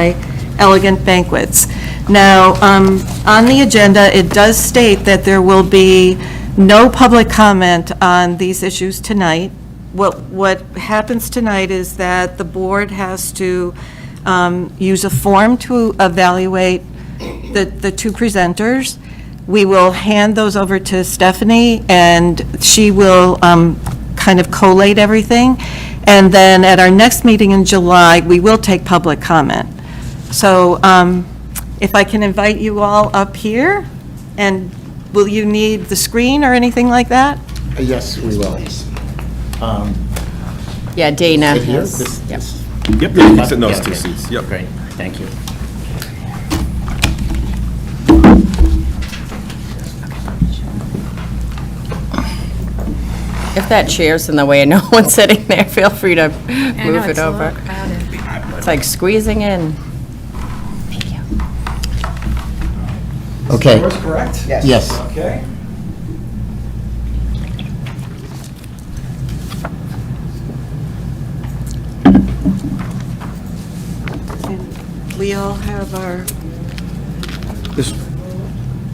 by Elegant Banquets. Now, on the agenda, it does state that there will be no public comment on these issues tonight. What happens tonight is that the board has to use a form to evaluate the two presenters. We will hand those over to Stephanie, and she will kind of collate everything. And then at our next meeting in July, we will take public comment. So if I can invite you all up here, and will you need the screen or anything like that? Yes, we will. Yeah, Dana. Sit here? has- This- yep. this- Yep, you can sit in those Yeah, two okay. seats. Yep. Great, thank you. If that chair's in the way and no one's sitting there, feel free to move it over. It's like squeezing in. Thank you. Okay, Yours correct? yes. Okay. And we all have our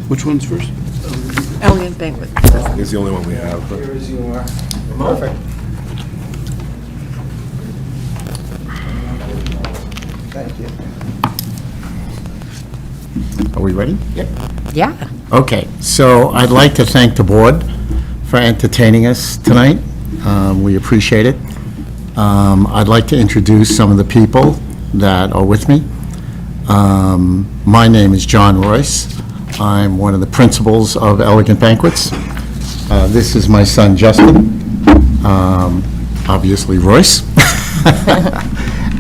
Which one's first? Elegant Banquet. It's the only one we have, but Here is your remote. Thank you. Are we ready? Yep. Yeah. Okay, so I'd like to thank the board for entertaining us tonight. We appreciate it. I'd like to introduce some of the people that are with me. My name is John Royce. I'm one of the principals of Elegant Banquets. This is my son Justin, obviously Royce.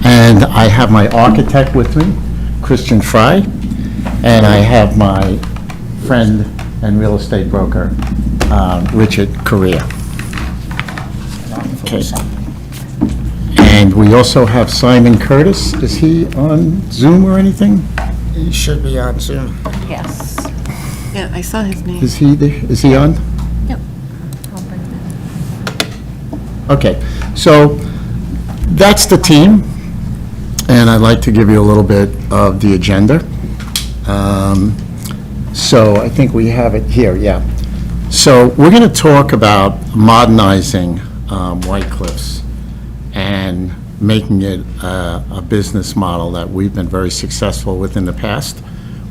And I have my architect with me, Christian Fry, and I have my friend and real estate broker, Richard Correa. Okay. And we also have Simon Curtis. Is he on Zoom or anything? You should be on Zoom. Yes. Yeah, I saw his name. Is he there? Is he on? Yep. Okay, so that's the team, and I'd like to give you a little bit of the agenda. So I think we have it here, yeah. So we're going to talk about modernizing White Cliffs and making it a business model that we've been very successful with in the past,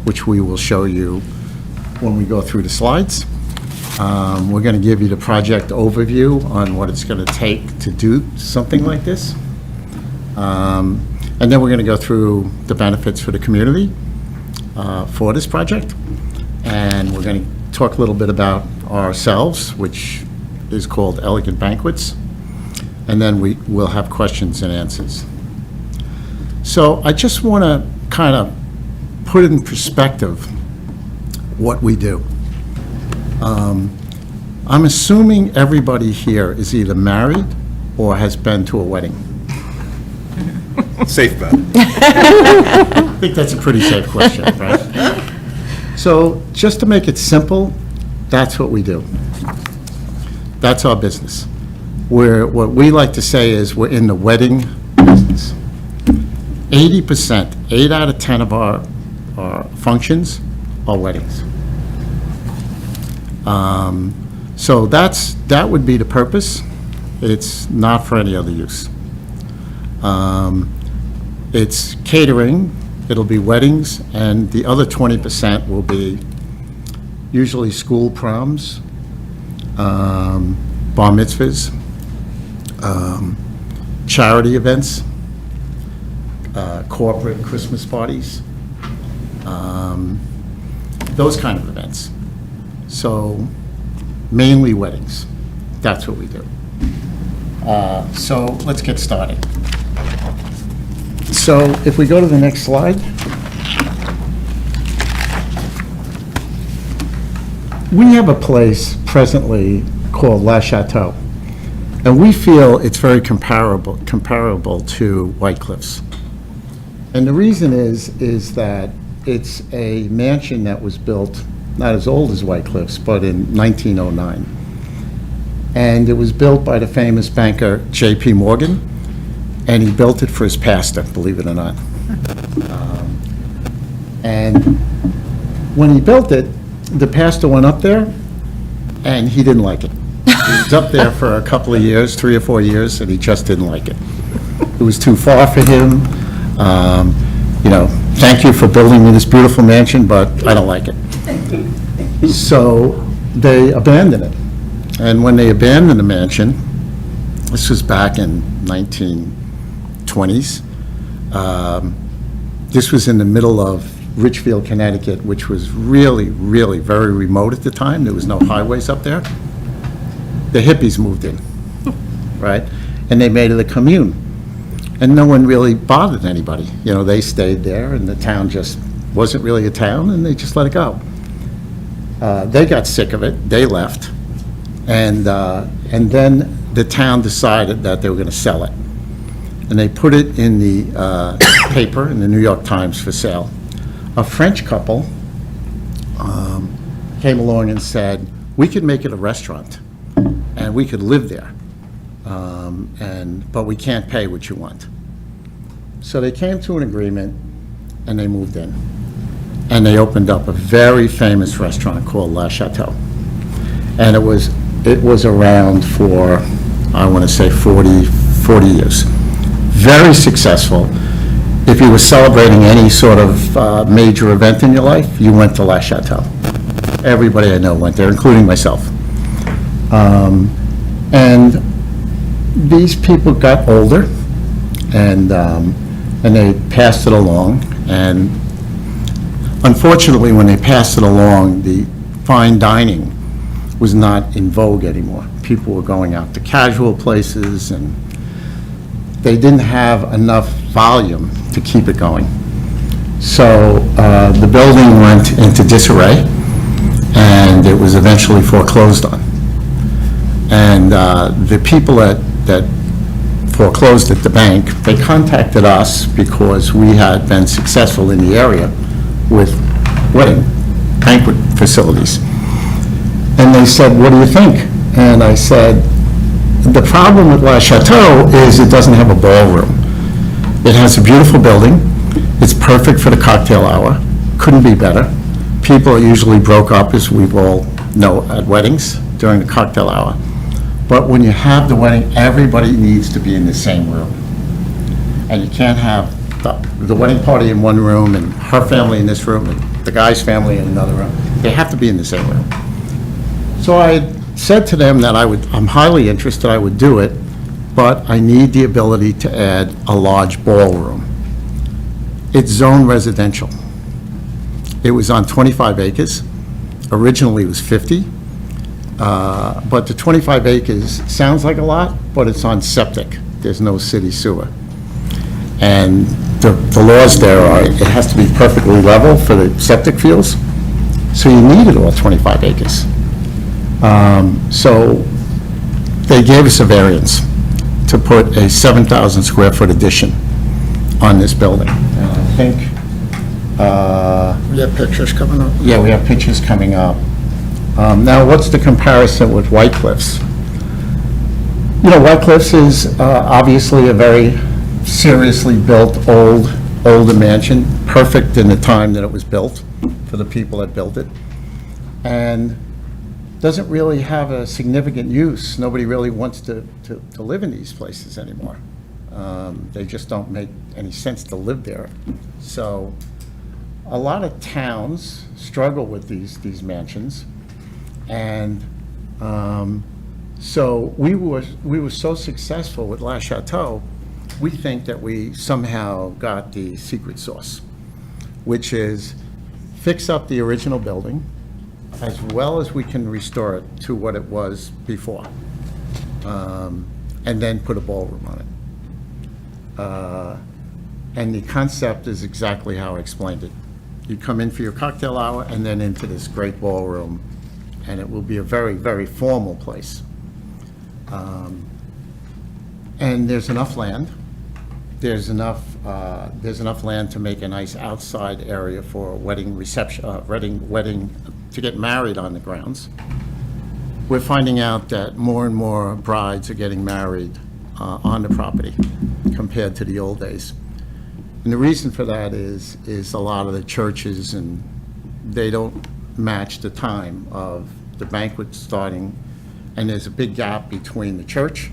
which we will show you when we go through the slides. We're going to give you the project overview on what it's going to take to do something like this. And then we're going to go through the benefits for the community for this project. And we're going to talk a little bit about ourselves, which is called Elegant Banquets. And then we will have questions and answers. So I just want to kind of put in perspective what we do. I'm assuming everybody here is either married or has been to a wedding. safe bet. I think that's a pretty safe question, right? So just to make it simple, that's what we do. That's our business. What we like to say is we're in the wedding business. 80%, 8 out of 10 of our functions are weddings. So that would be the purpose. It's not for any other use. It's catering, it'll be weddings, and the other 20% will be usually school proms, bar mitzvahs, charity events, corporate Christmas parties, those kind of events. So mainly weddings. That's what we do. So let's get started. So if we go to the next slide. We have a place presently called La Chateau, and we feel it's very comparable to White Cliffs. And the reason is that it's a mansion that was built, not as old as White Cliffs, but in 1909. And it was built by the famous banker J.P. Morgan, and he built it for his pastor, believe it or not. And when he built it, the pastor went up there, and he didn't like it. He was up there for a couple of years, 3 or 4 years, and he just didn't like it. It was too far for him. Thank you for building me this beautiful mansion, but I don't like it. So they abandoned it. And when they abandoned the mansion, this was back in 1920s, this was in the middle of Richfield, Connecticut, which was really, really very remote at the time. There was no highways up there. The hippies moved in, right? And they made it a commune. And no one really bothered anybody. They stayed there, and the town just wasn't really a town, and they just let it go. They got sick of it. They left. And then the town decided that they were going to sell it. And they put it in the paper, in the New York Times, for sale. A French couple came along and said, we could make it a restaurant, and we could live there, but we can't pay what you want. So they came to an agreement, and they moved in. And they opened up a very famous restaurant called La Chateau. And it was around for, I want to say, 40 years. Very successful. If you were celebrating any sort of major event in your life, you went to La Chateau. Everybody I know went there, including myself. And these people got older, and they passed it along. And unfortunately, when they passed it along, the fine dining was not in vogue anymore. People were going out to casual places, and they didn't have enough volume to keep it going. So the building went into disarray, and it was eventually foreclosed on. And the people that foreclosed at the bank, they contacted us because we had been successful in the area with wedding banquet facilities. And they said, what do you think? And I said, the problem with La Chateau is it doesn't have a ballroom. It has a beautiful building. It's perfect for the cocktail hour. Couldn't be better. People are usually broke up, as we all know, at weddings during the cocktail hour. But when you have the wedding, everybody needs to be in the same room. And you can't have the wedding party in one room and her family in this room and the guy's family in another room. They have to be in the same room. So I said to them that I'm highly interested, I would do it, but I need the ability to add a large ballroom. It's zone residential. It was on 25 acres. Originally, it was 50. But the 25 acres sounds like a lot, but it's on septic. There's no city sewer. And the laws there are, it has to be perfectly level for the septic fields. So you need it all 25 acres. So they gave us a variance to put a 7,000 square foot addition on this building. And I think, We have pictures coming up. yeah, we have pictures coming up. Now, what's the comparison with White Cliffs? White Cliffs is obviously a very seriously built, older mansion, perfect in the time that it was built for the people that built it, and doesn't really have a significant use. Nobody really wants to live in these places anymore. They just don't make any sense to live there. So a lot of towns struggle with these mansions. And so we were so successful with La Chateau, we think that we somehow got the secret sauce, which is fix up the original building as well as we can restore it to what it was before, and then put a ballroom on it. And the concept is exactly how I explained it. You come in for your cocktail hour and then into this great ballroom, and it will be a very, very formal place. And there's enough land. There's enough land to make a nice outside area for a wedding reception, wedding to get married on the grounds. We're finding out that more and more brides are getting married on the property compared to the old days. And the reason for that is a lot of the churches, and they don't match the time of the banquet starting, and there's a big gap between the church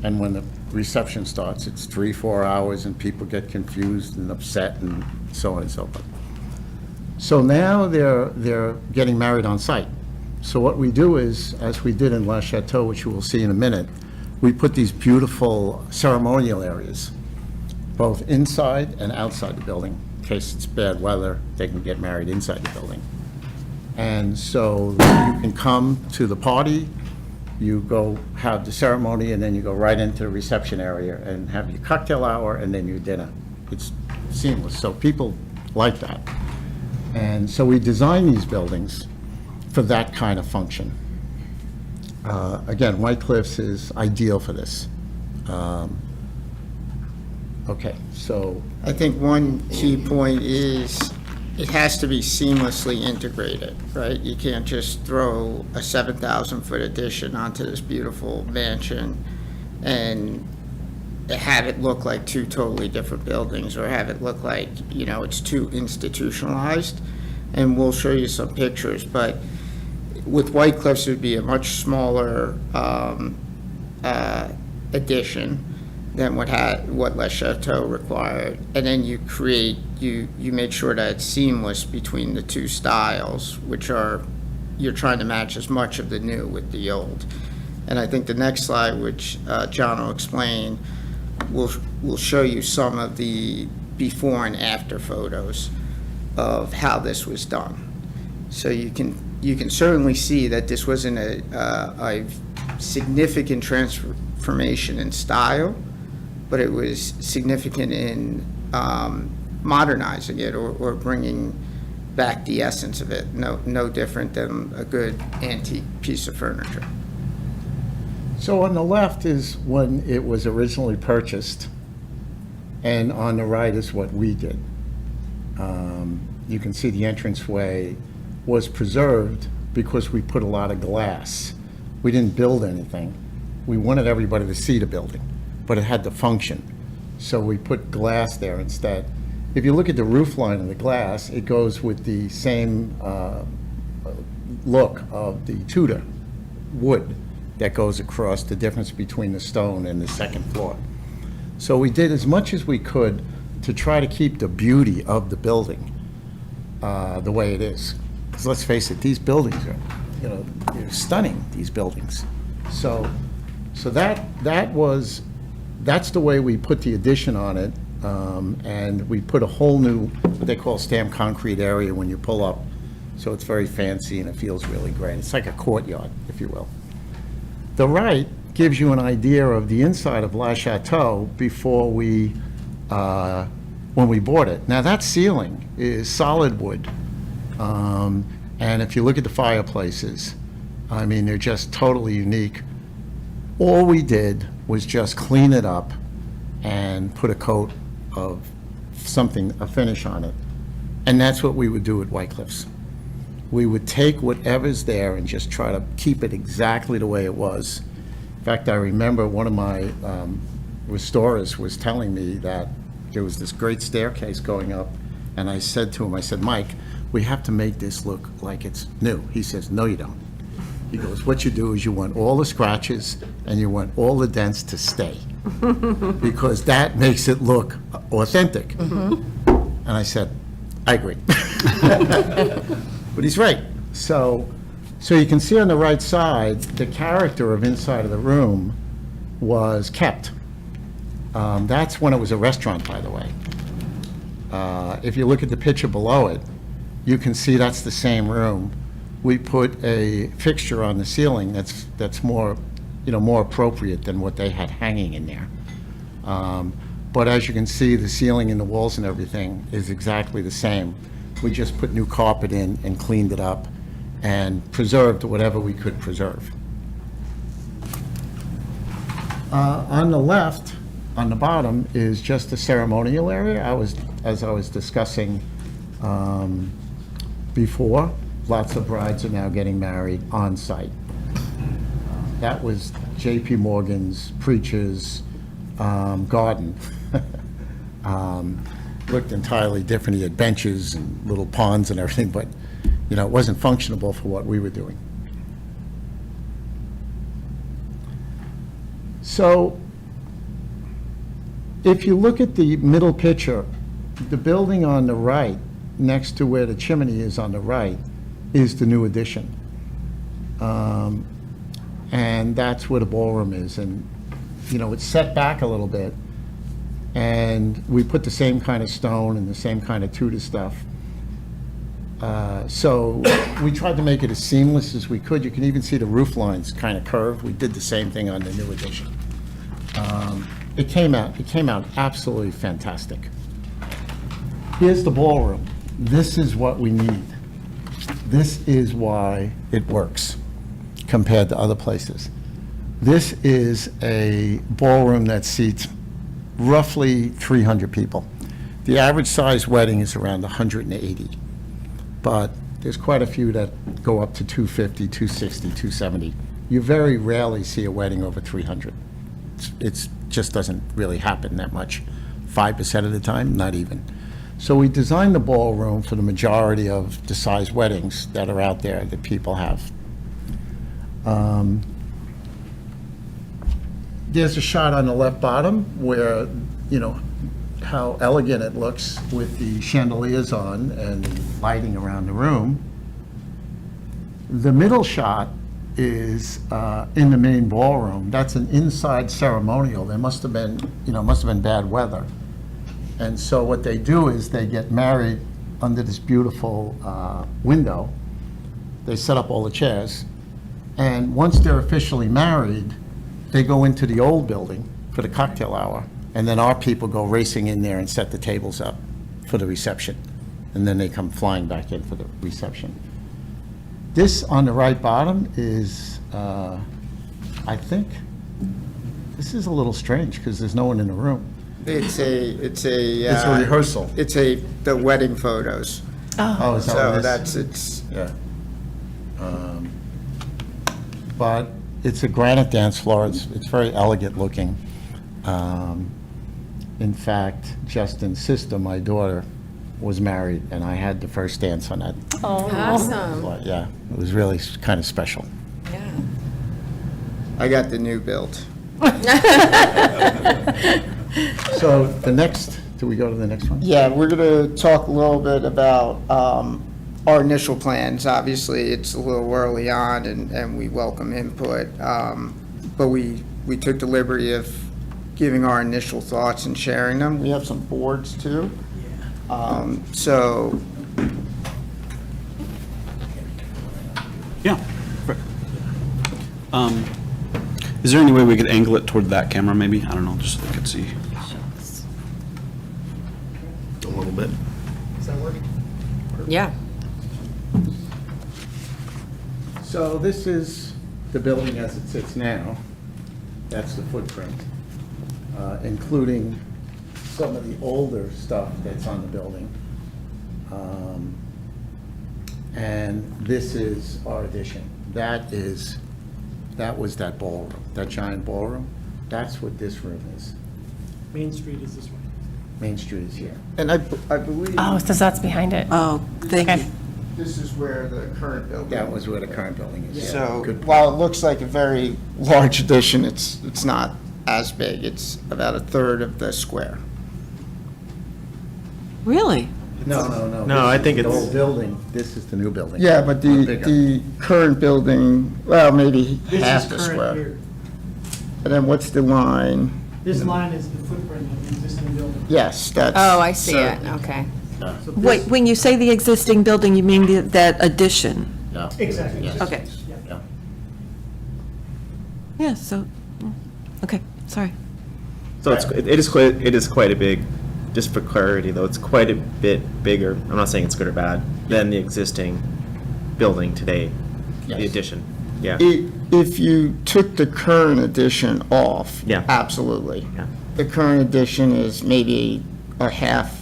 and when the reception starts. It's 3-4 hours, and people get confused and upset and so on and so forth. So now they're getting married on site. So what we do is, as we did in La Chateau, which you will see in a minute, we put these beautiful ceremonial areas, both inside and outside the building. In case it's bad weather, they can get married inside the building. And so you can come to the party, you go have the ceremony, and then you go right into the reception area and have your cocktail hour and then your dinner. It's seamless, so people like that. And so we design these buildings for that kind of function. Again, White Cliffs is ideal for this. Okay, so, I think one key point is it has to be seamlessly integrated, right? You can't just throw a 7,000-foot addition onto this beautiful mansion and have it look like two totally different buildings, or have it look like, it's too institutionalized. And we'll show you some pictures, but with White Cliffs, it would be a much smaller addition than what Le Chateau required. And then you make sure that it's seamless between the two styles, which you're trying to match as much of the new with the old. And I think the next slide, which John will explain, will show you some of the before and after photos of how this was done. So you can certainly see that this wasn't a significant transformation in style, but it was significant in modernizing it or bringing back the essence of it. No different than a good antique piece of furniture. so on the left is when it was originally purchased, and on the right is what we did. You can see the entranceway was preserved because we put a lot of glass. We didn't build anything. We wanted everybody to see the building, but it had to function. So we put glass there instead. If you look at the roof line of the glass, it goes with the same look of the Tudor wood that goes across the difference between the stone and the second floor. So we did as much as we could to try to keep the beauty of the building the way it is. Because let's face it, these buildings are, they're stunning, these buildings. So that's the way we put the addition on it. And we put a whole new, what they call stamped concrete area when you pull up. So it's very fancy and it feels really great. It's like a courtyard, if you will. The right gives you an idea of the inside of La Chateau before when we bought it. Now, that ceiling is solid wood. And if you look at the fireplaces, I mean, they're just totally unique. All we did was just clean it up and put a coat of something, a finish on it. And that's what we would do at White Cliffs. We would take whatever's there and just try to keep it exactly the way it was. In fact, I remember one of my restorers was telling me that there was this great staircase going up, and I said to him, Mike, we have to make this look like it's new. He says, no, you don't. He goes, what you do is you want all the scratches and you want all the dents to stay, because that makes it look authentic. And I said, I agree. But he's right. So you can see on the right side, the character of inside of the room was kept. That's when it was a restaurant, by the way. If you look at the picture below it, you can see that's the same room. We put a fixture on the ceiling that's more, more appropriate than what they had hanging in there. But as you can see, the ceiling and the walls and everything is exactly the same. We just put new carpet in and cleaned it up and preserved whatever we could preserve. On the left, on the bottom, is just the ceremonial area. As I was discussing before, lots of brides are now getting married on site. That was J.P. Morgan's Preacher's garden. looked entirely different. He had benches and little ponds and everything, but, you know, it wasn't functionable for what we were doing. So if you look at the middle picture, the building on the right, next to where the chimney is on the right, is the new addition. And that's where the ballroom is. And, you know, it's set back a little bit. And we put the same kind of stone and the same kind of Tudor stuff. So we tried to make it as seamless as we could. You can even see the roof lines kind of curved. We did the same thing on the new addition. It came out absolutely fantastic. Here's the ballroom. This is what we need. This is why it works compared to other places. This is a ballroom that seats roughly 300 people. The average size wedding is around 180, but there's quite a few that go up to 250, 260, 270. You very rarely see a wedding over 300. It just doesn't really happen that much. 5% of the time, not even. So we designed the ballroom for the majority of the size weddings that are out there that people have. There's a shot on the left bottom where, you know, how elegant it looks with the chandeliers on and the lighting around the room. The middle shot is in the main ballroom. That's an inside ceremonial. There must have been, you know, bad weather. And so what they do is they get married under this beautiful window. They set up all the chairs. And once they're officially married, they go into the old building for the cocktail hour. And then our people go racing in there and set the tables up for the reception. And then they come flying back in for the reception. This on the right bottom is, I think, this is a little strange because there's no one in the room. It's a It's a rehearsal. It's the wedding photos. Oh, is that So what it is? that's, it's, Yeah. But it's a granite dance floor. It's very elegant looking. In fact, Justin's sister, my daughter, was married, and I had the first dance on that. Awesome. But, yeah, it was really kind of special. Yeah. I got the new build. So the next, do we go to the next one? Yeah, we're going to talk a little bit about our initial plans. Obviously, it's a little early on, and we welcome input, but we took the liberty of giving our initial thoughts and sharing them. We have some boards, too. So, Yeah. Is there any way we could angle it toward that camera, maybe? I don't know, just so they could see. A little bit. Yeah. So this is the building as it sits now. That's the footprint, including some of the older stuff that's on the building. And this is our addition. That was that ballroom, that giant ballroom. That's what this room is. Main Street is this way. Main Street is here. and I believe Oh, so that's behind it. Oh, thank Okay. you. this is where the current building. That was where the current building is. Yeah, So good point. while it looks like a very large addition, it's not as big. It's about a third of the square. Really? No. No, I think The it's- old building, this is the new building. Yeah, but Or bigger. the current building, well, maybe This half is the current square. here. And then what's the line? This line is the footprint of the existing building. Yes, that's. Oh, I see so- it, okay. So Wait, this- when you say the existing building, you mean that addition? Yeah. Exactly. Yes. Okay. Yeah. Yeah, so, okay, sorry. So it is quite a big, just for clarity though, it's quite a bit bigger, I'm not saying it's good or bad, than the existing building today, the Yes. addition, yeah. If you took the current addition off. Yeah. Absolutely. Yeah. The current addition is maybe a half,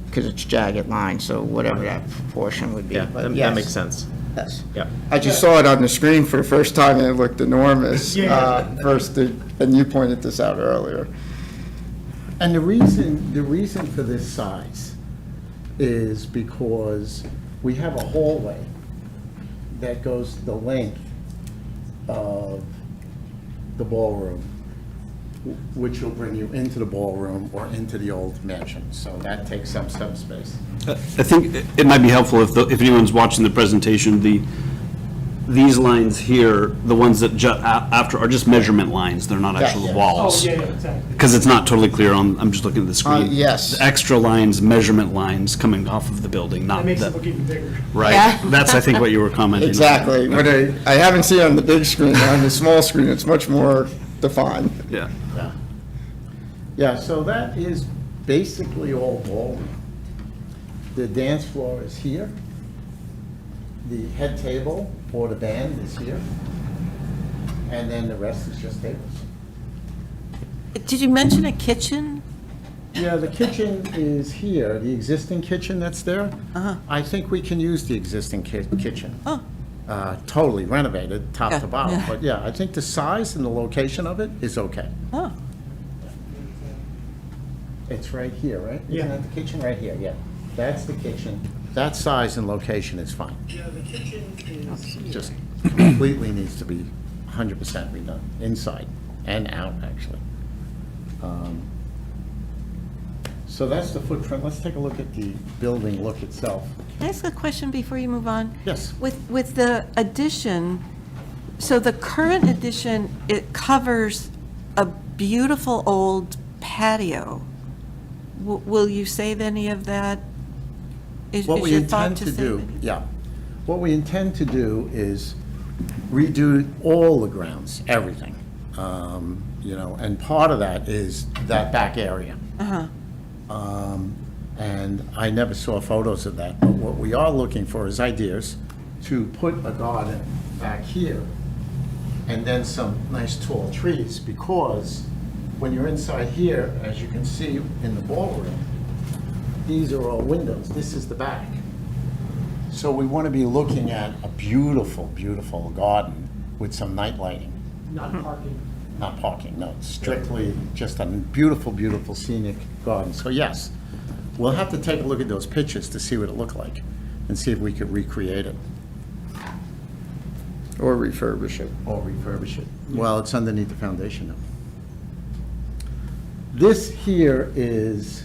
because it's jagged line, so whatever that proportion would be. Yeah, But that yes, makes sense, Yes. yeah. I just saw it on the screen for the first time, and it looked enormous. Yeah. And you pointed this out earlier. And the reason for this size is because we have a hallway that goes the length of the ballroom, which will bring you into the ballroom or into the old mansion. So that takes some space. I think it might be helpful if anyone's watching the presentation, these lines here, the ones that after are just measurement lines, they're not actual yeah. walls. Oh, yeah, exactly. Because it's not totally clear I'm just looking at the screen. Yes. The extra lines, measurement lines coming off of the building, not That makes it the, look even bigger. right. Yeah. That's, I think, what you were commenting on. Exactly. What I haven't seen on the big screen, on the small screen, it's much more defined. Yeah. Yeah. Yeah, so that is basically all ballroom. The dance floor is here. The head table or the band is here. And then the rest is just tables. Did you mention a kitchen? Yeah, the kitchen is here, the existing kitchen that's there. I think we can use the existing kitchen. Oh, Totally renovated, top Yeah, to bottom. yeah. But yeah, I think the size and the location of it is okay. oh, It's right here, right? Yeah. Isn't that the kitchen? Right here, yeah. That's the kitchen. That size and location is fine. Yeah, the kitchen is. Just completely needs to be 100% redone, inside and out, actually. So that's the footprint. Let's take a look at the building look itself. can I ask a question before you move on? Yes. With the addition, so the current addition, it covers a beautiful old patio. Will you save any of that? What Is we your thought intend to save do, it? yeah, what we intend to do is redo all the grounds, everything. You know, and part of that is that back area. Uh-huh. And I never saw photos of that, but what we are looking for is ideas to put a garden back here and then some nice tall trees, because when you're inside here, as you can see in the ballroom, these are all windows. This is the back. So we want to be looking at a beautiful, beautiful garden with some night lighting. Not parking. Not parking, no, strictly just a beautiful, beautiful scenic garden. So yes, we'll have to take a look at those pictures to see what it looked like and see if we could recreate it Or refurbish it. or refurbish it. Well, it's underneath the foundation now. This here is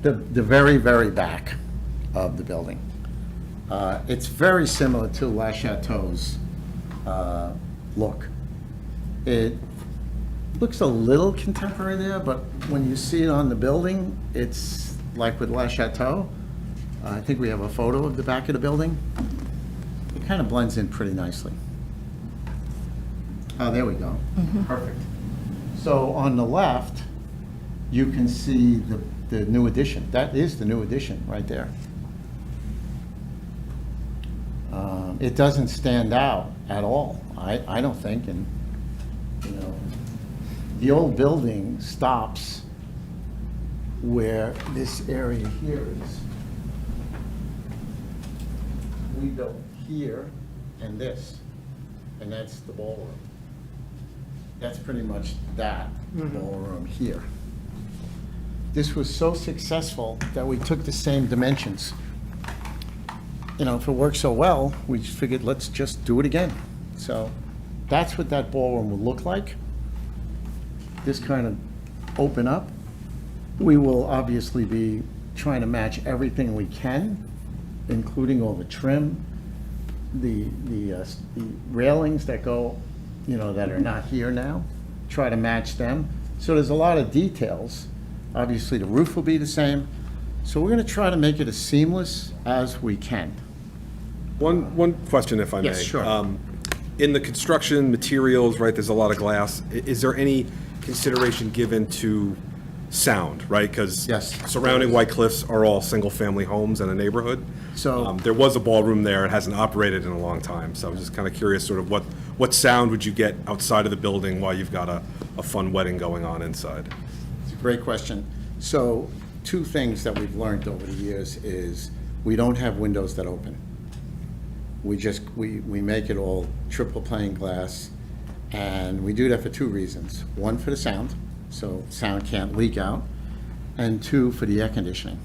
the very, very back of the building. It's very similar to La Chateau's look. It looks a little contemporary there, but when you see it on the building, it's like with La Chateau. I think we have a photo of the back of the building. It kind of blends in pretty nicely. Oh, there we go. Perfect. So on the left, you can see the new addition. That is the new addition right there. It doesn't stand out at all, I don't think, and, you know, the old building stops where this area here is. We built here and this, and that's the ballroom. That's pretty much that ballroom here. This was so successful that we took the same dimensions. You know, if it works so well, we just figured, let's just do it again. So that's what that ballroom will look like. This kind of open up. We will obviously be trying to match everything we can, including all the trim, the railings that go, you know, that are not here now, try to match them. So there's a lot of details. Obviously, the roof will be the same. So we're going to try to make it as seamless as we can. One question, if I may. Yes, sure. In the construction materials, right, there's a lot of glass. Is there any consideration given to sound, right? Because Yes. surrounding White Cliffs are all single-family homes in a neighborhood. So- There was a ballroom there. It hasn't operated in a long time. So I'm just kind of curious, sort of what sound would you get outside of the building while you've got a fun wedding going on inside? It's a great question. So, two things that we've learned over the years is we don't have windows that open. We make it all triple pane glass, and we do that for two reasons. One, for the sound, so sound can't leak out. and two, for the air conditioning.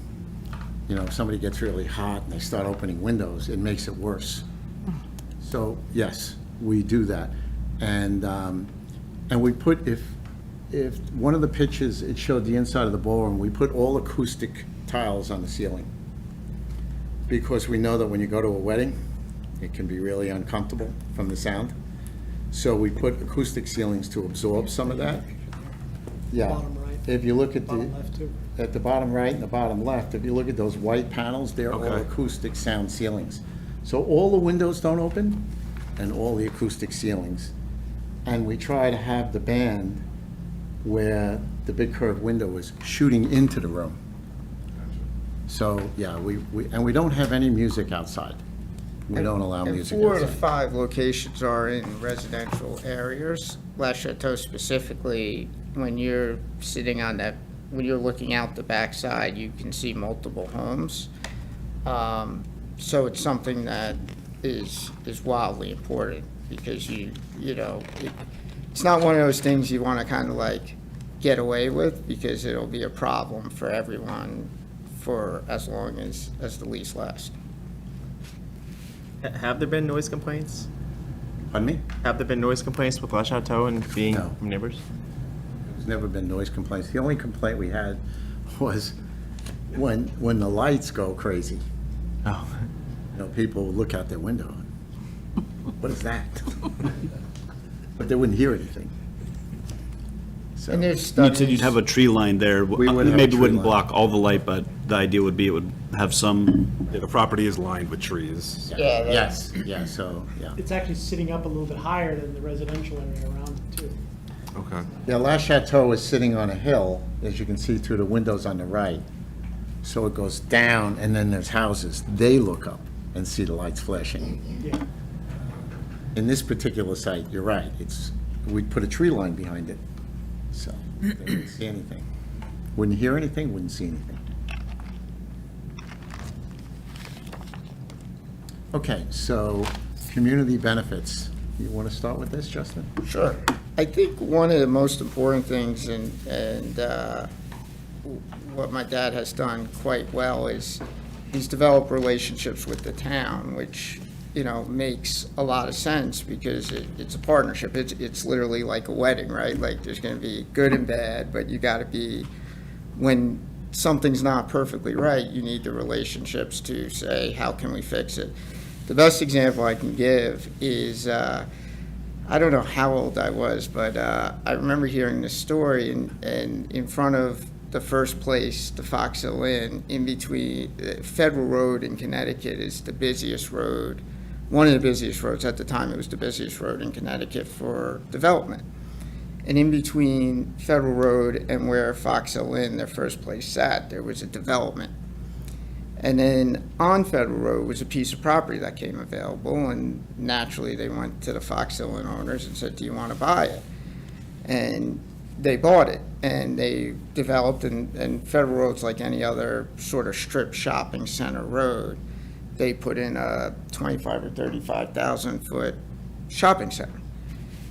You know, if somebody gets really hot and they start opening windows, it makes it worse. So, yes, we do that. And we put, if one of the pictures, it showed the inside of the ballroom, we put all acoustic tiles on the ceiling. Because we know that when you go to a wedding, it can be really uncomfortable from the sound. So we put acoustic ceilings to absorb some of that. Yeah. Bottom right. If you look at Bottom left, too. at the bottom right and the bottom left, if you look at those white panels, they're all Okay. acoustic sound ceilings. So all the windows don't open and all the acoustic ceilings. And we try to have the band where the big curved window is shooting into the room. So, yeah, we don't have any music outside. We don't allow And music 4 of the outside. 5 locations are in residential areas. La Chateau specifically, when you're sitting on that, when you're looking out the backside, you can see multiple homes. So it's something that is wildly important, because you know, it's not one of those things you want to kind of like get away with, because it'll be a problem for everyone for as long as the lease lasts. Have there been noise complaints? Pardon me? Have there been noise complaints with La Chateau and being No. from neighbors? There's never been noise complaints. The only complaint we had was when the lights go crazy. Oh. You know, people would look out their window. What is that? But they wouldn't hear anything. So, And there's You studies. said you'd have a tree line there. We would have a Maybe it tree wouldn't line. block all the light, but the idea would be it would have some, Yeah, the property is lined with trees. Yeah, that- yes, yeah, so, yeah. It's actually sitting up a little bit higher than the residential area around it, too. Okay. Yeah, La Chateau is sitting on a hill, as you can see through the windows on the right. So it goes down, and then there's houses. They look up and see the lights flashing. Yeah. In this particular site, you're right, we'd put a tree line behind it, so they wouldn't see anything. Wouldn't hear anything, wouldn't see anything. Okay, so, community benefits. You want to start with this, Justin? Sure. I think one of the most important things, and what my dad has done quite well, is he's developed relationships with the town, which, you know, makes a lot of sense, because it's a partnership. It's literally like a wedding, right? Like, there's going to be good and bad, but you got to be, when something's not perfectly right, you need the relationships to say, how can we fix it? The best example I can give is, I don't know how old I was, but I remember hearing this story, and in front of the first place, the Fox Hill Inn, in between, Federal Road in Connecticut is the busiest road, one of the busiest roads. At the time, it was the busiest road in Connecticut for development. And in between Federal Road and where Fox Hill Inn, their first place, sat, there was a development. And then on Federal Road was a piece of property that came available, and naturally they went to the Fox Hill Inn owners and said, do you want to buy it? And they bought it, and they developed, and Federal Road's like any other sort of strip shopping center road. They put in a 25 or 35,000 foot shopping center.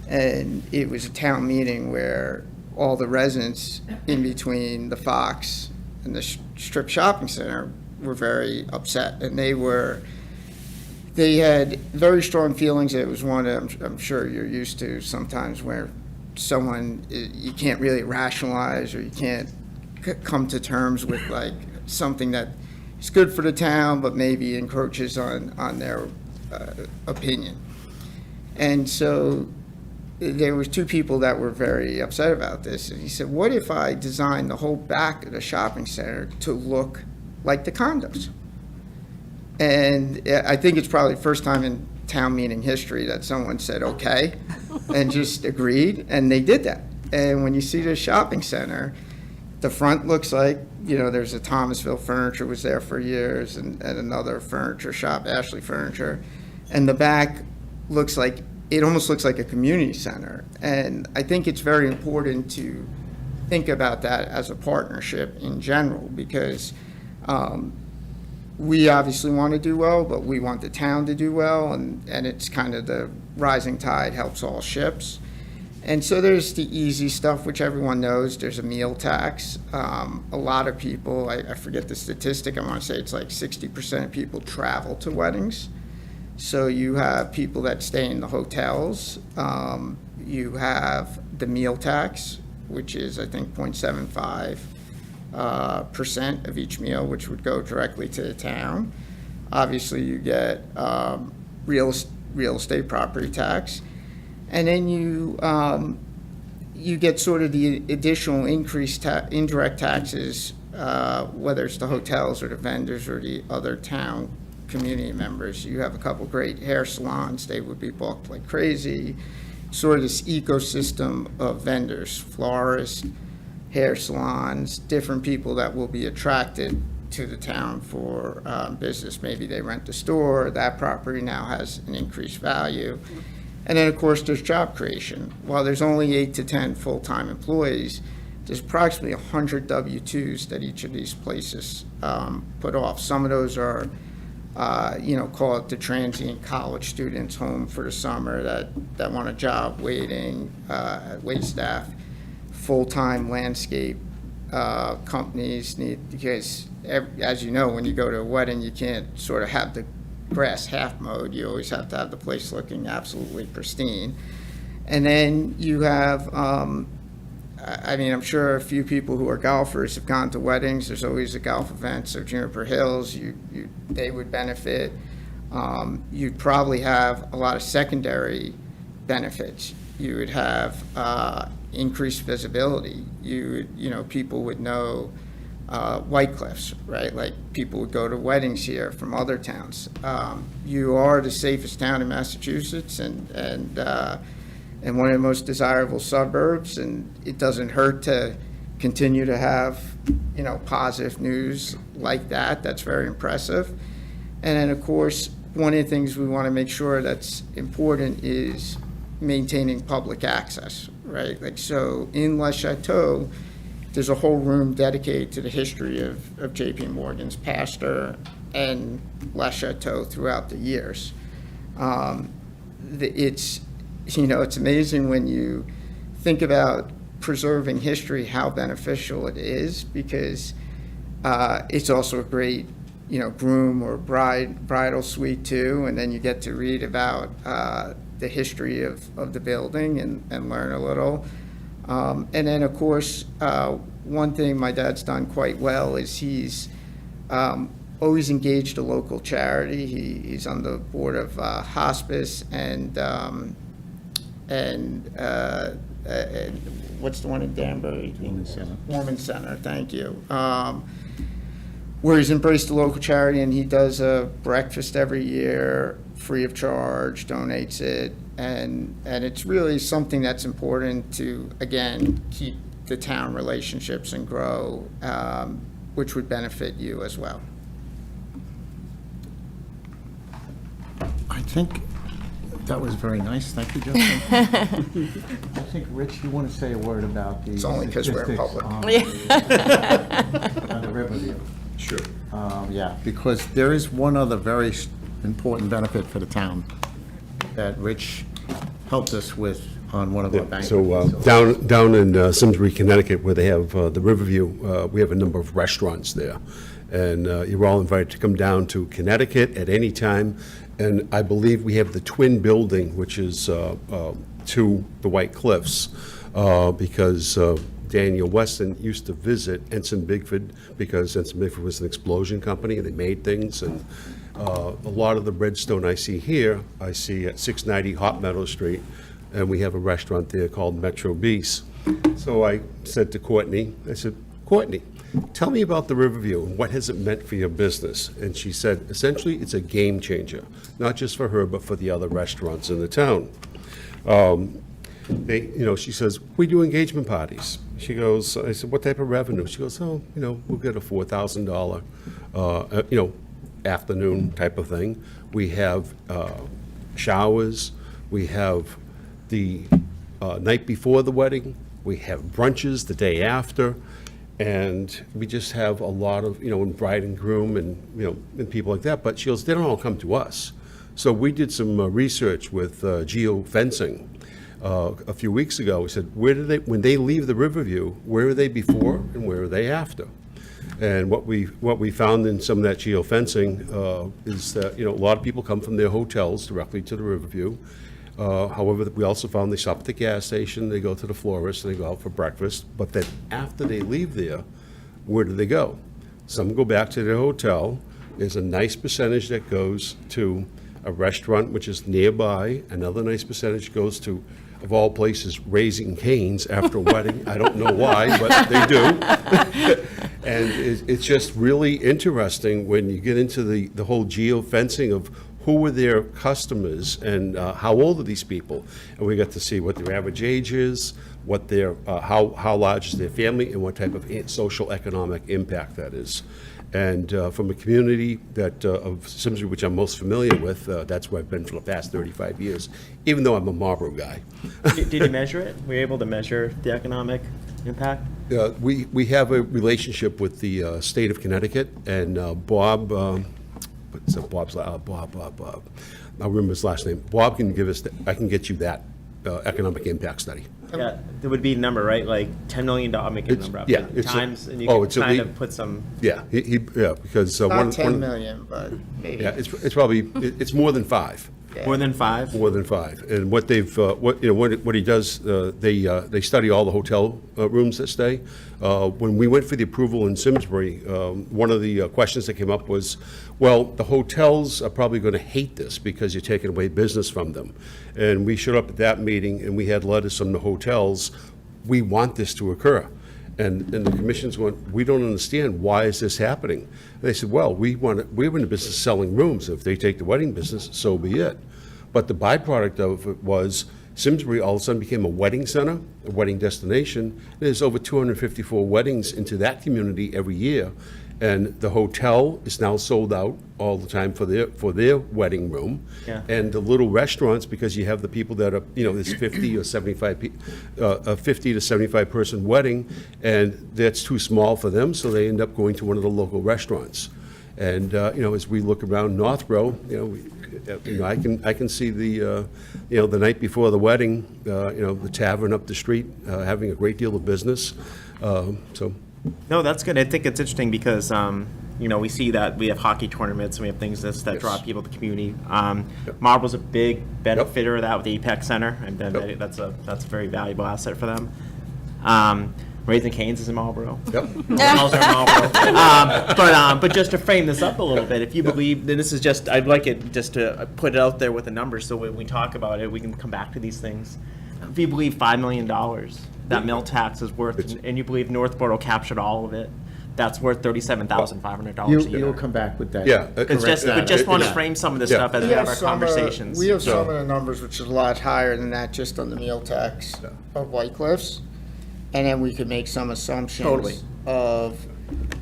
And it was a town meeting where all the residents in between the Fox and the strip shopping center were very upset, and they had very strong feelings. It was one I'm sure you're used to sometimes, where someone, you can't really rationalize, or you can't come to terms with like something that is good for the town but maybe encroaches on their opinion. And so there was 2 people that were very upset about this, and he said, what if I designed the whole back of the shopping center to look like the condos? And I think it's probably the first time in town meeting history that someone said, okay, and just agreed, and they did that. And when you see the shopping center, the front looks like, you know, there's a Thomasville Furniture was there for years, and another furniture shop, Ashley Furniture. And the back looks like, it almost looks like a community center. And I think it's very important to think about that as a partnership in general, because we obviously want to do well, but we want the town to do well, and it's kind of the rising tide helps all ships. And so there's the easy stuff, which everyone knows. There's a meal tax. A lot of people, I forget the statistic, I want to say it's like 60% of people travel to weddings. So you have people that stay in the hotels. You have the meal tax, which is, I think, 0.75% of each meal, which would go directly to the town. Obviously, you get real estate property tax. And then you get sort of the additional increased indirect taxes, whether it's the hotels or the vendors or the other town community members. You have a couple great hair salons, they would be booked like crazy. Sort of this ecosystem of vendors, florists, hair salons, different people that will be attracted to the town for business. Maybe they rent the store, that property now has an increased value. And then, of course, there's job creation. While there's only 8 to 10 full-time employees, there's approximately 100 W-2s that each of these places put off. Some of those are, call it the transient college students home for the summer that want a job waiting, wait staff. Full-time landscape companies need, because as you know, when you go to a wedding, you can't sort of have the grass half mowed. You always have to have the place looking absolutely pristine. And then you have, I'm sure a few people who are golfers have gone to weddings. There's always a golf event, so Juniper Hills, they would benefit. You'd probably have a lot of secondary benefits. You would have increased visibility. People would know White Cliffs, right? Like, people would go to weddings here from other towns. You are the safest town in Massachusetts and one of the most desirable suburbs, and it doesn't hurt to continue to have, positive news like that. That's very impressive. And then, of course, one of the things we want to make sure that's important is maintaining public access, right? Like, so in Le Chateau, there's a whole room dedicated to the history of JP Morgan's pastor and Le Chateau throughout the years. It's amazing when you think about preserving history, how beneficial it is, because it's also a great, groom or bridal suite too, and then you get to read about the history of the building and learn a little. And then, of course, one thing my dad's done quite well is he's always engaged a local charity. He's on the board of hospice and what's the one in Danbury? Women's Center, thank you. Where he's embraced the local charity, and he does a breakfast every year, free of charge, donates it, and it's really something that's important to, again, keep the town relationships and grow, which would benefit you as well. I think that was very nice. Thank you, Justin. I think, Rich, you want to say a word about the It's only 'cause we're in statistics public. on the Riverview. Sure. Yeah, because there is one other very important benefit for the town that Rich helped us with on one of our banquets. So down in Simsbury, Connecticut, where they have the Riverview, we have a number of restaurants there. And you're all invited to come down to Connecticut at any time. And I believe we have the twin building, which is to the White Cliffs, because Daniel Weston used to visit Ensign Bigford, because Ensign Bigford was an explosion company, and they made things. And a lot of the redstone I see here, I see at 690 Hot Meadow Street, and we have a restaurant there called Metro Beast. So I said to Courtney, Courtney, tell me about the Riverview and what has it meant for your business? And she said, essentially, it's a game changer, not just for her, but for the other restaurants in the town. She says, we do engagement parties. She goes, I said, what type of revenue? She goes, we'll get a $4,000, afternoon type of thing. We have showers. We have the night before the wedding. We have brunches the day after. And we just have a lot of, and bride and groom and people like that. But she goes, they don't all come to us. So we did some research with geofencing. a few weeks ago. We said, when they leave the Riverview, where are they before and where are they after? And what we found in some of that geofencing is that, a lot of people come from their hotels directly to the Riverview. However, we also found they stop at the gas station, they go to the florist, and they go out for breakfast. But then after they leave there, where do they go? Some go back to their hotel. There's a nice percentage that goes to a restaurant which is nearby. Another nice percentage goes to, of all places, Raising Cane's after a wedding. I don't know why, but they do. And it's just really interesting when you get into the whole geofencing of who were their customers and how old are these people. And we got to see what their average age is, what their, how large is their family, and what type of social economic impact that is. And from a community that, of Simsbury, which I'm most familiar with, that's where I've been for the past 35 years, even though I'm a Marlboro guy. Did you measure it? Were you able to measure the economic impact? We have a relationship with the state of Connecticut, and Bob, what's up, Bob, I'll remember his last name. Bob can give us, I can get you that economic impact study. Yeah, there would be a number, right? Like $10 million, I'm making a It's- number up. yeah, it's a- Times, and you oh, can it's at kind lea- of put some, Yeah, because Not one. 10 million, but maybe. Yeah, it's probably, it's more than 5. more than 5? More than 5. And what they've, what he does, they study all the hotel rooms that stay. When we went for the approval in Simsbury, one of the questions that came up was, well, the hotels are probably going to hate this because you're taking away business from them. And we showed up at that meeting, and we had letters from the hotels, we want this to occur. And the commission's going, we don't understand, why is this happening? And they said, well, we're in the business of selling rooms. If they take the wedding business, so be it. But the byproduct of it was Simsbury all of a sudden became a wedding center, a wedding destination. There's over 254 weddings into that community every year. And the hotel is now sold out all the time for their wedding room. Yeah. And the little restaurants, because you have the people that are, there's 50 or 75, a 50 to 75 person wedding, and that's too small for them, so they end up going to one of the local restaurants. And, as we look around Northborough, I can see the night before the wedding, the tavern up the street having a great deal of business. So. No, that's good. I think it's interesting because, we see that we have hockey tournaments and we have things that Yes. draw people to the community. Marlboro's a big benefiter of that with the Apex Center, and then Yep. that's a very valuable asset for them. Raising Cane's is in Marlboro. Yep. Hotels are in Marlboro. But just to frame this up a little bit, if you believe, then this is just, I'd like it just to put it out there with a number, so when we talk about it, we can come back to these things. If you believe $5 million, that mill tax is worth, and you believe Northborough captured all of it, that's worth $37,500 a You'll year. come back with that. Yeah. It's just, we just want to Yeah. frame some of this Yeah. stuff as we have our conversations. We have some of the numbers, which is a lot higher than that, just on the meal tax of White Cliffs. And then we could make some assumptions. Totally. Of,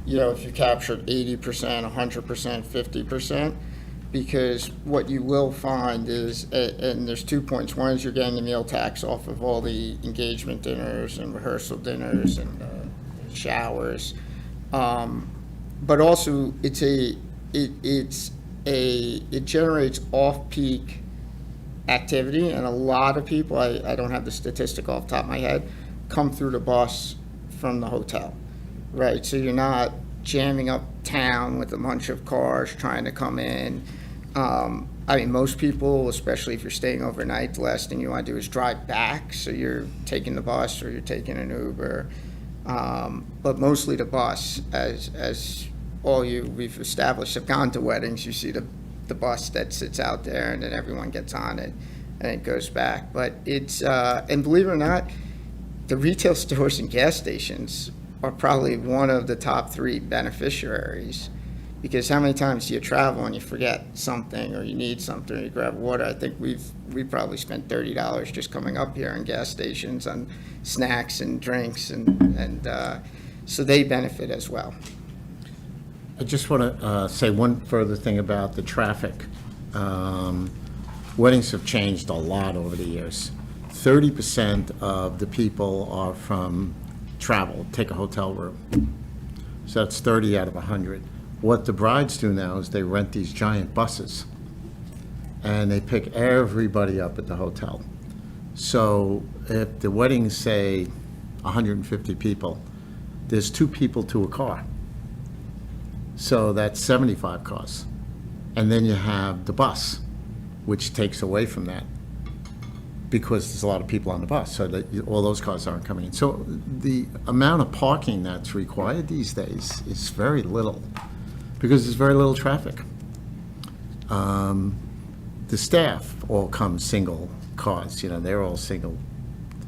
if you captured 80%, 100%, 50%. Because what you will find is, and there's 2 points. One is you're getting the meal tax off of all the engagement dinners and rehearsal dinners and showers. But also, it generates off-peak activity, and a lot of people, I don't have the statistic off the top of my head, come through the bus from the hotel, right? So you're not jamming up town with a bunch of cars trying to come in. Most people, especially if you're staying overnight, the last thing you want to do is drive back, so you're taking the bus or you're taking an Uber. But mostly the bus, as we've established have gone to weddings, you see the bus that sits out there, and then everyone gets on it and it goes back. But it's, and believe it or not, the retail stores and gas stations are probably one of the top 3 beneficiaries, because how many times do you travel and you forget something, or you need something, or you grab water? I think we probably spent $30 just coming up here in gas stations on snacks and drinks, and so they benefit as well. I just want to say one further thing about the traffic. Weddings have changed a lot over the years. 30% of the people are from travel, take a hotel room. So that's 30 out of 100. What the brides do now is they rent these giant buses, and they pick everybody up at the hotel. So if the wedding's, say, 150 people, there's 2 people to a car. So that's 75 cars. And then you have the bus, which takes away from that, because there's a lot of people on the bus, so that all those cars aren't coming in. So the amount of parking that's required these days is very little, because there's very little traffic. The staff all come single cars, they're all single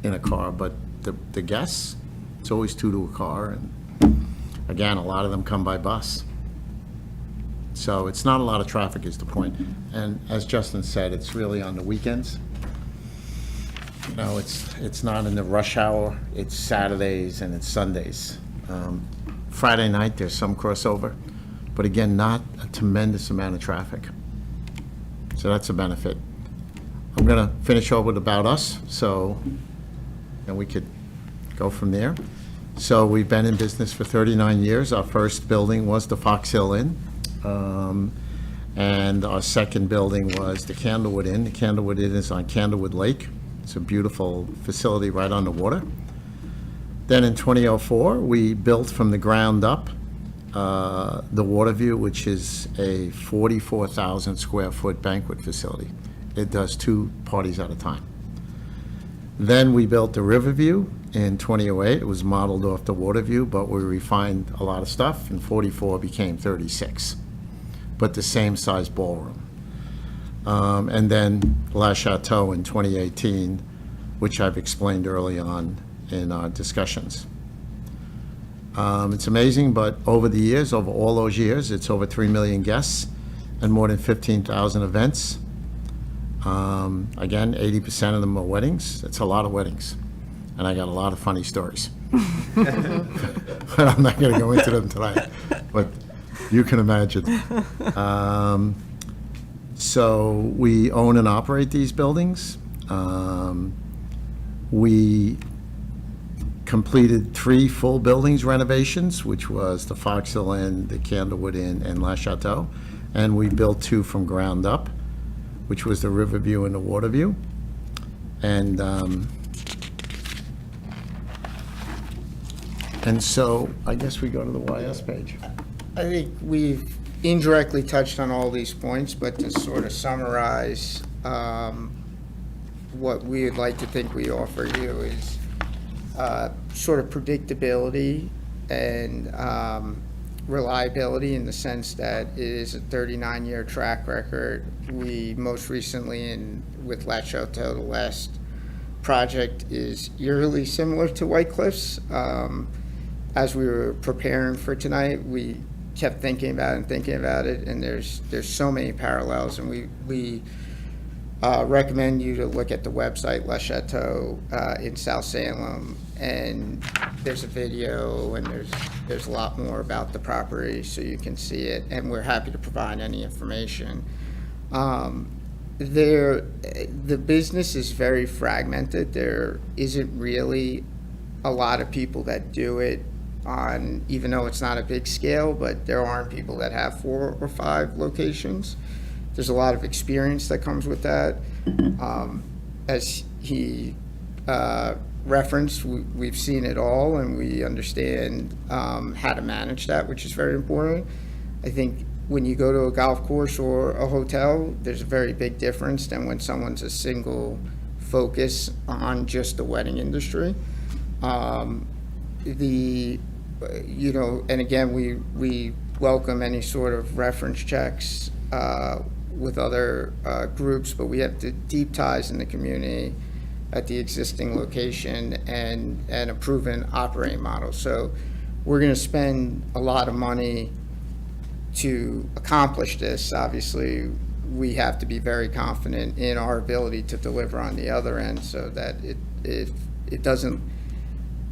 in a car, but the guests, it's always 2 to a car, and again, a lot of them come by bus. So it's not a lot of traffic is the point. And as Justin said, it's really on the weekends. It's not in the rush hour, it's Saturdays and it's Sundays. Friday night, there's some crossover, but again, not a tremendous amount of traffic. So that's a benefit. I'm going to finish over with About Us, so then we could go from there. So we've been in business for 39 years. Our first building was the Fox Hill Inn, and our second building was the Candlewood Inn. The Candlewood Inn is on Candlewood Lake. It's a beautiful facility right on the water. Then in 2004, we built from the ground up the Waterview, which is a 44,000 square foot banquet facility. It does 2 parties at a time. Then we built the Riverview in 2008. It was modeled off the Waterview, but we refined a lot of stuff, and 44 became 36, but the same size ballroom. And then La Chateau in 2018, which I've explained early on in our discussions. It's amazing, but over the years, over all those years, it's over 3 million guests and more than 15,000 events. Again, 80% of them are weddings. It's a lot of weddings, and I got a lot of funny stories. But I'm not going to go into them tonight, but you can imagine. So we own and operate these buildings. We completed 3 full buildings renovations, which was the Fox Hill Inn, the Candlewood Inn, and La Chateau. And we built 2 from ground up, which was the Riverview and the Waterview. And so I guess we go to the YS page. I think we've indirectly touched on all these points, but to sort of summarize, what we would like to think we offer you is sort of predictability and reliability, in the sense that it is a 39-year track record. We most recently, with La Chateau, the last project is eerily similar to White Cliffs. As we were preparing for tonight, we kept thinking about it, and there's so many parallels, and we recommend you to look at the website, La Chateau in South Salem, and there's a video, and there's a lot more about the property, so you can see it, and we're happy to provide any information. The business is very fragmented. There isn't really a lot of people that do it on, even though it's not a big scale, but there aren't people that have 4 or 5 locations. There's a lot of experience that comes with that. As he referenced, we've seen it all, and we understand how to manage that, which is very important. I think when you go to a golf course or a hotel, there's a very big difference than when someone's a single focus on just the wedding industry. And again, we welcome any sort of reference checks with other groups, but we have the deep ties in the community at the existing location and a proven operating model. So we're going to spend a lot of money to accomplish this. Obviously, we have to be very confident in our ability to deliver on the other end, so that it doesn't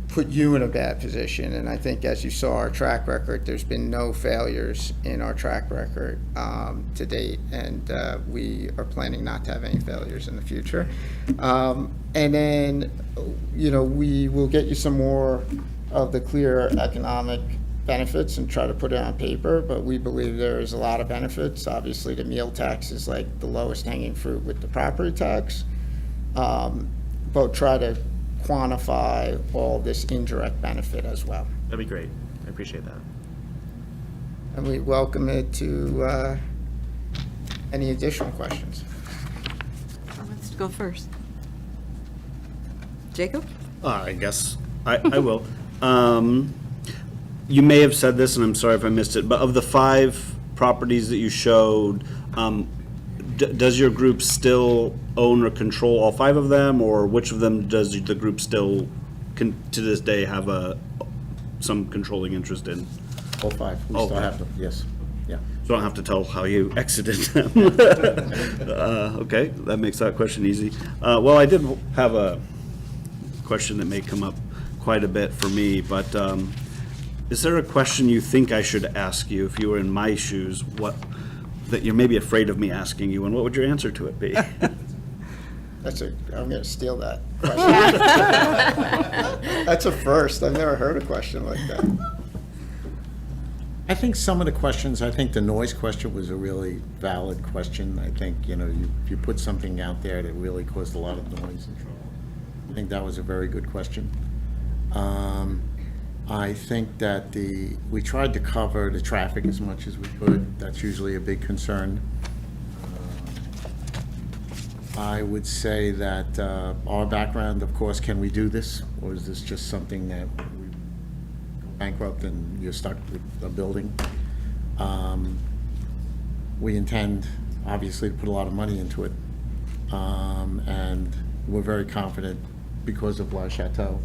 put you in a bad position. And I think, as you saw our track record, there's been no failures in our track record to date, and we are planning not to have any failures in the future. And then, we will get you some more of the clear economic benefits and try to put it on paper, but we believe there is a lot of benefits. Obviously, the meal tax is like the lowest hanging fruit with the property tax. but try to quantify all this indirect benefit as well. That'd be great. I appreciate that. And we welcome it to any additional questions. Who wants to go first? Jacob? I guess I will. You may have said this, and I'm sorry if I missed it, but of the 5 properties that you showed, does your group still own or control all 5 of them, or which of them does the group still, to this day, have some controlling interest in? All 5, we Oh, still have them, yes, yeah. So I don't have to tell how you exited them. Okay, that makes that question easy. Well, I did have a question that may come up quite a bit for me, but is there a question you think I should ask you if you were in my shoes, that you're maybe afraid of me asking you, and what would your answer to it be? I'm gonna steal that question. That's a first. I've never heard a question like that. I think some of the questions, I think the noise question was a really valid question. I think, you put something out there that really caused a lot of noise and trouble. I think that was a very good question. I think that we tried to cover the traffic as much as we could. That's usually a big concern. I would say that our background, of course, can we do this? Or is this just something that we go bankrupt and you're stuck with a building? We intend, obviously, to put a lot of money into it. And we're very confident because of La Chateau.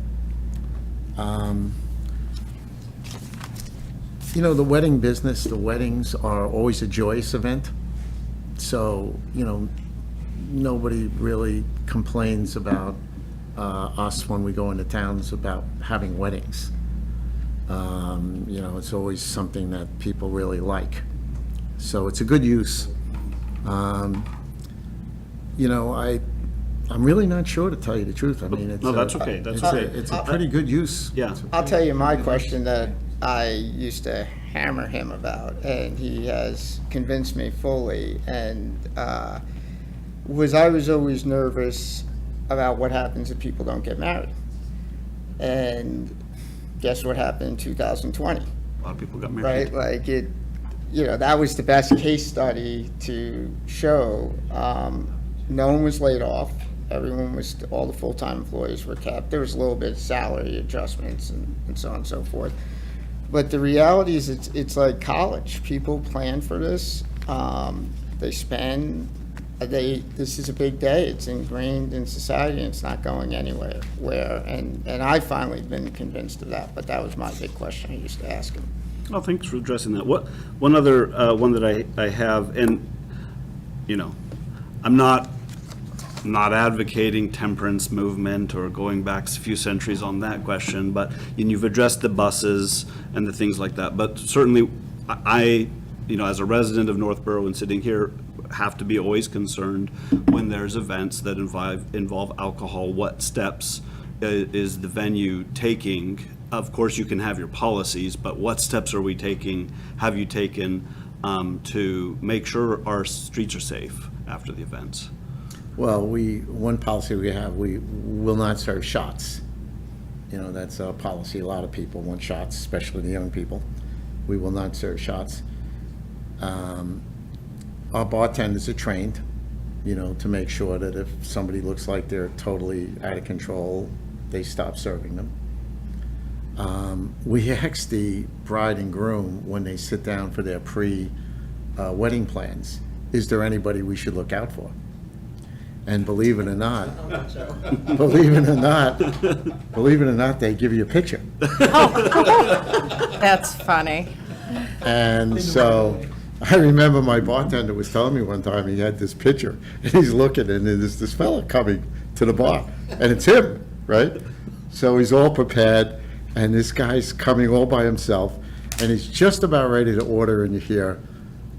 The wedding business, the weddings are always a joyous event. So, nobody really complains about us when we go into towns about having weddings. It's always something that people really like. So it's a good use. I'm really not sure, to tell you the truth. I mean, it's. No, that's okay, that's okay. It's a pretty good use. Yeah. I'll tell you my question that I used to hammer him about, and he has convinced me fully, and I was always nervous about what happens if people don't get married. And guess what happened in 2020? A lot of people got married. Right, like that was the best case study to show. No one was laid off. All the full-time employees were kept. There was a little bit of salary adjustments and so on and so forth. But the reality is it's like college. People plan for this. They spend. This is a big day. It's ingrained in society, and it's not going anywhere. And I finally been convinced of that. But that was my big question I used to ask him. Oh, thanks for addressing that. One other one that I have, and I'm not advocating temperance movement or going back a few centuries on that question, but you've addressed the buses and the things like that. But certainly, I as a resident of Northborough and sitting here, have to be always concerned when there's events that involve alcohol. What steps is the venue taking? Of course, you can have your policies, but what steps are we taking, have you taken, to make sure our streets are safe after the events? Well, one policy we have, we will not serve shots. That's a policy. A lot of people want shots, especially the young people. We will not serve shots. Our bartenders are trained, to make sure that if somebody looks like they're totally out of control, they stop serving them. We ask the bride and groom, when they sit down for their wedding plans, is there anybody we should look out for? And believe it or not, they give you a picture. That's funny. And so I remember my bartender was telling me one time he had this picture, and he's looking, and there's this fella coming to the bar, and it's him, right? So he's all prepared, and this guy's coming all by himself, and he's just about ready to order, and you hear,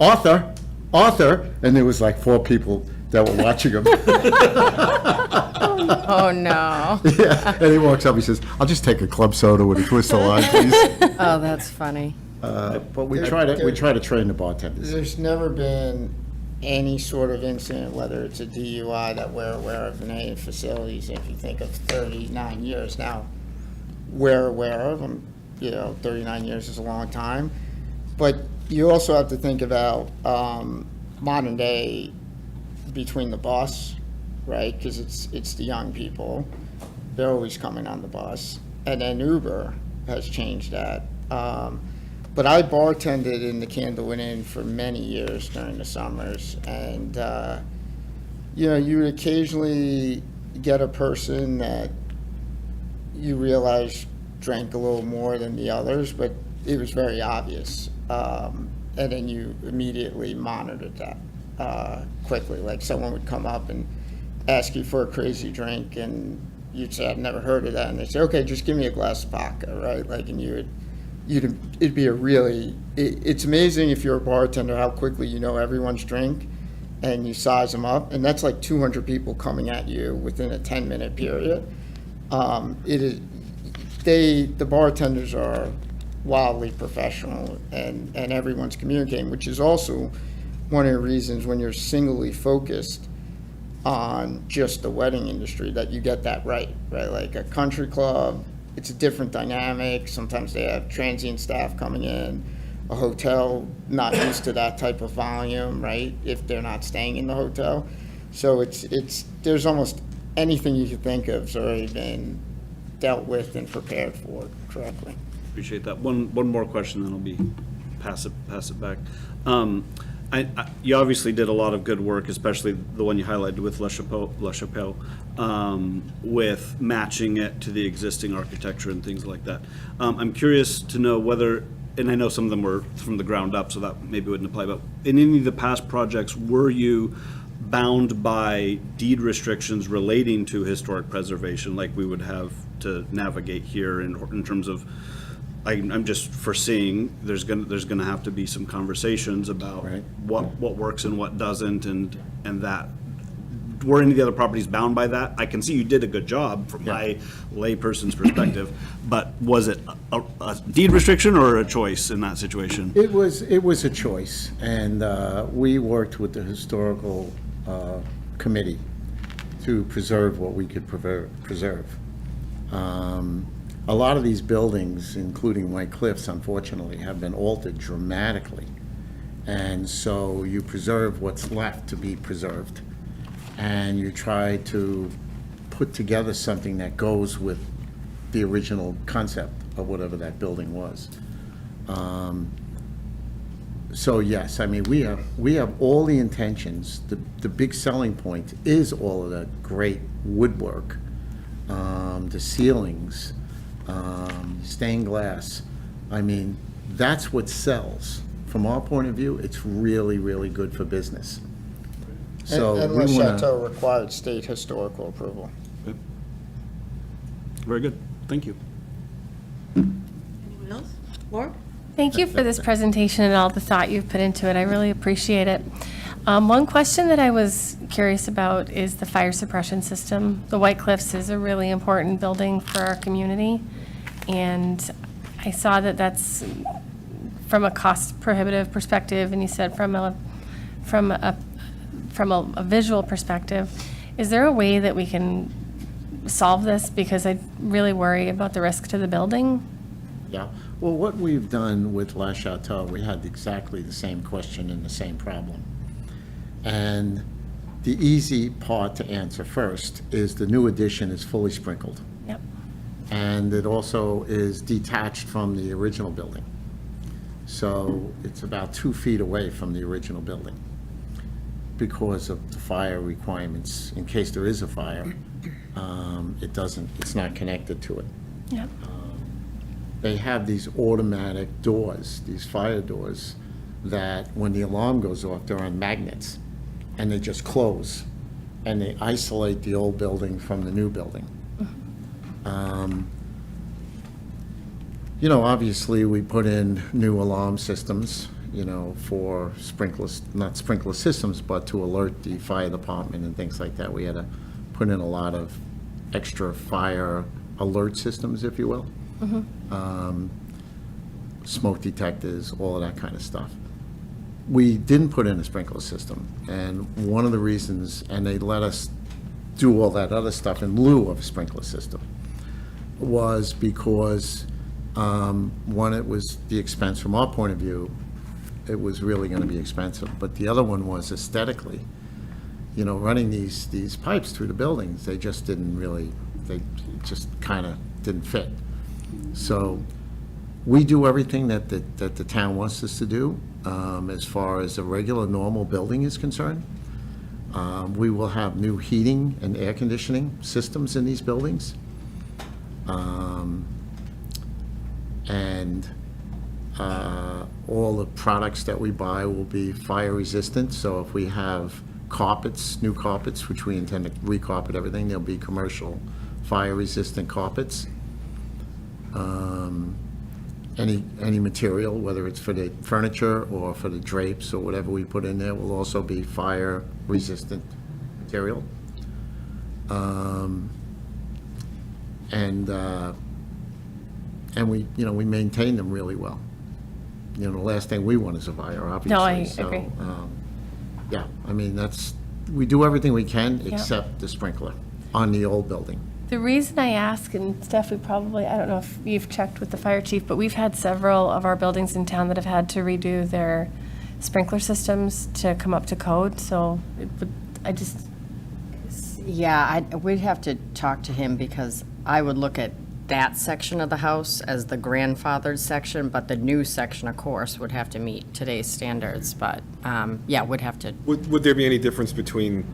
Arthur, and there was like 4 people that were watching him. Oh, no. Yeah, and he walks up, he says, I'll just take a club soda with a twist of lime, please. Oh, that's funny. But we try to train the bartenders. There's never been any sort of incident, whether it's a DUI that we're aware of in any facilities, if you think of 39 years now, we're aware of them. 39 years is a long time. But you also have to think about modern day between the bus, right? Because it's the young people. They're always coming on the bus. And then Uber has changed that. But I bartended in the Candlewood Inn for many years during the summers. And, you would occasionally get a person that you realize drank a little more than the others, but it was very obvious. And then you immediately monitored that quickly. Like someone would come up and ask you for a crazy drink, and you'd say, "I've never heard of that." And they'd say, "Okay, just give me a glass of vodka," right? Like, and it'd be a really, it's amazing if you're a bartender how quickly you know everyone's drink and you size them up. And that's like 200 people coming at you within a 10-minute period. The bartenders are wildly professional, and everyone's communicating, which is also one of the reasons when you're singly focused on just the wedding industry that you get that right? Like a country club, it's a different dynamic. Sometimes they have transient staff coming in, a hotel not used to that type of volume, right? If they're not staying in the hotel. So there's almost anything you could think of has already been dealt with and prepared for correctly. Appreciate that. One more question, then I'll be pass it back. You obviously did a lot of good work, especially the one you highlighted with La Chapelle, with matching it to the existing architecture and things like that. I'm curious to know whether, and I know some of them were from the ground up, so that maybe wouldn't apply, but in any of the past projects, were you bound by deed restrictions relating to historic preservation, like we would have to navigate here in terms of, I'm just foreseeing there's gonna have to be some conversations about Right. what works and what doesn't, and that. Were any of the other properties bound by that? I can see you did a good job from my layperson's perspective, but was it a deed restriction or a choice in that situation? It was a choice, and we worked with the historical committee to preserve what we could preserve. A lot of these buildings, including White Cliffs, unfortunately, have been altered dramatically. And so you preserve what's left to be preserved, and you try to put together something that goes with the original concept of whatever that building was. So yes, I mean, we have all the intentions. The big selling point is all of that great woodwork, the ceilings, stained glass. I mean, that's what sells. From our point of view, it's really, really good for business. So And we Le wanna- Chateau required state historical approval. Very good. Thank you. Anyone else? Laura? Thank you for this presentation and all the thought you've put into it. I really appreciate it. One question that I was curious about is the fire suppression system. The White Cliffs is a really important building for our community, and I saw that that's from a cost prohibitive perspective, and you said from a visual perspective. Is there a way that we can solve this? Because I really worry about the risk to the building. Yeah, well, what we've done with La Chateau, we had exactly the same question and the same problem. And the easy part to answer first is the new addition is fully sprinkled. Yep. And it also is detached from the original building. So it's about 2 feet away from the original building because of the fire requirements. In case there is a fire, it's not connected to it. Yep. They have these automatic doors, these fire doors, that when the alarm goes off, they're on magnets, and they just close, and they isolate the old building from the new building. Obviously, we put in new alarm systems, for sprinklers, not sprinkler systems, but to alert the fire department and things like that. We had to put in a lot of extra fire alert systems, if you will. Smoke detectors, all of that kind of stuff. we didn't put in a sprinkler system. And one of the reasons, and they let us do all that other stuff in lieu of a sprinkler system, was because, one, it was the expense from our point of view, it was really going to be expensive. But the other one was aesthetically, running these pipes through the buildings, they just didn't really, they just kind of didn't fit. So we do everything that the town wants us to do, as far as a regular, normal building is concerned. We will have new heating and air conditioning systems in these buildings. And all the products that we buy will be fire resistant. So if we have carpets, new carpets, which we intend to recarpet everything, there'll be commercial fire resistant carpets. Any material, whether it's for the furniture or for the drapes or whatever we put in there, will also be fire resistant material. And we maintain them really well. The last thing we want is a fire, obviously. No, I So, agree. Yeah, I mean, we do everything we can except the sprinkler on the old building. The reason I ask, and Steph, I don't know if you've checked with the fire chief, but we've had several of our buildings in town that have had to redo their sprinkler systems to come up to code, so Yeah, we'd have to talk to him because I would look at that section of the house as the grandfathered section, but the new section, of course, would have to meet today's standards, but, yeah, would have to. Would there be any difference between,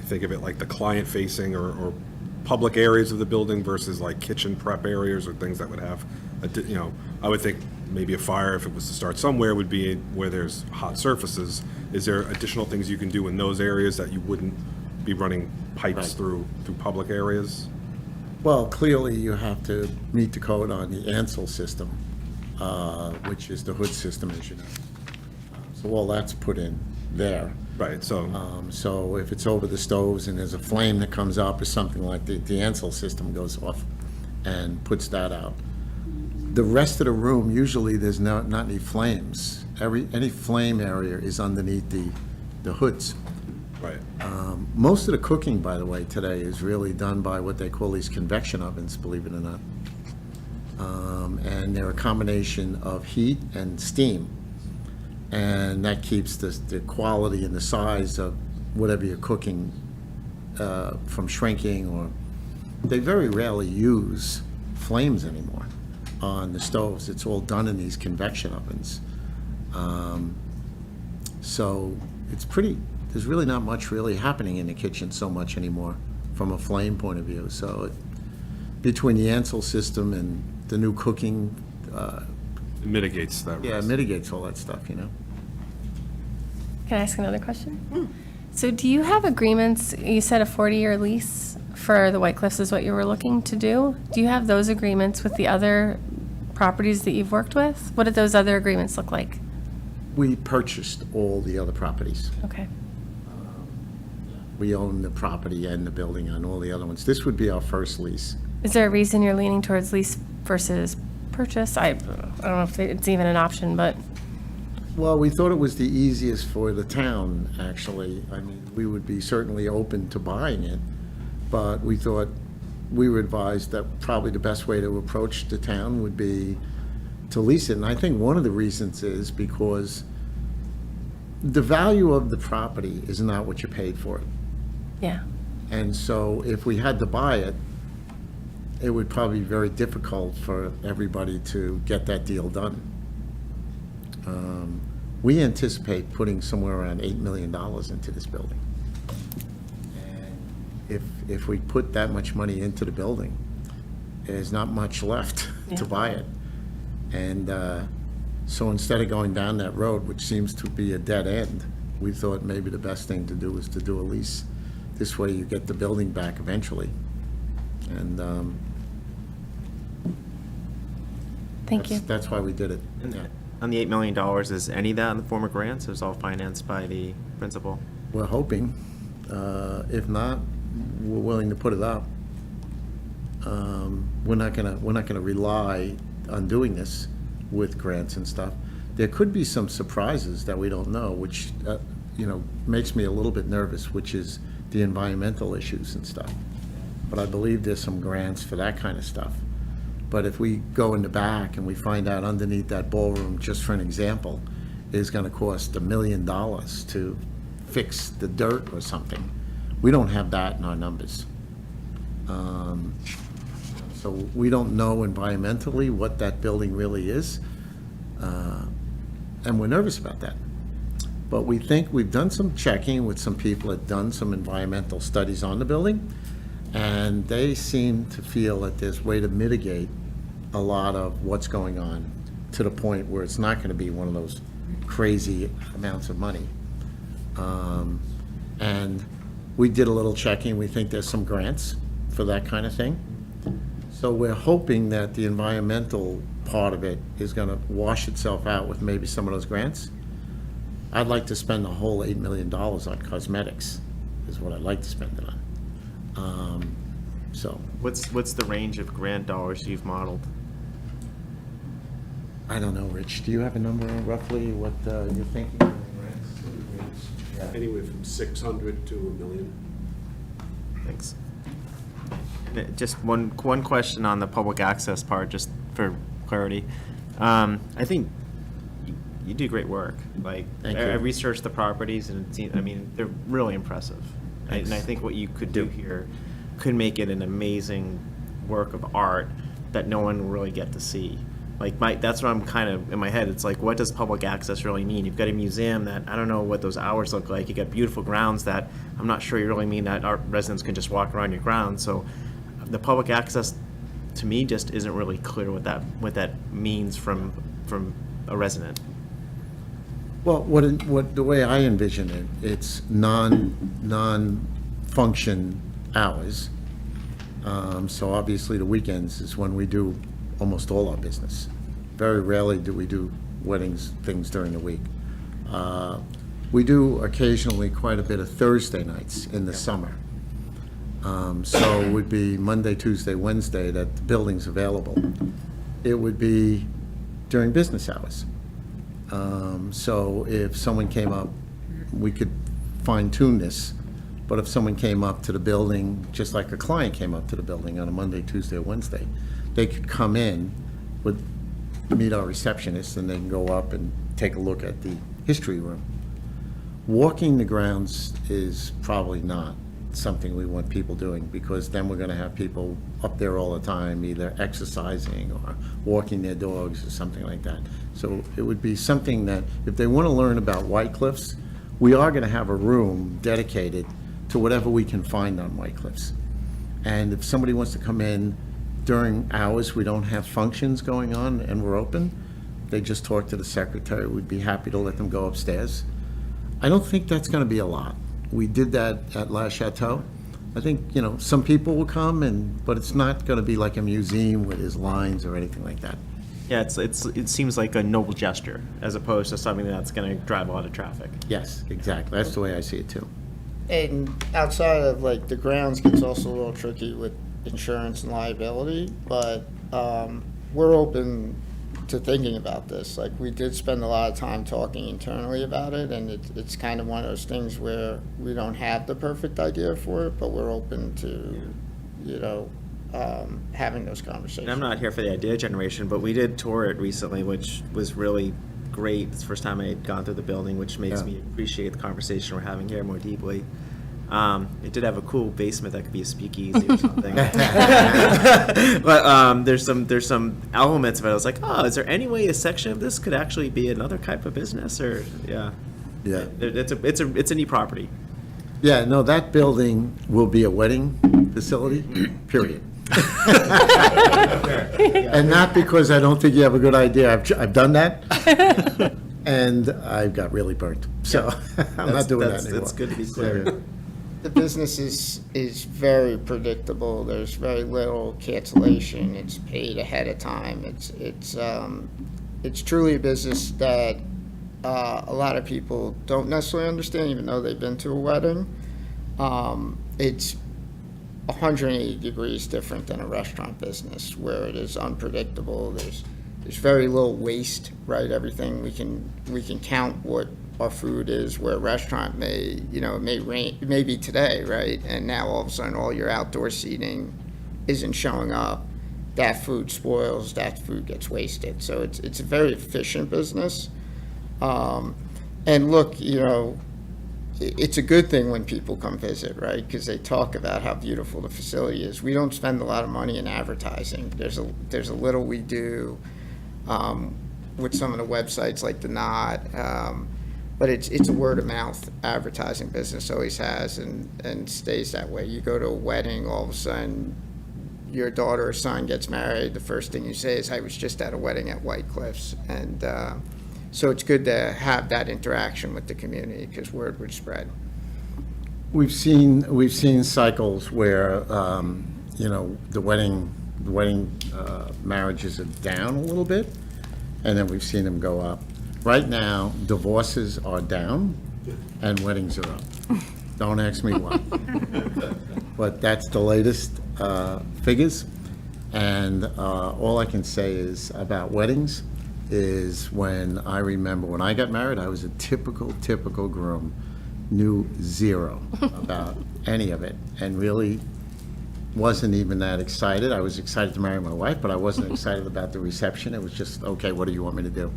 think of it like the client-facing or public areas of the building versus like kitchen prep areas or things that would have, I would think maybe a fire, if it was to start somewhere, would be where there's hot surfaces. Is there additional things you can do in those areas that you wouldn't be running pipes through public areas? Well, clearly you have to meet the code on the Ansel system, which is the hood system, as you know. So all that's put in there. Right, so. So if it's over the stoves and there's a flame that comes up or something like the Ansel system goes off and puts that out. The rest of the room, usually there's not any flames. Any flame area is underneath the hoods. Right. Most of the cooking, by the way, today is really done by what they call these convection ovens, believe it or not. And they're a combination of heat and steam. And that keeps the quality and the size of whatever you're cooking from shrinking, or they very rarely use flames anymore on the stoves. It's all done in these convection ovens. So it's there's really not much really happening in the kitchen so much anymore from a flame point of view. So between the Ansel system and the new cooking, It mitigates that risk. yeah, it mitigates all that stuff, Can I ask another question? So do you have agreements, you said a 40-year lease for the White Cliffs is what you were looking to do? Do you have those agreements with the other properties that you've worked with? What did those other agreements look like? We purchased all the other properties. Okay. We own the property and the building on all the other ones. This would be our first lease. Is there a reason you're leaning towards lease versus purchase? I don't know if it's even an option, but. Well, we thought it was the easiest for the town, actually. I mean, we would be certainly open to buying it, but we thought, we were advised that probably the best way to approach the town would be to lease it. And I think one of the reasons is because the value of the property is not what you paid for it. Yeah. And so if we had to buy it, it would probably be very difficult for everybody to get that deal done. We anticipate putting somewhere around $8 million into this building. And if we put that much money into the building, there's not much left to buy it. And so instead of going down that road, which seems to be a dead end, we thought maybe the best thing to do is to do a lease. This way you get the building back eventually. And Thank you. that's why we did it. Yeah. On the $8 million, is any of that in the form of grants, or is it all financed by the principal? We're hoping. If not, we're willing to put it up. We're not gonna rely on doing this with grants and stuff. there could be some surprises that we don't know, which, makes me a little bit nervous, which is the environmental issues and stuff. But I believe there's some grants for that kind of stuff. But if we go in the back and we find out underneath that ballroom, just for an example, is gonna cost $1 million to fix the dirt or something, we don't have that in our numbers. So we don't know environmentally what that building really is, and we're nervous about that. But we think we've done some checking with some people that done some environmental studies on the building, and they seem to feel that there's way to mitigate a lot of what's going on to the point where it's not going to be one of those crazy amounts of money. And we did a little checking. We think there's some grants for that kind of thing. So we're hoping that the environmental part of it is going to wash itself out with maybe some of those grants. I'd like to spend the whole $8 million on cosmetics, is what I'd like to spend it on. So, What's the range of grant dollars you've modeled? I don't know, Rich, do you have a number roughly what you're thinking? Anywhere from 600 to $1 million. Thanks. Just one question on the public access part, just for clarity. I think you do great work. Like, Thank I you. researched the properties, and it seems, I mean, they're really impressive. And I think what you could do here could make it an amazing work of art that no one will really get to see. Like, that's what I'm kind of, in my head, it's like, what does public access really mean? You've got a museum that, I don't know what those hours look like. You got beautiful grounds that I'm not sure you really mean that our residents can just walk around your grounds. So the public access, to me, just isn't really clear what that means from a resident. Well, the way I envision it, it's non-function hours. So obviously the weekends is when we do almost all our business. Very rarely do we do weddings, things during the week. We do occasionally quite a bit of Thursday nights in the summer. So it would be Monday, Tuesday, Wednesday that the building's available. It would be during business hours. So if someone came up, we could fine tune this, but if someone came up to the building, just like a client came up to the building on a Monday, Tuesday, or Wednesday, they could come in, meet our receptionist, and they can go up and take a look at the history room. Walking the grounds is probably not something we want people doing, because then we're gonna have people up there all the time, either exercising or walking their dogs or something like that. So it would be something that, if they wanna learn about White Cliffs, we are gonna have a room dedicated to whatever we can find on White Cliffs. And if somebody wants to come in during hours we don't have functions going on and we're open, they just talk to the secretary. We'd be happy to let them go upstairs. I don't think that's gonna be a lot. We did that at La Chateau. I think, some people will come, but it's not gonna be like a museum with his lines or anything like that. Yeah, it seems like a noble gesture, as opposed to something that's gonna drive a lot of traffic. Yes, exactly. That's the way I see it too. And outside of like the grounds gets also a little tricky with insurance and liability, but we're open to thinking about this. Like, we did spend a lot of time talking internally about it, and it's kind of one of those things where we don't have the perfect idea for it, but we're open to, having those conversations. And I'm not here for the idea generation, but we did tour it recently, which was really great. It's the first time I had gone through the building, which makes me appreciate the conversation we're having here more deeply. It did have a cool basement that could be a speakeasy or something. But there's some elements of it. I was like, oh, is there any way a section of this could actually be another type of business? Or Yeah. it's a neat property. Yeah, no, that building will be a wedding facility, period. And not because I don't think you have a good idea. I've done that, and I got really burnt. So I'm not doing that anymore. It's good to be clear. The business is very predictable. There's very little cancellation. It's paid ahead of time. It's truly a business that a lot of people don't necessarily understand, even though they've been to a wedding. It's 180 degrees different than a restaurant business, where it is unpredictable. There's there's very little waste, right? Everything, we can count what our food is, where a restaurant may, it may be today, right? And now all of a sudden, all your outdoor seating isn't showing up. That food spoils, that food gets wasted. So it's a very efficient business. And look, it's a good thing when people come visit, right? Because they talk about how beautiful the facility is. We don't spend a lot of money in advertising. There's a little we do with some of the websites like The Knot, but it's a word of mouth advertising business, always has, and stays that way. You go to a wedding, all of a sudden, your daughter or son gets married, the first thing you say is, I was just at a wedding at White Cliffs. And so it's good to have that interaction with the community, because word would spread. We've seen cycles where, the wedding marriages are down a little bit, and then we've seen them go up. Right now, divorces are down and weddings are up. Don't ask me why. But that's the latest figures. And all I can say is about weddings is when I remember when I got married, I was a typical groom, knew zero about any of it, and really wasn't even that excited. I was excited to marry my wife, but I wasn't excited about the reception. It was just, okay, what do you want me to do?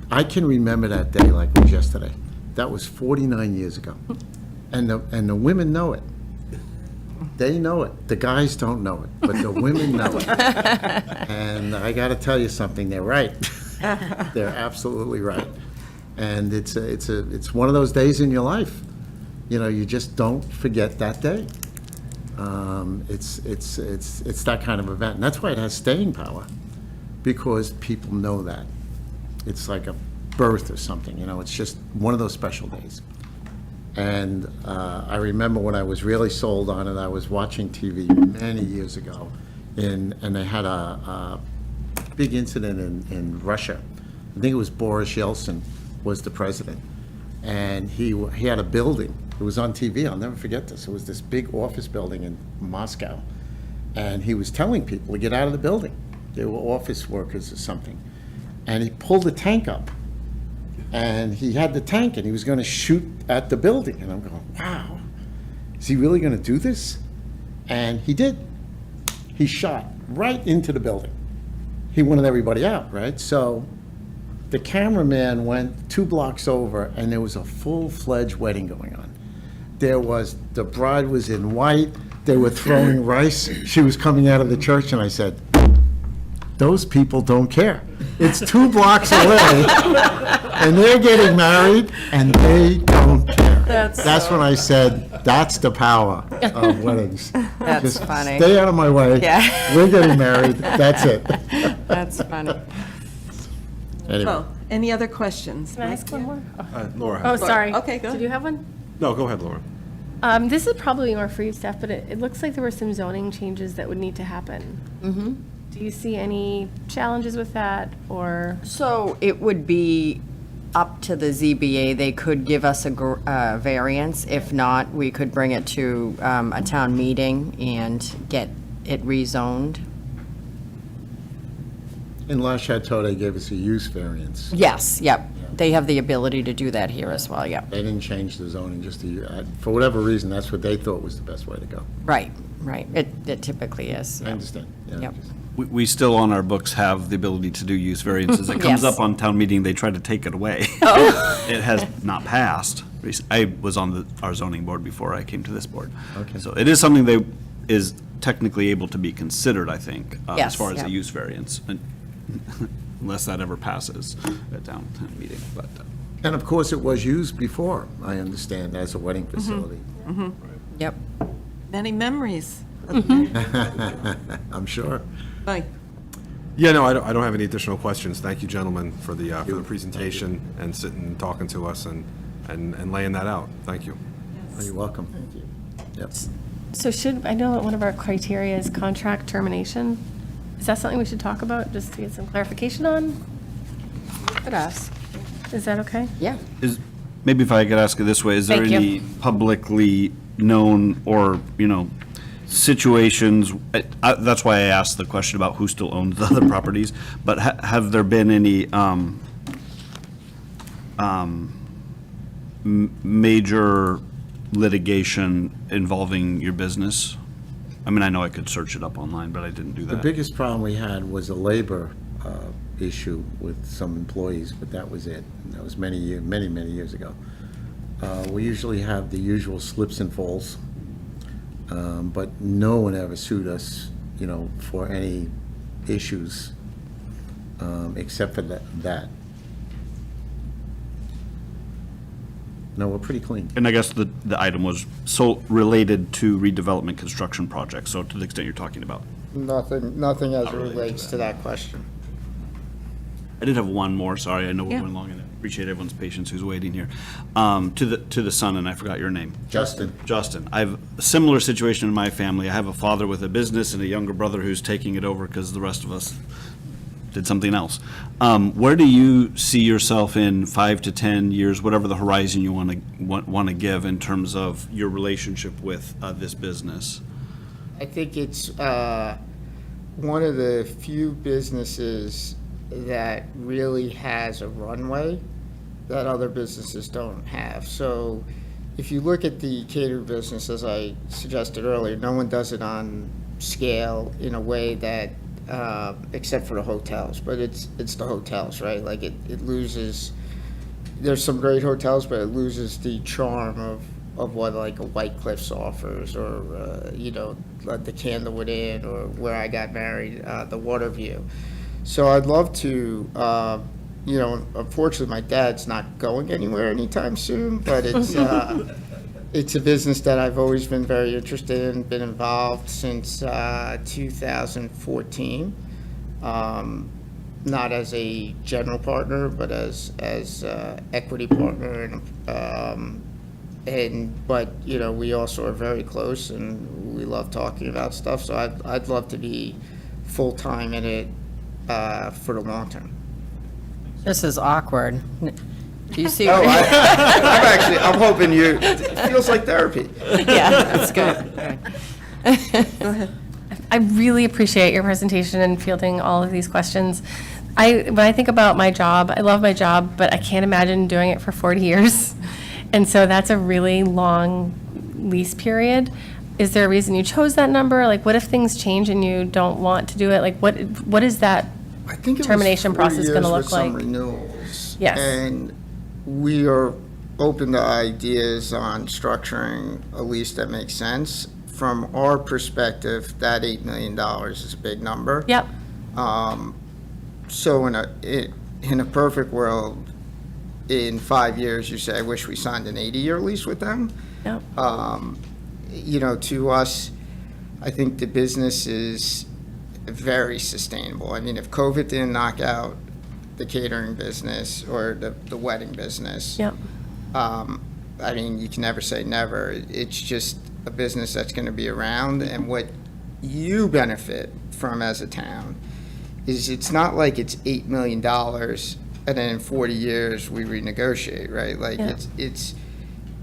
I can remember that day like it was yesterday. That was 49 years ago. And the women know it. They know it. The guys don't know it, but the women know it. And I got to tell you something, they're right. They're absolutely right. And it's one of those days in your life. You just don't forget that day. It's that kind of event. And that's why it has staying power, because people know that. It's like a birth or something, it's just one of those special days. And I remember when I was really sold on it, I was watching TV many years ago, and they had a big incident in Russia. I think it was Boris Yeltsin was the president, and he had a building. It was on TV, I'll never forget this. It was this big office building in Moscow, and he was telling people to get out of the building. They were office workers or something. And he pulled the tank up, and he had the tank, and he was going to shoot at the building. And I'm going, wow, is he really going to do this? And he did. He shot right into the building. He wanted everybody out, right? So the cameraman went 2 blocks over, and there was a full-fledged wedding going on. The bride was in white. They were throwing rice. She was coming out of the church, and I said, those people don't care. It's 2 blocks away, and they're getting married, and they don't care. That's when I said, that's the power of weddings. That's Just funny. stay out of my way. Yeah. We're getting married. That's it. That's funny. Anyway. Well, any other questions? Can I ask one more? Laura. Oh, sorry. Okay, go Did you have one? No, go ahead, Laura. This is probably more for you, Steph, but it looks like there were some zoning changes that would need to happen. Mm-hmm. Do you see any challenges with that, or? So it would be up to the ZBA. They could give us a variance. If not, we could bring it to a town meeting and get it rezoned. In La Chateau, they gave us a use variance. Yes, yep. They have the ability to do that here as well, yep. They didn't change the zoning, just for whatever reason, that's what they thought was the best way to go. Right. It typically is. I yep. understand. Yeah. Yep. We still, on our books, have the ability to do use variances. It comes Yes. up on town meeting, they try to take it away. It has not passed. I was on our zoning board before I came to this board. Okay. So it is something that is technically able to be considered, I think, as Yes, far as yeah. a use variance, unless that ever passes at town meeting, but. And of course, it was used before, I understand, as a wedding facility. Yep. Many memories. I'm sure. Mike? Yeah, no, I don't have any additional questions. Thank you, gentlemen, for the presentation and sitting and talking to us and laying that out. Thank you. Oh, you're welcome. Thank you. Yep. So I know that one of our criteria is contract termination. Is that something we should talk about, just to get some clarification on? Could ask. Is that okay? Yeah. Maybe if I could ask it this way, is there Thank you. any publicly known or, situations, that's why I asked the question about who still owns the other properties, but have there been any major litigation involving your business? I mean, I know I could search it up online, but I didn't do The that. biggest problem we had was a labor issue with some employees, but that was it. And that was many years ago. We usually have the usual slips and falls, but no one ever sued us, for any issues, except for that. No, we're pretty clean. And I guess the item was so related to redevelopment construction projects, so to the extent you're talking about. Nothing as it related to relates to that question. I did have one more, sorry, I know we're Yeah. going long, and I appreciate everyone's patience who's waiting here. To the son, and I forgot your name. Justin. Justin, I have a similar situation in my family. I have a father with a business and a younger brother who's taking it over because the rest of us did something else. Where do you see yourself in 5 to 10 years, whatever the horizon you want to give in terms of your relationship with this business? I think it's one of the few businesses that really has a runway that other businesses don't have. So if you look at the catering business, as I suggested earlier, no one does it on scale in a way that, except for the hotels, but it's the hotels, right? Like it loses, there's some great hotels, but it loses the charm of what like a White Cliffs offers, or, like the Candlewood Inn, or where I got married, the Waterview. So I'd love to, unfortunately, my dad's not going anywhere anytime soon, but it's a business that I've always been very interested in, been involved since 2014. Not as a general partner, but as equity partner, but we also are very close, and we love talking about stuff. So I'd love to be full-time in it for the long term. This is awkward. Do you see? I'm hoping it feels like therapy. Yeah, that's good. I really appreciate your presentation and fielding all of these questions. When I think about my job, I love my job, but I can't imagine doing it for 40 years. And so that's a really long lease period. Is there a reason you chose that number? Like, what if things change and you don't want to do it? Like, what is that I think it was termination 40 process going to years look with some like? renewals. Yes. And we are open to ideas on structuring a lease that makes sense. From our perspective, that $8 million is a big number. Yep. So in a perfect world, in 5 years, you say, I wish we signed an 80-year lease with them. Yep. To us, I think the business is very sustainable. I mean, if COVID didn't knock out the catering business or the wedding business, Yep. I mean, you can never say never. It's just a business that's going to be around, and what you benefit from as a town is it's not like it's $8 million and then in 40 years we renegotiate, right? Like Yeah.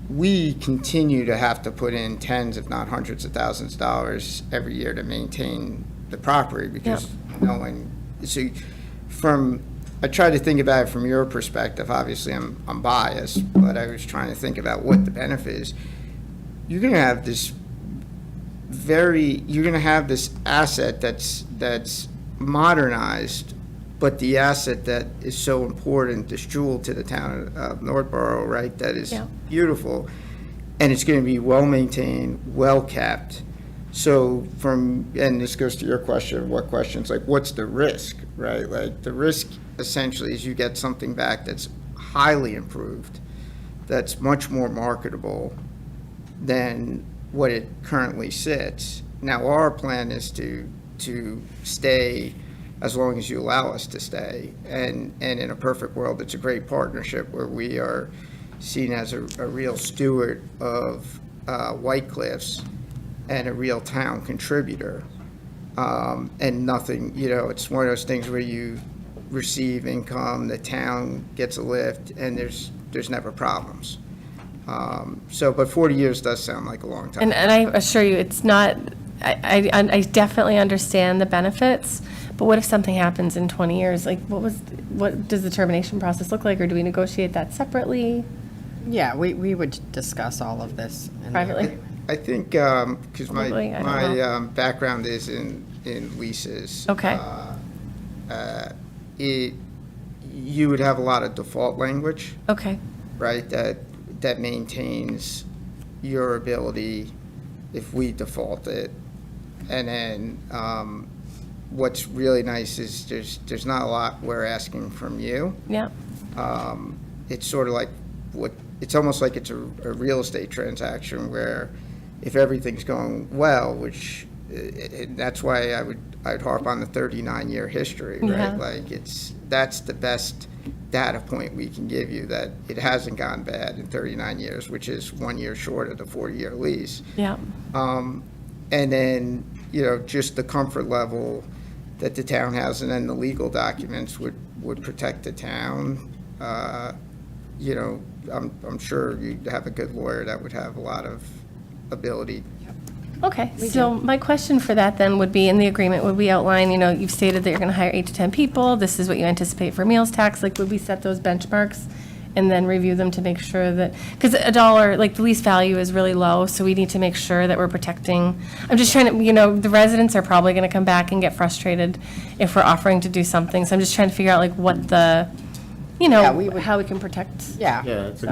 we continue to have to put in tens, if not hundreds of thousands of dollars every year to maintain the property, because I try to think about it from your perspective. Obviously, I'm biased, but I was trying to think about what the benefit is. You're going to have this asset that's modernized, but the asset that is so important, this jewel to the town of Northborough, right, that is Yeah. beautiful, and it's going to be well-maintained, well-kept. So and this goes to your question, what questions, like what's the risk, right? Like the risk essentially is you get something back that's highly improved, that's much more marketable than what it currently sits. Now, our plan is to stay as long as you allow us to stay. And in a perfect world, it's a great partnership where we are seen as a real steward of White Cliffs and a real town contributor. And nothing, it's one of those things where you receive income, the town gets a lift, and there's never problems. But 40 years does sound like a long time. And I assure you, it's not I definitely understand the benefits, but what if something happens in 20 years? Like, what does the termination process look like, or do we negotiate that separately, Yeah, we would discuss all of this. in the privately? agreement. I think, because Probably, I don't my background is in leases. Okay. You would have a lot of default language, Okay, right, that maintains your ability if we default it. And then, what's really nice is there's not a lot we're asking from you. yeah, It's sort of like it's almost like it's a real estate transaction where if everything's going well, which that's why I'd harp on the 39-year history, right? Yeah. Like that's the best data point we can give you, that it hasn't gone bad in 39 years, which is 1 year short of the 4-year lease. yeah, And then, just the comfort level that the town has, and then the legal documents would protect the town. I'm sure you'd have a good lawyer that would have a lot of ability. okay. So my question for that then would be, in the agreement, would we outline, you've stated that you're going to hire 8 to 10 people, this is what you anticipate for meals tax, like, would we set those benchmarks and then review them to make sure that, because $1, like, the lease value is really low, so we need to make sure that we're protecting. I'm just trying to, the residents are probably going to come back and get frustrated if we're offering to do something, so I'm just trying to figure out, like, what the, how we can protect. Yeah. Yeah, it's a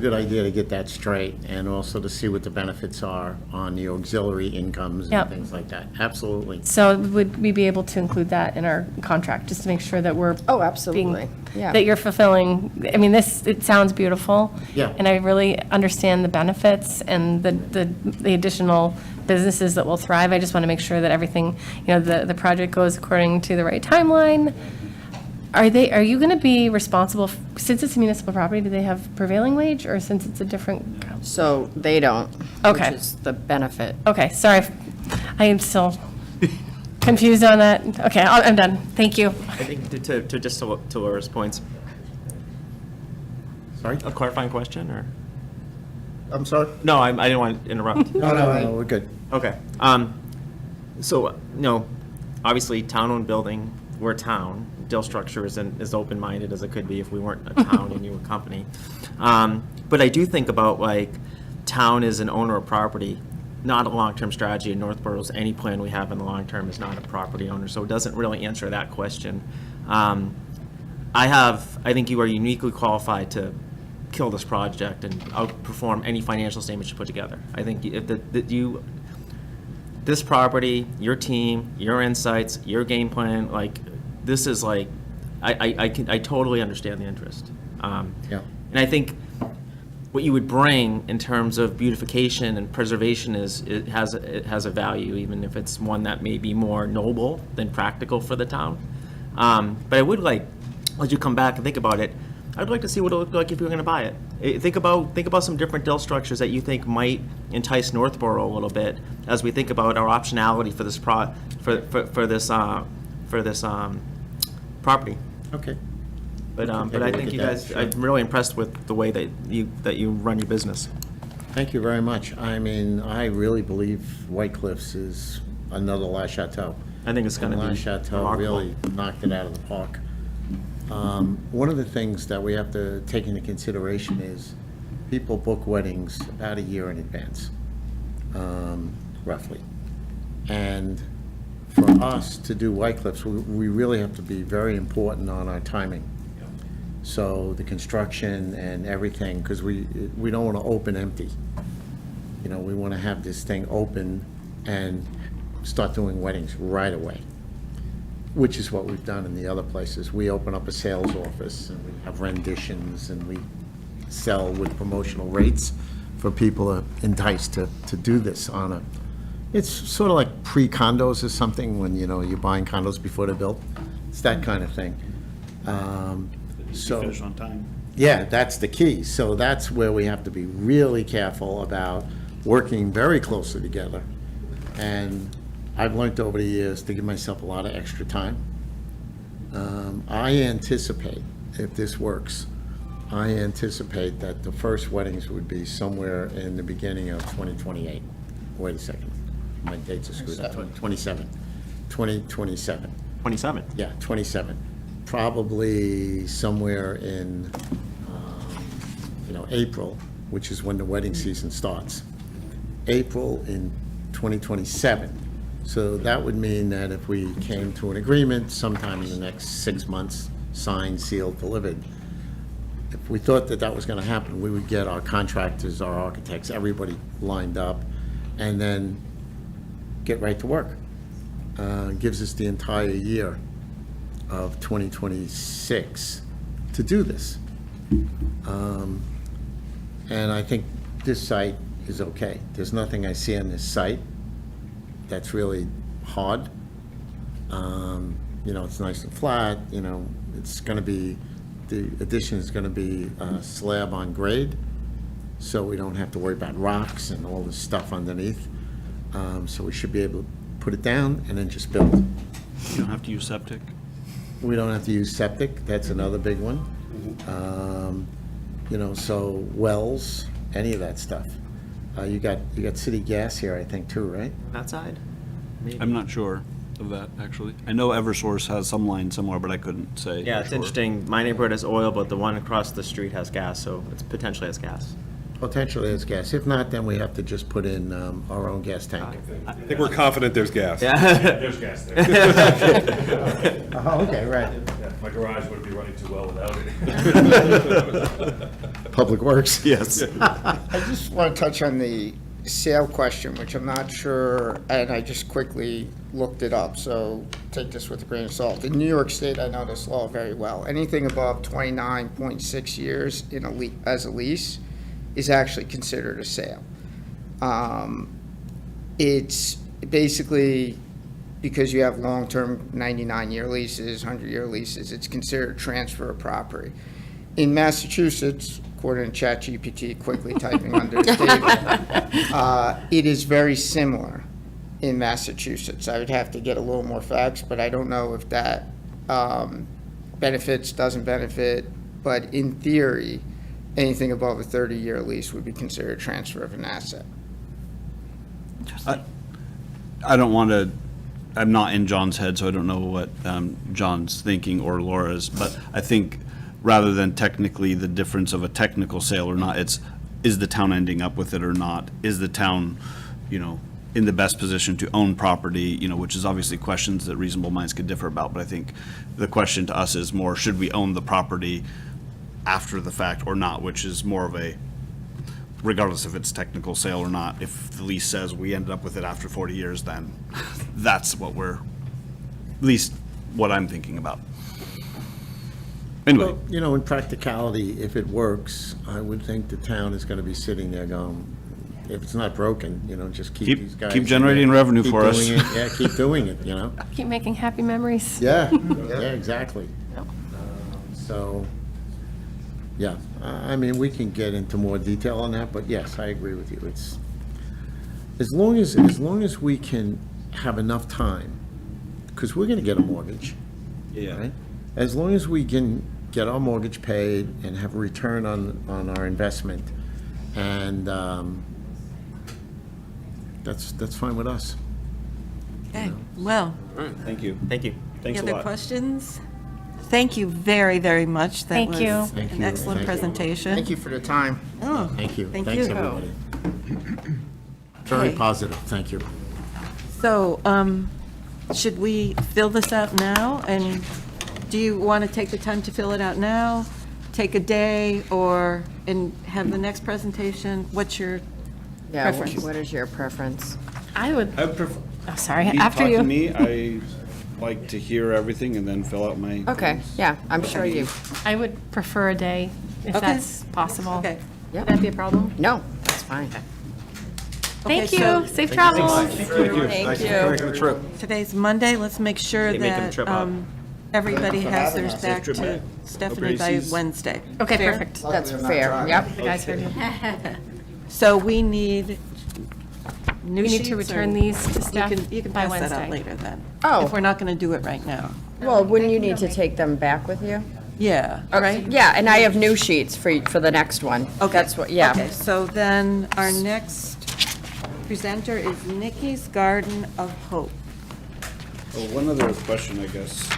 good idea to get that straight, and also to see what the benefits are on the auxiliary incomes Yep. and things like that. Absolutely. So would we be able to include that in our contract, just to make sure that we're Oh, absolutely. Yeah. that you're fulfilling, it sounds beautiful. Yeah. And I really understand the benefits and the additional businesses that will thrive. I just want to make sure that everything, the project goes according to the right timeline. Are you going to be responsible, since it's a municipal property, do they have prevailing wage, or since it's a different? So they don't. Okay. Which is the benefit. Okay, sorry, I am still confused on that. Okay, I'm done. Thank you. I think to Laura's points, Sorry? a clarifying question, or? I'm sorry? No, I didn't want to interrupt. No, we're good. Okay. So, obviously, town-owned building, we're a town. Deal structure isn't as open-minded as it could be if we weren't a town and you were a company. But I do think about, like, town is an owner of property, not a long-term strategy in Northborough's. Any plan we have in the long term is not a property owner, so it doesn't really answer that question. I think you are uniquely qualified to kill this project and outperform any financial statements you put together. I think this property, your team, your insights, your game plan, like, this is like, I totally understand the interest. Yeah. And I think what you would bring in terms of beautification and preservation it has a value, even if it's one that may be more noble than practical for the town. But I would like, as you come back and think about it, I'd like to see what it looked like if you were going to buy it. Think about some different deal structures that you think might entice Northborough a little bit as we think about our optionality for this property. Okay. But take but a I look think at you that, guys, sure. I'm really impressed with the way that you run your business. Thank you very much. I mean, I really believe White Cliffs is another La Chateau. I think it's going to La be Chateau remarkable. really knocked it out of the park. One of the things that we have to take into consideration is people book weddings about a year in advance, roughly. And for us to do White Cliffs, we really have to be very important on our timing. So the construction and everything, because we don't want to open empty. We want to have this thing open and start doing weddings right away, which is what we've done in the other places. We open up a sales office, and we have renditions, and we sell with promotional rates for people enticed to do this on a, it's sort of like pre-condos or something, when, you're buying condos before they're built. It's that kind of thing. So Finish on time. yeah, that's the key. So that's where we have to be really careful about working very closely together. And I've learned over the years to give myself a lot of extra time. I anticipate, if this works, I anticipate that the first weddings would be somewhere in the beginning of 2028. Wait a second. my dates are screwed up, 27, 2027. 27. Yeah, 27. Probably somewhere in, April, which is when the wedding season starts. April in 2027. So that would mean that if we came to an agreement sometime in the next 6 months, signed, sealed, delivered, if we thought that that was going to happen, we would get our contractors, our architects, everybody lined up, and then get right to work. Gives us the entire year of 2026 to do this. And I think this site is okay. There's nothing I see on this site that's really hard. It's nice and flat, it's going to be, the addition is going to be slab on grade, so we don't have to worry about rocks and all this stuff underneath. So we should be able to put it down and then just build. You don't have to use septic? We don't have to use septic, that's another big one. So wells, any of that stuff. You got city gas here, I think, too, right? That side? I'm not sure of that, actually. I know Eversource has some line somewhere, but I couldn't say. Yeah, for it's sure. interesting. My neighborhood has oil, but the one across the street has gas, so it's potentially has gas. Potentially it's gas. If not, then we have to just put in our own gas tank. I think we're confident there's gas. There's gas there. Oh, okay, right. My garage wouldn't be running too well without it. Public Works. Yes. I just want to touch on the sale question, which I'm not sure, and I just quickly looked it up, so take this with a grain of salt. In New York State, I know this law very well. Anything above 29.6 years as a lease is actually considered a sale. It's basically, because you have long-term 99-year leases, 100-year leases, it's considered a transfer of property. In Massachusetts, according to ChatGPT, quickly typing under the table, it is very similar in Massachusetts. I would have to get a little more facts, but I don't know if that benefits, doesn't benefit. But in theory, anything above a 30-year lease would be considered a transfer of an asset. I don't want to, I'm not in John's head, so I don't know what John's thinking or Laura's, but I think rather than technically the difference of a technical sale or not, is the town ending up with it or not? Is the town, in the best position to own property, which is obviously questions that reasonable minds could differ about, but I think the question to us is more, should we own the property after the fact or not, which is more of a, regardless if it's technical sale or not, if the lease says we ended up with it after 40 years, then that's what we're, at least what I'm thinking about. Anyway. Well, in practicality, if it works, I would think the town is going to be sitting there going, if it's not broken, just keep these guys. Keep generating revenue keep for us. doing it. Yeah, keep doing it, Keep making happy memories. Yeah, yeah, exactly. So, yeah, we can get into more detail on that, but yes, I agree with you. It's, as long as we can have enough time, because we're going to get a mortgage. Yeah. Right? As long as we can get our mortgage paid and have a return on our investment, and that's fine with us. Okay, well, Thank you. Thank you. Thanks a any other lot. questions? Thank you very, very much. Thank you. That was Thank an you. excellent Thank you. presentation. Thank you for the time. Oh, Thank you. Thank Thanks, you. everybody. Very Okay. positive, thank you. So, should we fill this out now? And do you want to take the time to fill it out now, take a day, and have the next presentation? What's your Yeah, preference? what is your preference? I would, I would prefer, oh, sorry, you after talk to you. me, I like to hear everything and then fill out my. Okay, yeah, I'm sure you, I would prefer a day, if Okay. that's possible. Okay. Would that be a problem? no, that's fine. Thank Okay, so- you, safe travels. Thank you. the trip. Today's Monday, let's make sure They make them that trip up. everybody has theirs back trip to back. Stephanie by Braces. Wednesday. Okay, Fair? perfect. That's fair, yep. The guys heard you. So we need new We sheets? need to or- return these to Steph You can by pass that out Wednesday. later then. Oh. If we're not going to do it right now. Well, wouldn't you need to take them back with you? Yeah, right? Yeah, and I have new sheets for the next one. Okay. That's what, yeah. Okay, so then our next presenter is Nikki's Garden of Hope. Oh, one other question, I guess.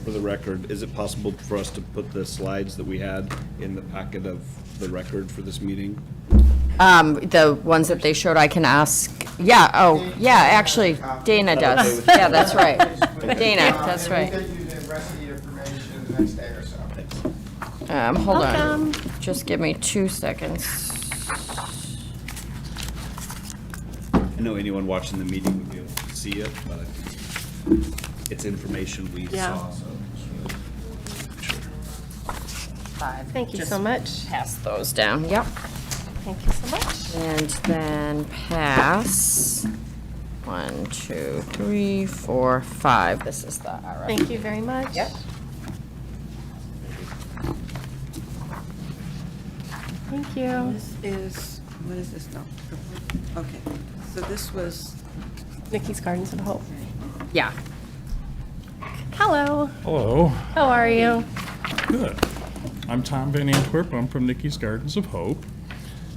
For the record, is it possible for us to put the slides that we had in the packet of the record for this meeting? The ones that they showed, I can ask, yeah, oh, yeah, actually, Dana does. Yeah, that's right. Dana, that's right. We'll get you the rest of the information the next day or so. Hold on, Welcome. just give me 2 seconds. I know anyone watching the meeting would be able to see it, but it's information we Yeah. saw, so. Thank you so much. Pass those down, yep. Thank you so much. And then pass 1, 2, 3, 4, 5. This is the RF. Thank you very much. Yep. Thank you. This is, what is this? No. Okay, so this was, Nikki's Gardens of Hope. Yeah. Hello. Hello, How are you? good. I'm Tom Van Antwerp, I'm from Nikki's Gardens of Hope.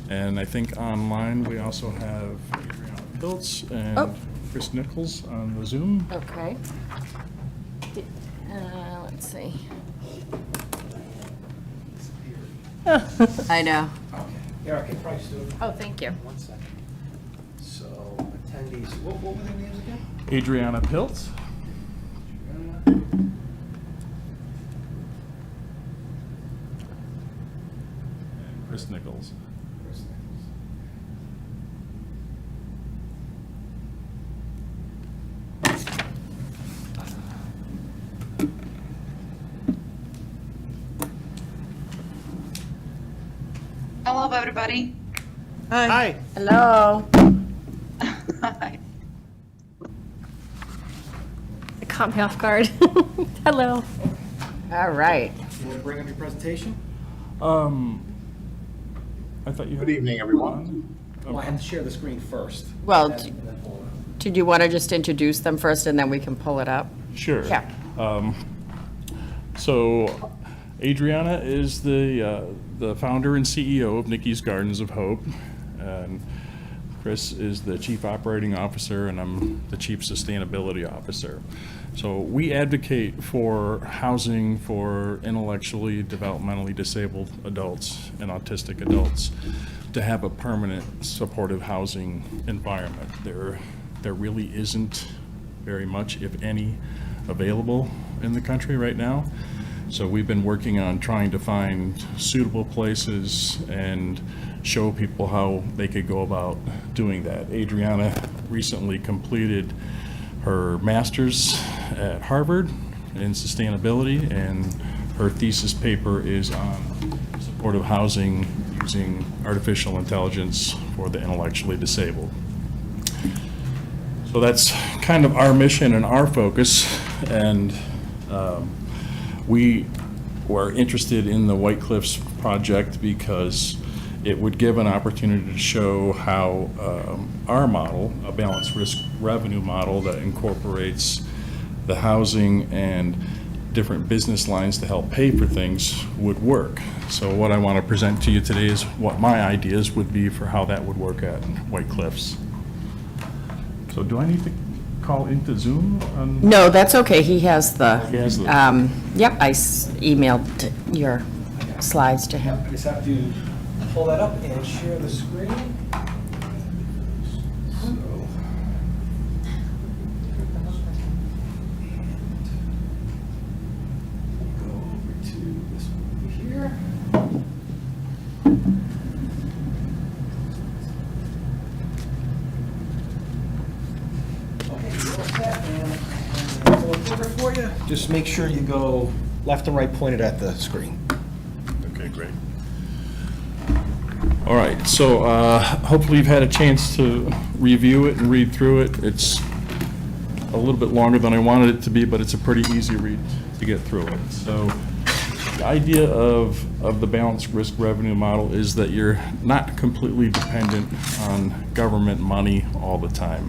And I think online we also have Adriana Piltz and Oh. Chris Nichols on the Zoom. Okay. Let's see. I know. Yeah, I can probably do it. Oh, thank you. 1 second. So attendees, what were their names again? Adriana Piltz. And Chris Nichols. Hello, everybody. Hi. Hello. Hi. It caught me off guard. Hello. All right. You want to bring up your presentation? I thought you had. Good evening, everyone. Oh. Well, I have to share the screen first. Well, And then pull it up. did you want to just introduce them first and then we can pull it up? Sure. Yeah. So Adriana is the founder and CEO of Nikki's Gardens of Hope. And Chris is the Chief Operating Officer, and I'm the Chief Sustainability Officer. So we advocate for housing for intellectually, developmentally disabled adults and autistic adults to have a permanent supportive housing environment. There really isn't very much, if any, available in the country right now. So we've been working on trying to find suitable places and show people how they could go about doing that. Adriana recently completed her master's at Harvard in sustainability, and her thesis paper is on supportive housing using artificial intelligence for the intellectually disabled. So that's kind of our mission and our focus, and we were interested in the White Cliffs project because it would give an opportunity to show how our model, a balanced risk revenue model that incorporates the housing and different business lines to help pay for things, would work. So what I want to present to you today is what my ideas would be for how that would work at White Cliffs. So do I need to call into Zoom? No, that's okay. He has the, He has the- yep, I emailed your slides to him. I just have to pull that up and share the screen. So. And go over to this one over here. Okay, you're all set, and I'll pull it over for you. Just make sure you go left and right pointed at the screen. Okay, great. All right, so hopefully you've had a chance to review it and read through it. It's a little bit longer than I wanted it to be, but it's a pretty easy read to get through it. So the idea of the balanced risk revenue model is that you're not completely dependent on government money all the time.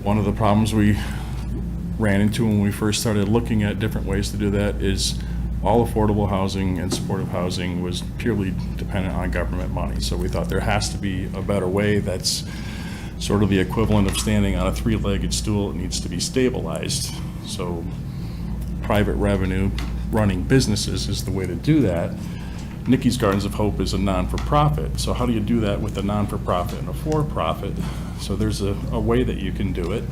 One of the problems we ran into when we first started looking at different ways to do that is all affordable housing and supportive housing was purely dependent on government money. So we thought there has to be a better way that's sort of the equivalent of standing on a three-legged stool. It needs to be stabilized. So private revenue running businesses is the way to do that. Nikki's Gardens of Hope is a non-for-profit. So how do you do that with a non-for-profit and a for-profit? So there's a way that you can do it,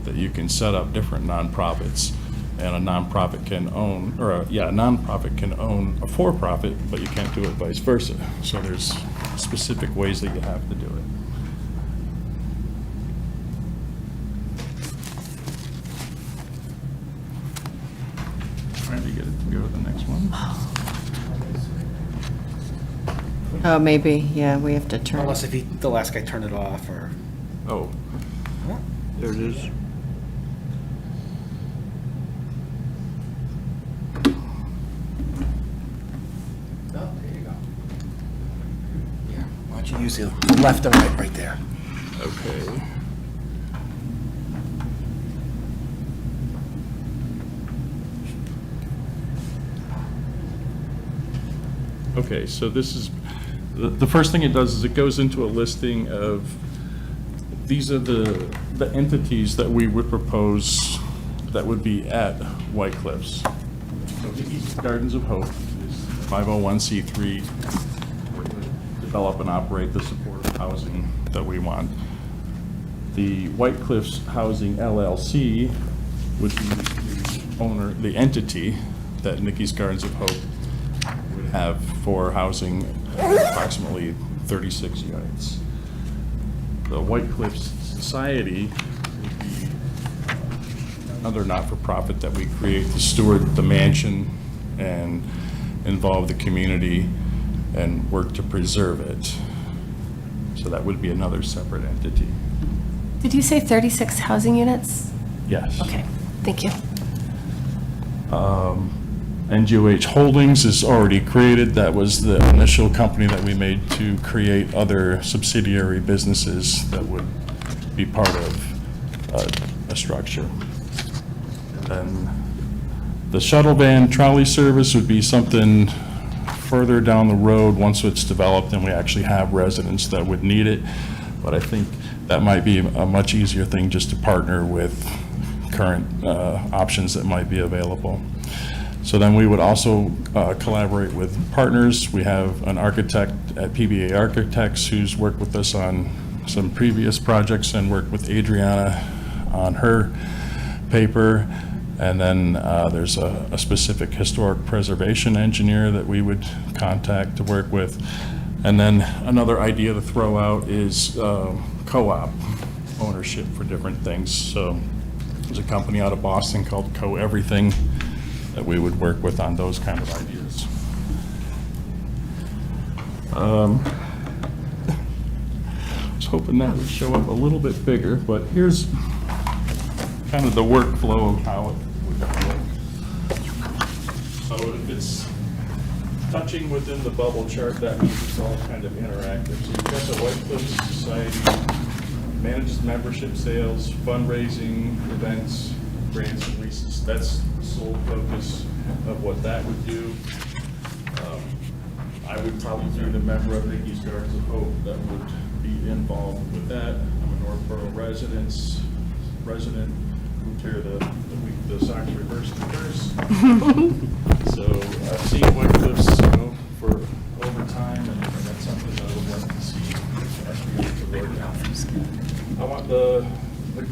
that you can set up different nonprofits, and a nonprofit can own, a nonprofit can own a for-profit, but you can't do it vice versa. So there's specific ways that you have to do it. Trying to get it to go to the next one. Oh, maybe, yeah, we have to turn. Unless if the last guy turned it off, or... Oh, There it is. Oh, there you go. Yeah, why don't you use the left and right there. okay. Okay, so this is, the first thing it does is it goes into a listing of, these are the entities that we would propose that would be at White Cliffs. So Nikki's Gardens of Hope is 501c3, develop and operate the supportive housing that we want. The White Cliffs Housing LLC would be the owner, the entity that Nikki's Gardens of Hope would have for housing approximately 36 units. The White Cliffs Society would be another not-for-profit that we create to steward the mansion and involve the community and work to preserve it. So that would be another separate entity. Did you say 36 housing units? Yes. Okay, thank you. NGOH Holdings is already created. That was the initial company that we made to create other subsidiary businesses that would be part of a structure. And the shuttle van trolley service would be something further down the road once it's developed and we actually have residents that would need it. But I think that might be a much easier thing just to partner with current options that might be available. So then we would also collaborate with partners. We have an architect at PBA Architects who's worked with us on some previous projects and worked with Adriana on her paper. And then there's a specific historic preservation engineer that we would contact to work with. And then another idea to throw out is co-op ownership for different things. So there's a company out of Boston called Co-Everything that we would work with on those kind of ideas. I was hoping that would show up a little bit bigger, but here's kind of the workflow of how it would work. So if it's touching within the bubble chart, that means it's all kind of interactive. So you've got the White Cliffs Society, manages membership sales, fundraising, events, grants and leases. That's the sole focus of what that would do. I would probably be the member of Nikki's Gardens of Hope that would be involved with that. I'm a Northborough resident, moved here the week the Sox reversed the curse. So I've seen White Cliffs, for over time, and that's something that I would like to see as we get to work out. I want the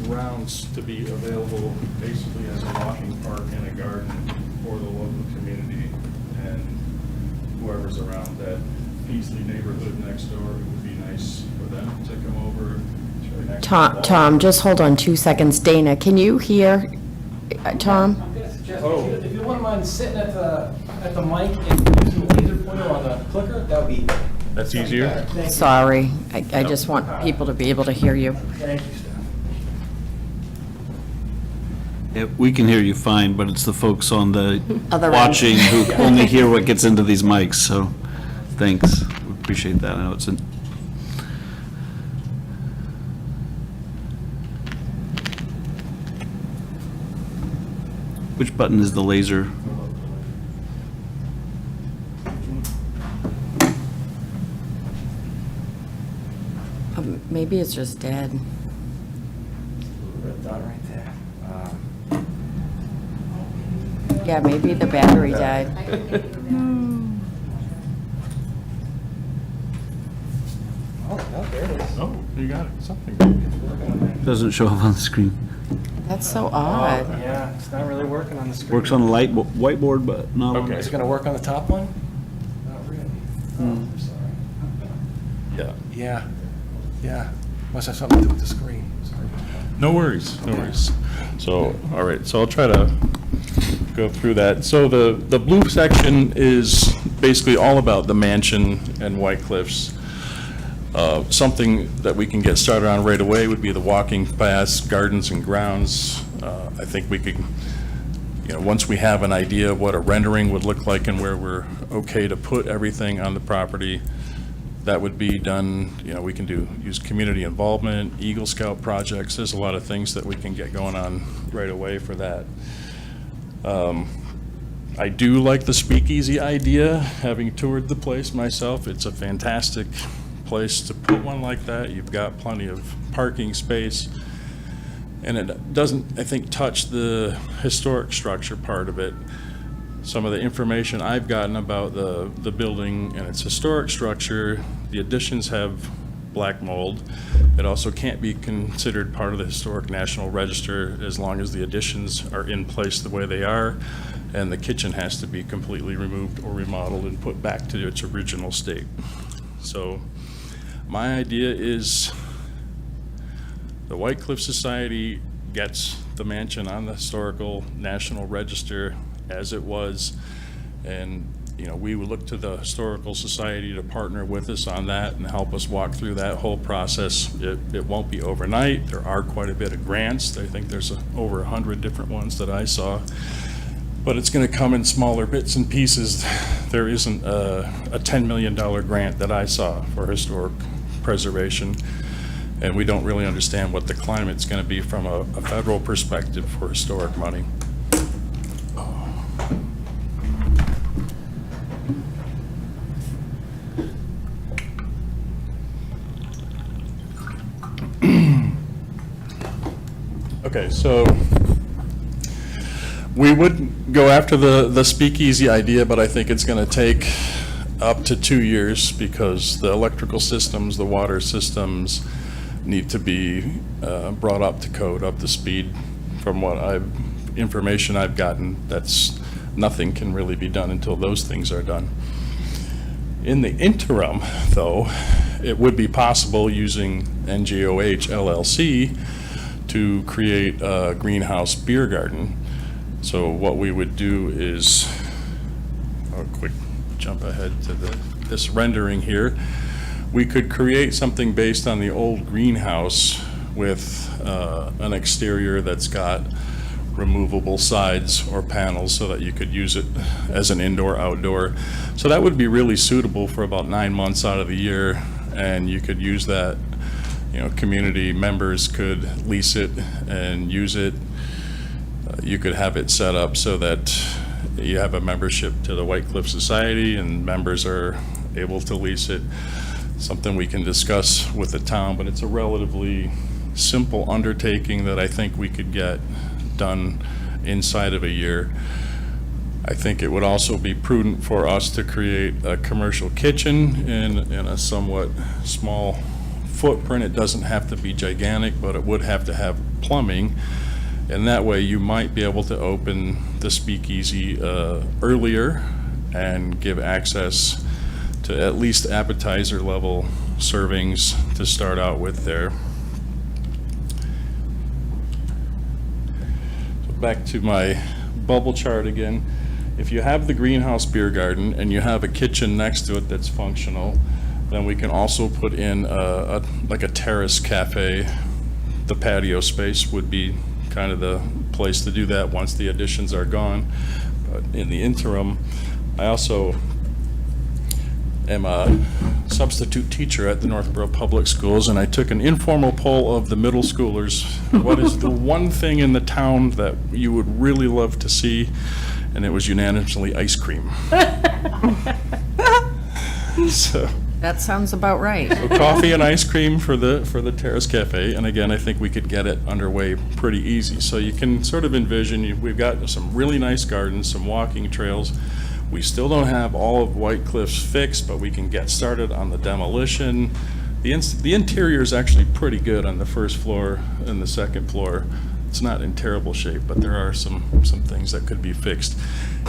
grounds to be available basically as a walking park and a garden for the local community and whoever's around that Peasley neighborhood next door. It would be nice for them to come over. It's right next to the ball. Tom, just hold on 2 seconds. Dana, can you hear Tom? I'm gonna suggest, if you wouldn't mind sitting at the mic and using the laser pointer on the clicker, that would be. That's easier? Thank you. Sorry, I just want people to be able to hear you. Thank you, Steph. Yeah, we can hear you fine, but it's the folks on the Other end. watching who only hear what gets into these mics, so thanks. We appreciate that. I know it's which button is the laser? Maybe it's just dead. Red dot right there. Yeah, maybe the battery died. Oh, no, there it is. Oh, you got it, something. Doesn't show up on the screen. That's so odd. Yeah, it's not really working on the screen. Works on a whiteboard, but not on. Okay. Is it gonna work on the top one? Not really. Oh, I'm sorry. Yeah. Yeah. Must have something to do with the screen. Sorry about that. No worries, no worries. So, all right, so I'll try to go through that. So the blue section is basically all about the mansion and White Cliffs. Something that we can get started on right away would be the walking paths, gardens and grounds. I think we could, once we have an idea of what a rendering would look like and where we're okay to put everything on the property, that would be done. We can use community involvement, Eagle Scout projects. There's a lot of things that we can get going on right away for that. I do like the speakeasy idea, having toured the place myself. It's a fantastic place to put one like that. You've got plenty of parking space, and it doesn't, I think, touch the historic structure part of it. Some of the information I've gotten about the building and its historic structure, the additions have black mold. It also can't be considered part of the Historic National Register as long as the additions are in place the way they are, and the kitchen has to be completely removed or remodeled and put back to its original state. So my idea is the White Cliff Society gets the mansion on the Historical National Register as it was, and we would look to the Historical Society to partner with us on that and help us walk through that whole process. It won't be overnight. There are quite a bit of grants. I think there's over 100 different ones that I saw, but it's going to come in smaller bits and pieces. There isn't a $10 million grant that I saw for historic preservation, and we don't really understand what the climate's going to be from a federal perspective for historic money. Okay, so we would go after the speakeasy idea, but I think it's going to take up to 2 years because the electrical systems, the water systems need to be brought up to code, up to speed. From what information I've gotten, nothing can really be done until those things are done. In the interim, though, it would be possible using NGOH LLC to create a greenhouse beer garden. So what we would do is, a quick jump ahead to this rendering here, we could create something based on the old greenhouse with an exterior that's got removable sides or panels so that you could use it as an indoor-outdoor. So that would be really suitable for about 9 months out of the year, and you could use that. Community members could lease it and use it. You could have it set up so that you have a membership to the White Cliff Society and members are able to lease it. Something we can discuss with the town, but it's a relatively simple undertaking that I think we could get done inside of a year. I think it would also be prudent for us to create a commercial kitchen in a somewhat small footprint. It doesn't have to be gigantic, but it would have to have plumbing, and that way you might be able to open the speakeasy earlier and give access to at least appetizer level servings to start out with there. So back to my bubble chart again. If you have the greenhouse beer garden and you have a kitchen next to it that's functional, then we can also put in like a terrace cafe. The patio space would be kind of the place to do that once the additions are gone. But in the interim, I also am a substitute teacher at the Northborough Public Schools, and I took an informal poll of the middle schoolers. What is the one thing in the town that you would really love to see? And it was unanimously ice cream. So That sounds about right. So coffee and ice cream for the Terrace Cafe, and again, I think we could get it underway pretty easy. So you can sort of envision, we've got some really nice gardens, some walking trails. We still don't have all of White Cliffs fixed, but we can get started on the demolition. The interior is actually pretty good on the first floor and the second floor. It's not in terrible shape, but there are some things that could be fixed.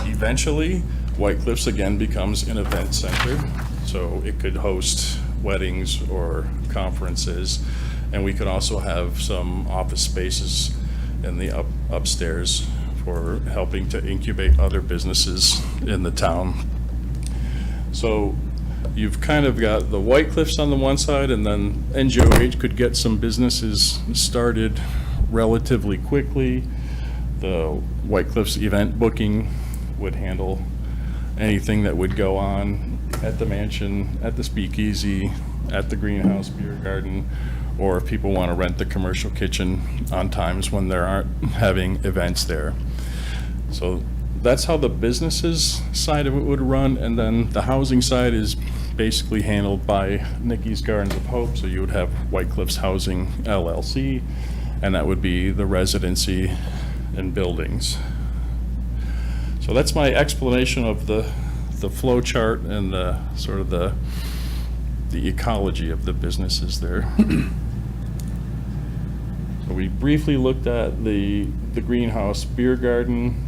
Eventually, White Cliffs again becomes an event center, so it could host weddings or conferences, and we could also have some office spaces in the upstairs for helping to incubate other businesses in the town. So you've kind of got the White Cliffs on the one side, and then NGOH could get some businesses started relatively quickly. The White Cliffs event booking would handle anything that would go on at the mansion, at the speakeasy, at the greenhouse beer garden, or if people want to rent the commercial kitchen on times when there aren't having events there. So that's how the businesses side of it would run, and then the housing side is basically handled by Nikki's Gardens of Hope. So you would have White Cliffs Housing LLC, and that would be the residency and buildings. So that's my explanation of the flow chart and the sort of the ecology of the businesses there. So we briefly looked at the greenhouse beer garden.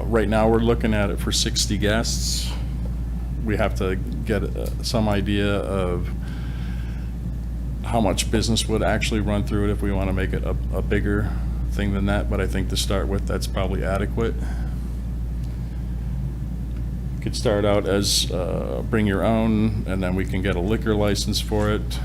Right now we're looking at it for 60 guests. We have to get some idea of how much business would actually run through it if we want to make it a bigger thing than that, but I think to start with, that's probably adequate. Could start out as bring your own, and then we can get a liquor license for it.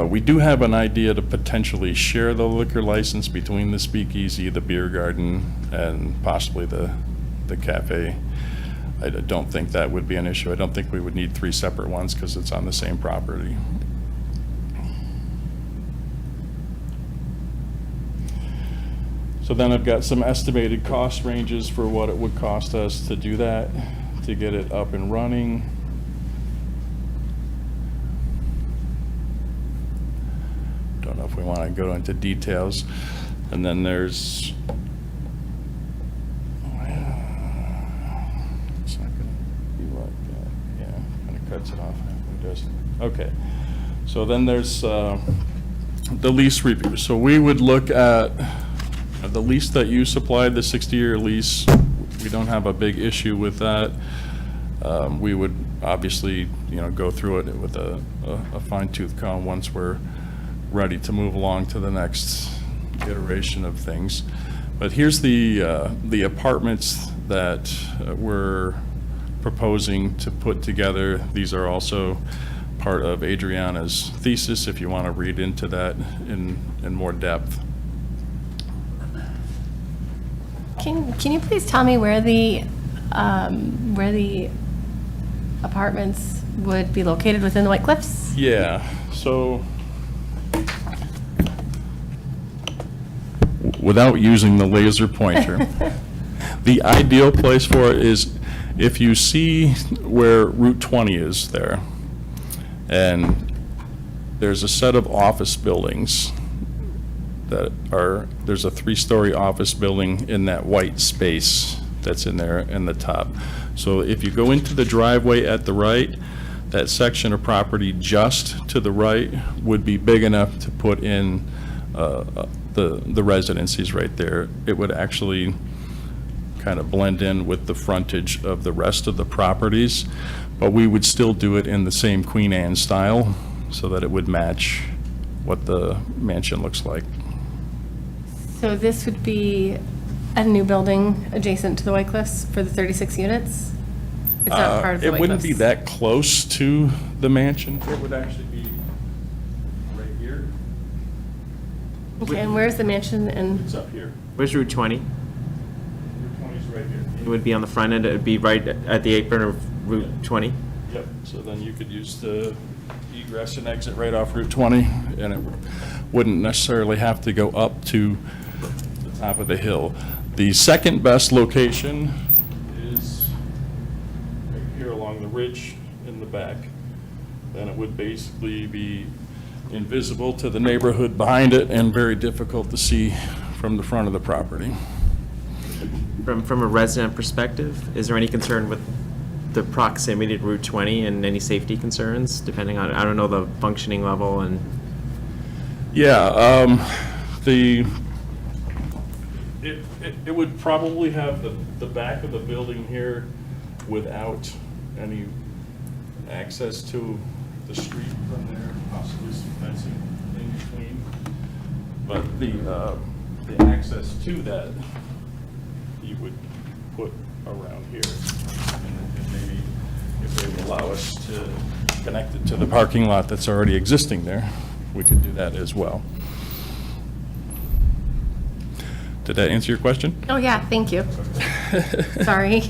We do have an idea to potentially share the liquor license between the speakeasy, the beer garden, and possibly the cafe. I don't think that would be an issue. I don't think we would need 3 separate ones because it's on the same property. So then I've got some estimated cost ranges for what it would cost us to do that, to get it up and running. Don't know if we want to go into details. And then there's, it's not going to be like that. Yeah, kind of cuts it off. It doesn't. Okay. So then there's the lease review. So we would look at the lease that you supplied, the 60-year lease. We don't have a big issue with that. We would obviously, go through it with a fine-tooth comb once we're ready to move along to the next iteration of things. But here's the apartments that we're proposing to put together. These are also part of Adriana's thesis, if you want to read into that in more depth. Can you please tell me where the apartments would be located within the White Cliffs? Yeah, so without using the laser pointer, the ideal place for it is if you see where Route 20 is there, and there's a set of office buildings that there's a 3-story office building in that white space that's in there in the top. So if you go into the driveway at the right, that section of property just to the right would be big enough to put in the residencies right there. It would actually kind of blend in with the frontage of the rest of the properties, but we would still do it in the same Queen Anne style so that it would match what the mansion looks like. So this would be a new building adjacent to the White Cliffs for the 36 units? It's not part of the White It wouldn't be Cliffs. that close to the mansion. It would actually be right here. Okay, and where's the mansion and? It's up here. Where's Route 20? Route 20 is right here. It would be on the front end, it would be right at the apron of Route 20? Yep, so then you could use egress and exit right off Route 20, and it wouldn't necessarily have to go up to the top of the hill. The second best location is right here along the ridge in the back. Then it would basically be invisible to the neighborhood behind it and very difficult to see from the front of the property. From a resident perspective, is there any concern with the proximity to Route 20 and any safety concerns, depending on, I don't know, the functioning level and? Yeah, it would probably have the back of the building here without any access to the street from there, possibly some fencing in between. But the access to that, you would put around here. And maybe if they would allow us to connect it to the parking lot that's already existing there, we could do that as well. Did that answer your question? Oh, yeah, thank you. Sorry.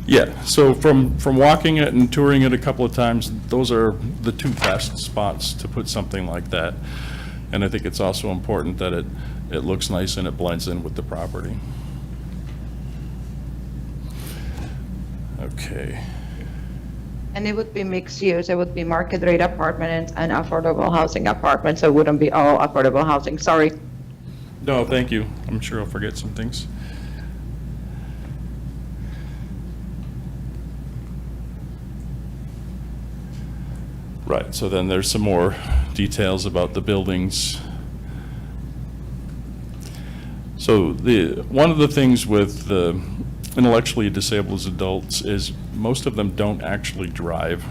Yeah, so from walking it and touring it a couple of times, those are the two best spots to put something like that. And I think it's also important that it looks nice and it blends in with the property. Okay. And it would be mixed use, it would be market rate apartments and affordable housing apartments, so it wouldn't be all affordable housing, sorry. No, thank you. I'm sure I'll forget some things. Right, so then there's some more details about the buildings. So one of the things with the intellectually disabled adults is most of them don't actually drive.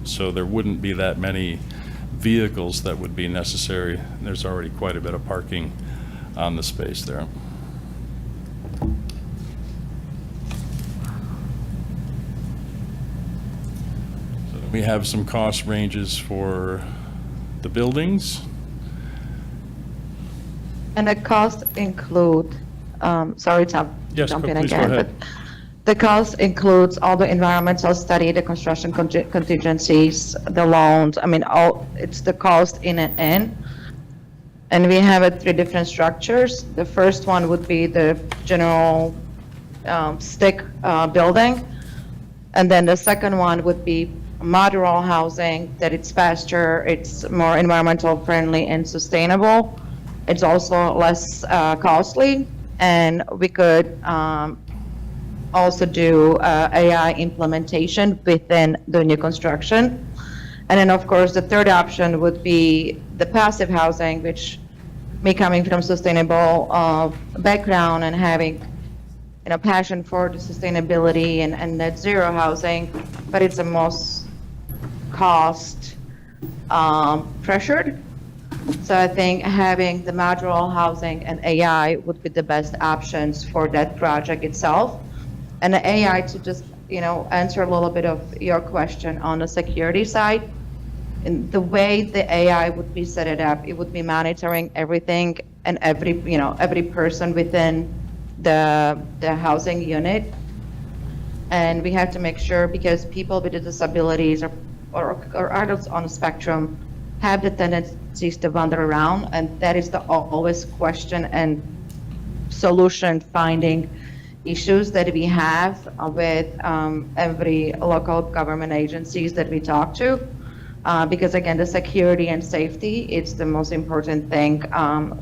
So there wouldn't be that many vehicles that would be necessary. There's already quite a bit of parking on the space there. So we have some cost ranges for the buildings. And the costs include, sorry to Yes, jump in please go again, ahead. but the cost includes all the environmental study, the construction contingencies, the loans, I mean, it's the cost in and in. And we have 3 different structures. The first one would be the general stick building. And then the second one would be modular housing, that it's faster, it's more environmental friendly and sustainable. It's also less costly, and we could also do AI implementation within the new construction. And then, of course, the third option would be the passive housing, which me coming from sustainable background and having passion for the sustainability and net zero housing, but it's the most cost pressured. So I think having the modular housing and AI would be the best options for that project itself. And the AI, to just answer a little bit of your question on the security side, in the way the AI would be set it up, it would be monitoring everything and every person within the housing unit. And we have to make sure, because people with disabilities or adults on the spectrum have the tendencies to wander around, and that is the always question and solution finding issues that we have with every local government agencies that we talk to. Because again, the security and safety, it's the most important thing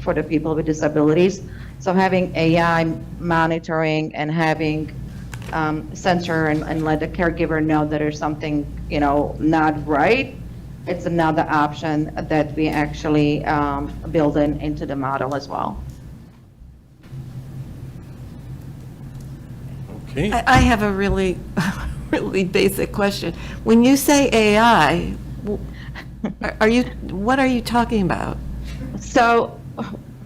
for the people with disabilities. So having AI monitoring and having sensor and let the caregiver know that there's something not right, it's another option that we actually build into the model as well. Okay. I have a really, really basic question. When you say AI, what are you talking about? So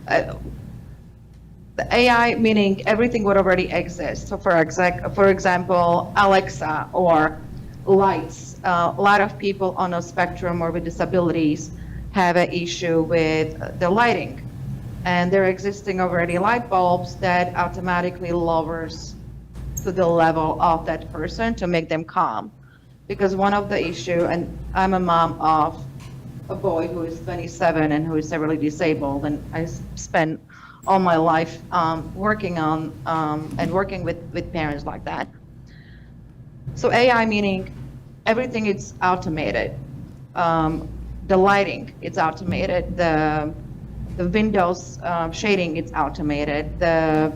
the AI meaning everything would already exist. So for example, Alexa or lights. A lot of people on a spectrum or with disabilities have an issue with the lighting. And there are existing already light bulbs that automatically lowers to the level of that person to make them calm. Because one of the issue, and I'm a mom of a boy who is 27 and who is severely disabled, and I spent all my life working on and working with parents like that. So AI meaning everything is automated. The lighting, it's automated. The windows shading, it's automated. The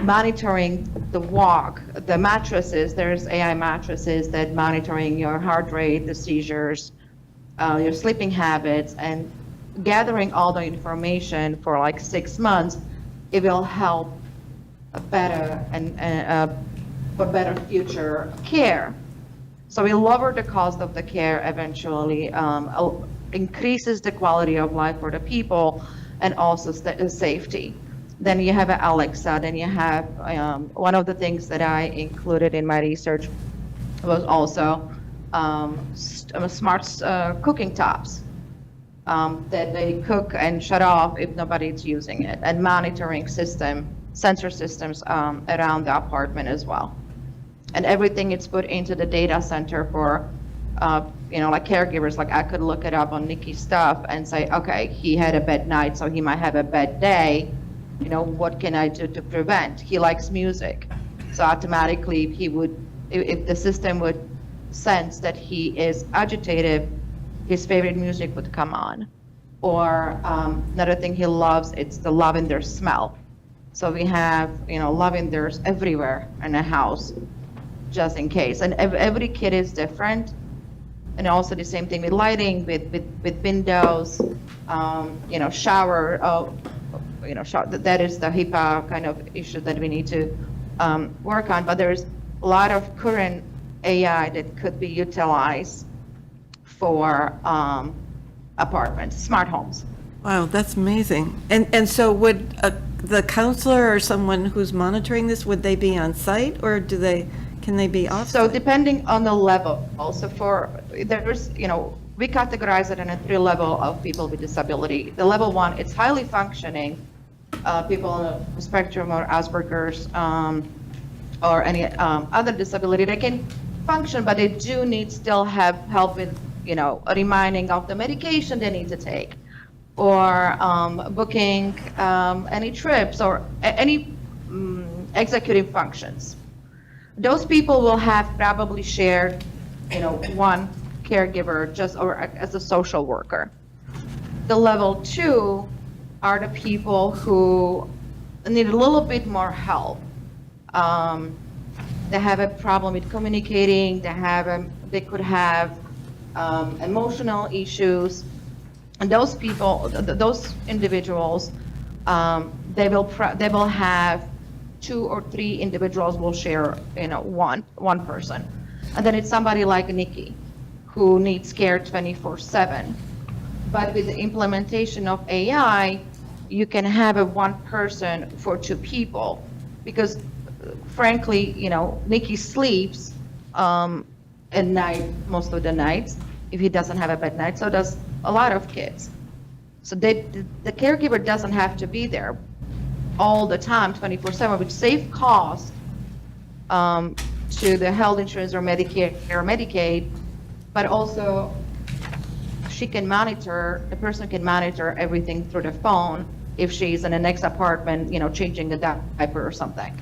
monitoring the walk, the mattresses, there's AI mattresses that monitoring your heart rate, the seizures, your sleeping habits, and gathering all the information for like 6 months, it will help a better and for better future care. So we lower the cost of the care eventually, increases the quality of life for the people, and also safety. Then you have Alexa, then you have, one of the things that I included in my research was also smart cooking tops that they cook and shut off if nobody's using it, and monitoring sensor systems around the apartment as well. And everything is put into the data center for, like caregivers. Like I could look it up on Nikki's stuff and say, okay, he had a bad night, so he might have a bad day. What can I do to prevent? He likes music. So automatically if the system would sense that he is agitated, his favorite music would come on. Or another thing he loves, it's the lavender smell. So we have, lavenders everywhere in the house, just in case. And every kid is different. And also the same thing with lighting, with windows, shower, that is the HIPAA kind of issue that we need to work on. But there's a lot of current AI that could be utilized for apartments, smart homes. Wow, that's amazing. And so would the counselor or someone who's monitoring this, would they be on site, or can they be off? So depending on the level, also we categorize it in a 3 level of people with disability. The level 1, it's highly functioning, people on the spectrum or Asperger's or any other disability. They can function, but they do need still have help with, reminding of the medication they need to take, or booking any trips or any executive functions. Those people will have probably shared, one caregiver or as a social worker. The level 2 are the people who need a little bit more help. They have a problem with communicating. They could have emotional issues, and those people, those individuals, they will have 2 or 3 individuals will share, one person, and then it's somebody like Nikki, who needs care 24/7. But with the implementation of AI, you can have one person for 2 people, because frankly, Nikki sleeps at night most of the nights if he doesn't have a bad night. So does a lot of kids. So the caregiver doesn't have to be there all the time, 24/7, which save cost to the health insurance or Medicare or Medicaid, but also the person can monitor everything through the phone if she's in the next apartment, changing a diaper or something.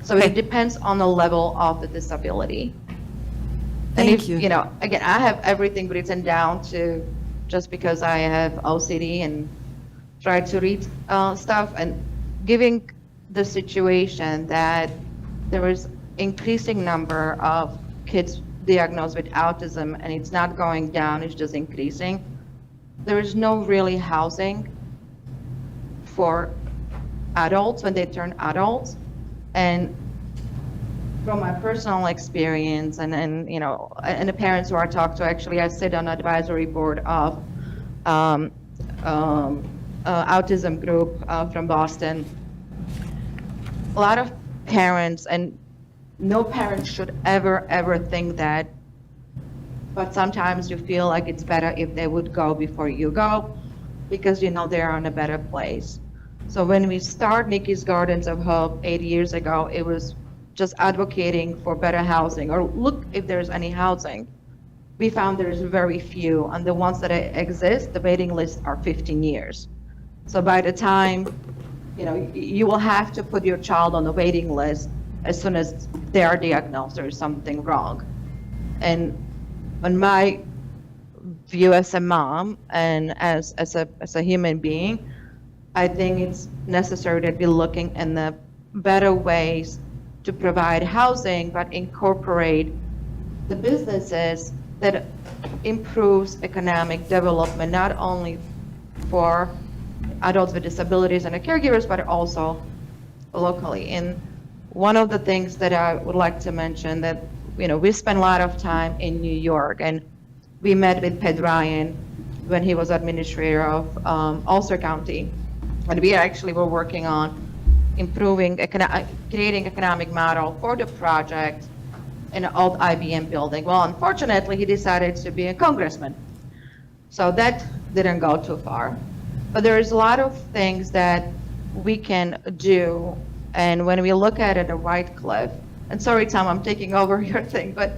So it depends on the level of the disability. Thank you. Again, I have everything written down to, just because I have OCD and try to read stuff, and giving the situation that there is increasing number of kids diagnosed with autism, and it's not going down, it's just increasing. There is no really housing for adults when they turn adults. And from my personal experience and the parents who I talk to, actually I sit on advisory board of autism group from Boston. A lot of parents, and no parent should ever think that, but sometimes you feel like it's better if they would go before you go, because they're in a better place. So when we start Nikki's Gardens of Hope 8 years ago, it was just advocating for better housing or look if there's any housing, we found there's very few. And the ones that exist, the waiting lists are 15 years. So by the time, you will have to put your child on the waiting list as soon as they are diagnosed there's something wrong. And on my view as a mom and as a human being, I think it's necessary that we're looking in the better ways to provide housing, but incorporate the businesses that improves economic development, not only for adults with disabilities and the caregivers, but also locally. And one of the things that I would like to mention that, we spent a lot of time in New York, and we met with Pat Ryan when he was administrator of Ulster County. And we actually were working on improving, creating economic model for the project in an old IBM building. Well, unfortunately, he decided to be a congressman. So that didn't go too far. But there's a lot of things that we can do. And when we look at it at White Cliff, and sorry, Tom, I'm taking over your thing, but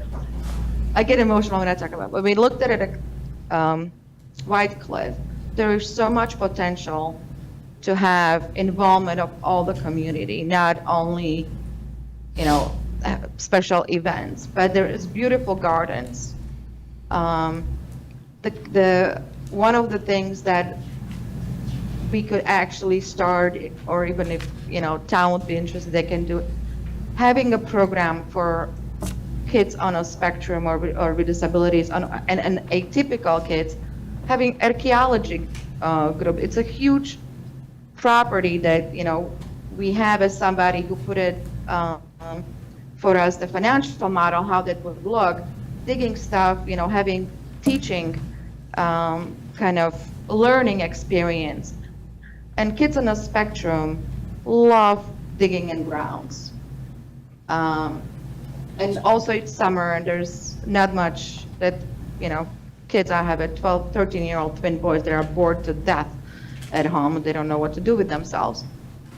I get emotional when I talk about it. When we looked at it at White Cliff, there is so much potential to have involvement of all the community, not only, special events, but there is beautiful gardens. One of the things that we could actually start, or even if, town would be interested, they can do, having a program for kids on a spectrum or with disabilities and atypical kids, having archaeology group. It's a huge property that, we have as somebody who put it for us, the financial model, how that would look, digging stuff, having teaching kind of learning experience. And kids on the spectrum love digging in grounds. And also it's summer and there's not much that, kids, I have a 12, 13-year-old twin boys that are bored to death at home. They don't know what to do with themselves.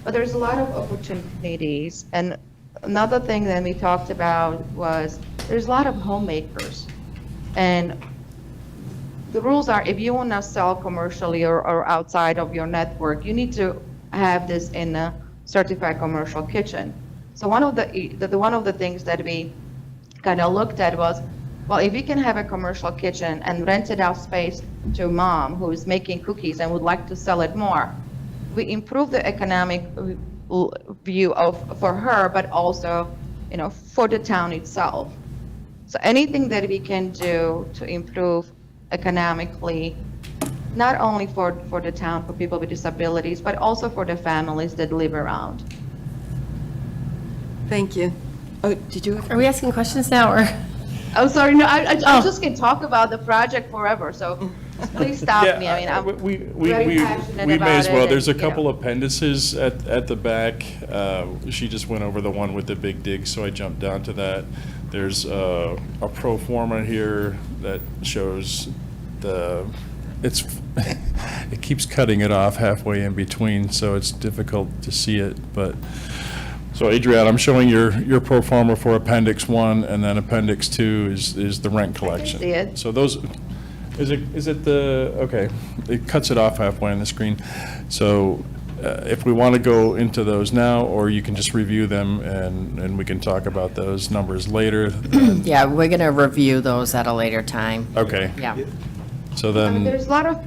But there's a lot of opportunities. And another thing that we talked about was there's a lot of homemakers. And the rules are if you want to sell commercially or outside of your network, you need to have this in a certified commercial kitchen. So one of the things that we kind of looked at was, well, if we can have a commercial kitchen and rent it out space to mom who is making cookies and would like to sell it more, we improve the economic view for her, but also, for the town itself. So anything that we can do to improve economically, not only for the town, for people with disabilities, but also for the families that live around. Thank you. Oh, did you? Are we asking questions now, or? Oh, sorry, no, I just can talk about the project forever, so please stop me. I mean, I'm very passionate we about may as well. it There's a and, couple appendices at the back. She just went over the one with the big dig, so I jumped down to that. There's a pro forma here that shows it keeps cutting it off halfway in between, so it's difficult to see it, but. So Adrienne, I'm showing your pro forma for Appendix 1, and then Appendix 2 is the rent collection. see it. So those, is it okay, it cuts it off halfway on the screen. So if we want to go into those now, or you can just review them and we can talk about those numbers later. Yeah, we're going to review those at a later time. Okay. Yeah. So I mean, then, there's a lot of,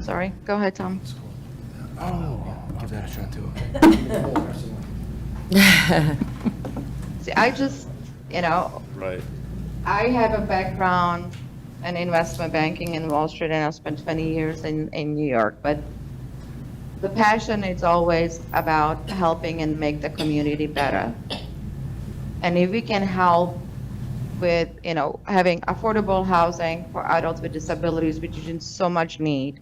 sorry, go ahead, Tom. Give that a shot too. See, I just, right. I have a background in investment banking in Wall Street, and I spent 20 years in New York, but the passion is always about helping and make the community better. And if we can help with, having affordable housing for adults with disabilities, which is in so much need,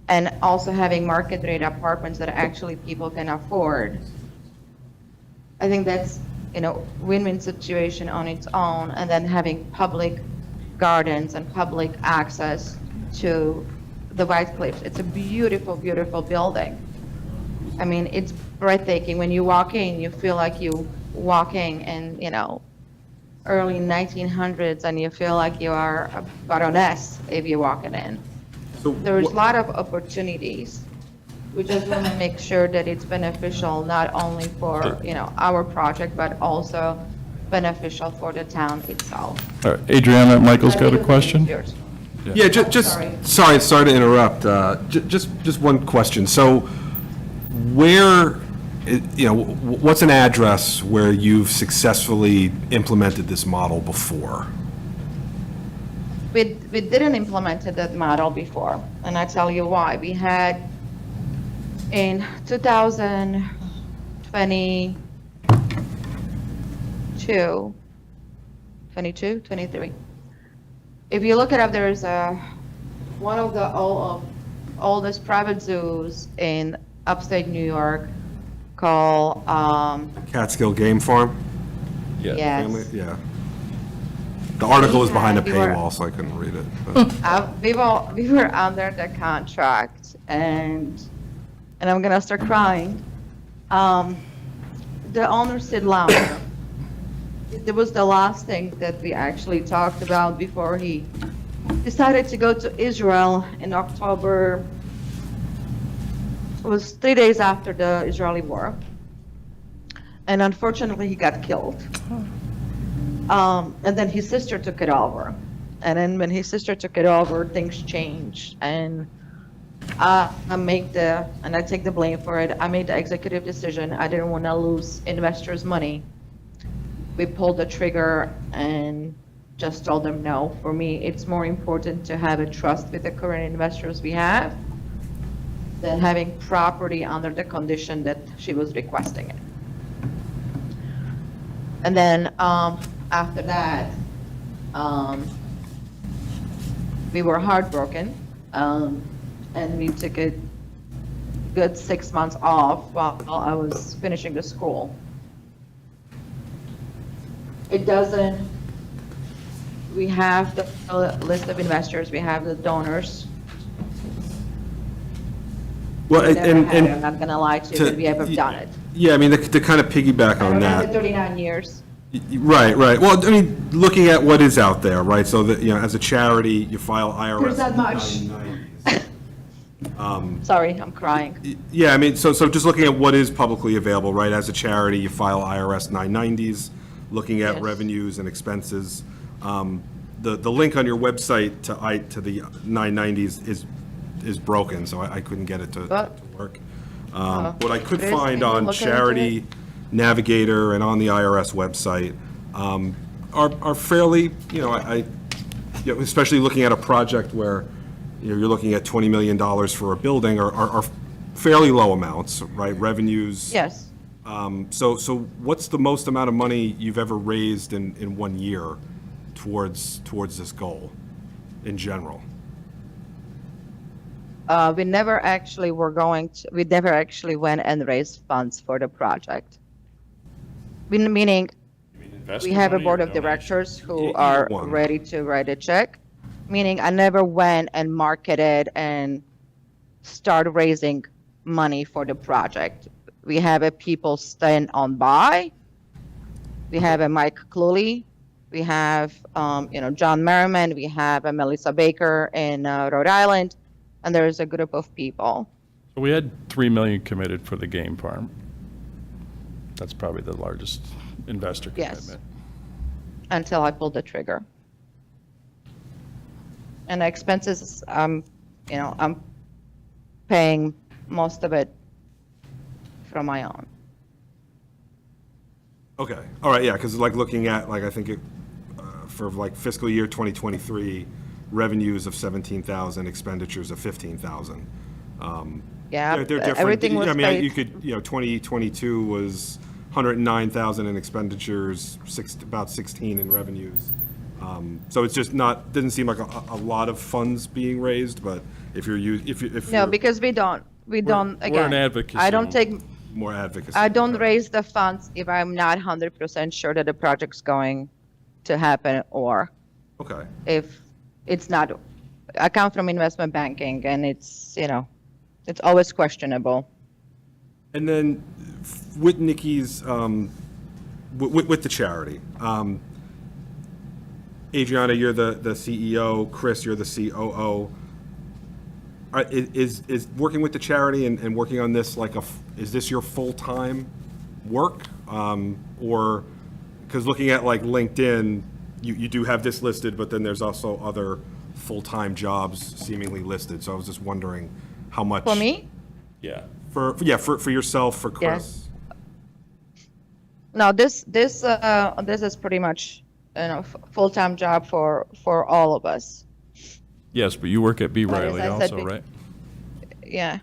and also having market rate apartments that actually people can afford, I think that's, win-win situation on its own, and then having public gardens and public access to the White Cliffs. It's a beautiful, beautiful building. I mean, it's breathtaking. When you walk in, you feel like you walking in, early 1900s, and you feel like you are a baroness if you're walking in. So There's a lot of opportunities. We just want to make sure that it's beneficial not only for, our project, but also beneficial for the town itself. All right, Adriana, Michael's got a question? Yours. Yeah, just, sorry to interrupt, just one question. So where, what's an address where you've successfully implemented this model before? We didn't implement that model before, and I tell you why. We had in 2022, 23. If you look it up, there's one of the oldest private zoos in upstate New York called, Catskill Game Farm? yes. Family? Yeah. The article is behind a We were- paywall, so I couldn't read it. but- We were under the contract, and I'm gonna start crying. The owner said louder. It was the last thing that we actually talked about before he decided to go to Israel in October. It was 3 days after the Israeli war. And unfortunately, he got killed. And then his sister took it over. And then when his sister took it over, things changed. And I take the blame for it. I made the executive decision. I didn't want to lose investors' money. We pulled the trigger and just told them no. For me, it's more important to have a trust with the current investors we have than having property under the condition that she was requesting it. And then after that, we were heartbroken, and we took a good 6 months off while I was finishing the school. We have the list of investors, we have the donors. Well, We never had it, I'm and, not gonna lie to you, but we haven't done it. yeah, I mean, to kind of piggyback I on remember that. 39 years. Right. Well, I mean, looking at what is out there, right? So that, as a charity, you file IRS. There's that much. 990s. Sorry, I'm crying. Yeah, I mean, so just looking at what is publicly available, right? As a charity, you file IRS 990s, looking at Yes. revenues and expenses. The link on your website to the 990s is broken, so I couldn't get it to work. What I could Chris, find can you on look into Charity Navigator and on the IRS website are fairly, especially looking at a project where you're looking at $20 million for a building are fairly low amounts, right? Revenues. Yes. So what's the most amount of money you've ever raised in 1 year towards this goal in general? We never actually went and raised funds for the project. Meaning, we have a board of directors who are one. ready to write a check. Meaning, I never went and marketed and started raising money for the project. We have a people stand on by. We have a Mike Cluley. We have, John Merriman. We have a Melissa Baker in Rhode Island. And there's a group of people. So we had 3 million committed for the game farm. That's probably the largest investor Yes. commitment. Until I pulled the trigger. And the expenses, I'm paying most of it from my own. Okay, all right, yeah, because looking at, I think for fiscal year 2023, revenues of 17,000, expenditures of 15,000. Yeah, They're different. everything was I mean, paid. you could, 2022 was 109,000 in expenditures, about 16 in revenues. So it's just didn't seem like a lot of funds being raised, but if you're, No, because we don't, again. We're an advocacy. I don't take, more advocacy. I don't raise the funds if I'm not 100% sure that the project's going to happen, or Okay. if it's not. I come from investment banking, and it's always questionable. And then with Nikki's, with the charity, Adriana, you're the CEO, Chris, you're the COO. Is working with the charity and working on this is this your full-time work? Or, because looking at like LinkedIn, you do have this listed, but then there's also other full-time jobs seemingly listed. So I was just wondering how much. For me? Yeah. For yourself, for Chris. No, this is pretty much, full-time job for all of us. Yes, but you work at B. But as Riley I said also, right? Yeah.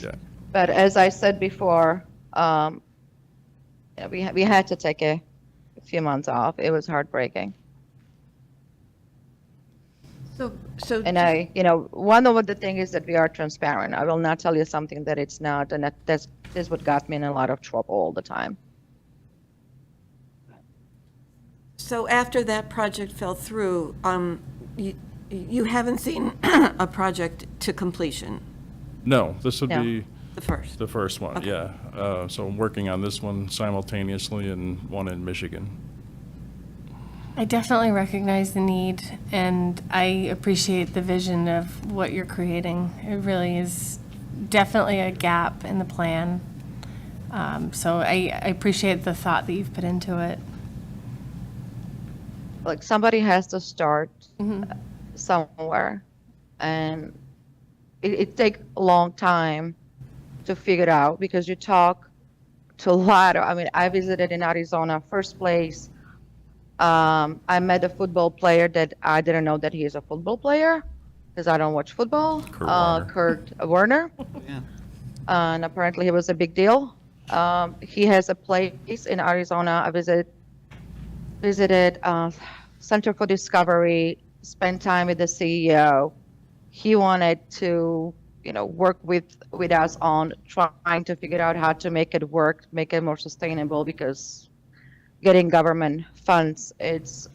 Yeah. But as I said before, we had to take a few months off. It was heartbreaking. So And one of the things is that we are transparent. I will not tell you something that it's not, and this is what got me in a lot of trouble all the time. So after that project fell through, you haven't seen a project to completion, No, this would No. be the first? one, Okay. yeah. So I'm working on this one simultaneously and one in Michigan. I definitely recognize the need, and I appreciate the vision of what you're creating. It really is definitely a gap in the plan. So I appreciate the thought that you've put into it. Like, somebody has to start somewhere, and it takes a long time to figure it out, because you talk to a lot of, I visited in Arizona, first place. I met a football player that I didn't know that he is a football player, because I don't watch football. Kurt Warner. Yeah. And apparently he was a big deal. He has a place in Arizona. I visited Center for Discovery, spent time with the CEO. He wanted to, work with us on trying to figure out how to make it work, make it more sustainable, because getting government funds, it's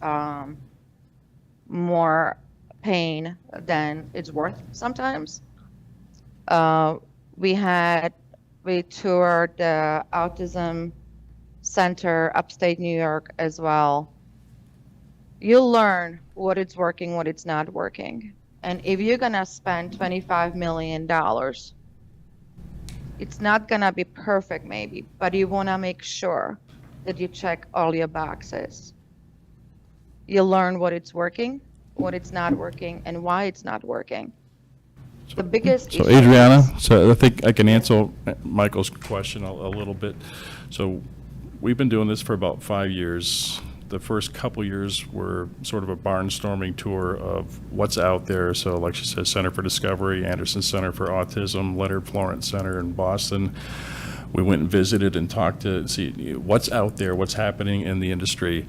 more pain than it's worth sometimes. We toured the autism center upstate New York as well. You'll learn what it's working, what it's not working. And if you're gonna spend $25 million, it's not gonna be perfect maybe, but you wanna make sure that you check all your boxes. You learn what it's working, what it's not working, and why it's not working. The biggest So issue Adriana, is- so I think I can answer Michael's question a little bit. So we've been doing this for about 5 years. The first couple years were sort of a barnstorming tour of what's out there. So like she says, Center for Discovery, Anderson Center for Autism, Leonard Florence Center in Boston. We went and visited and talked to see what's out there, what's happening in the industry.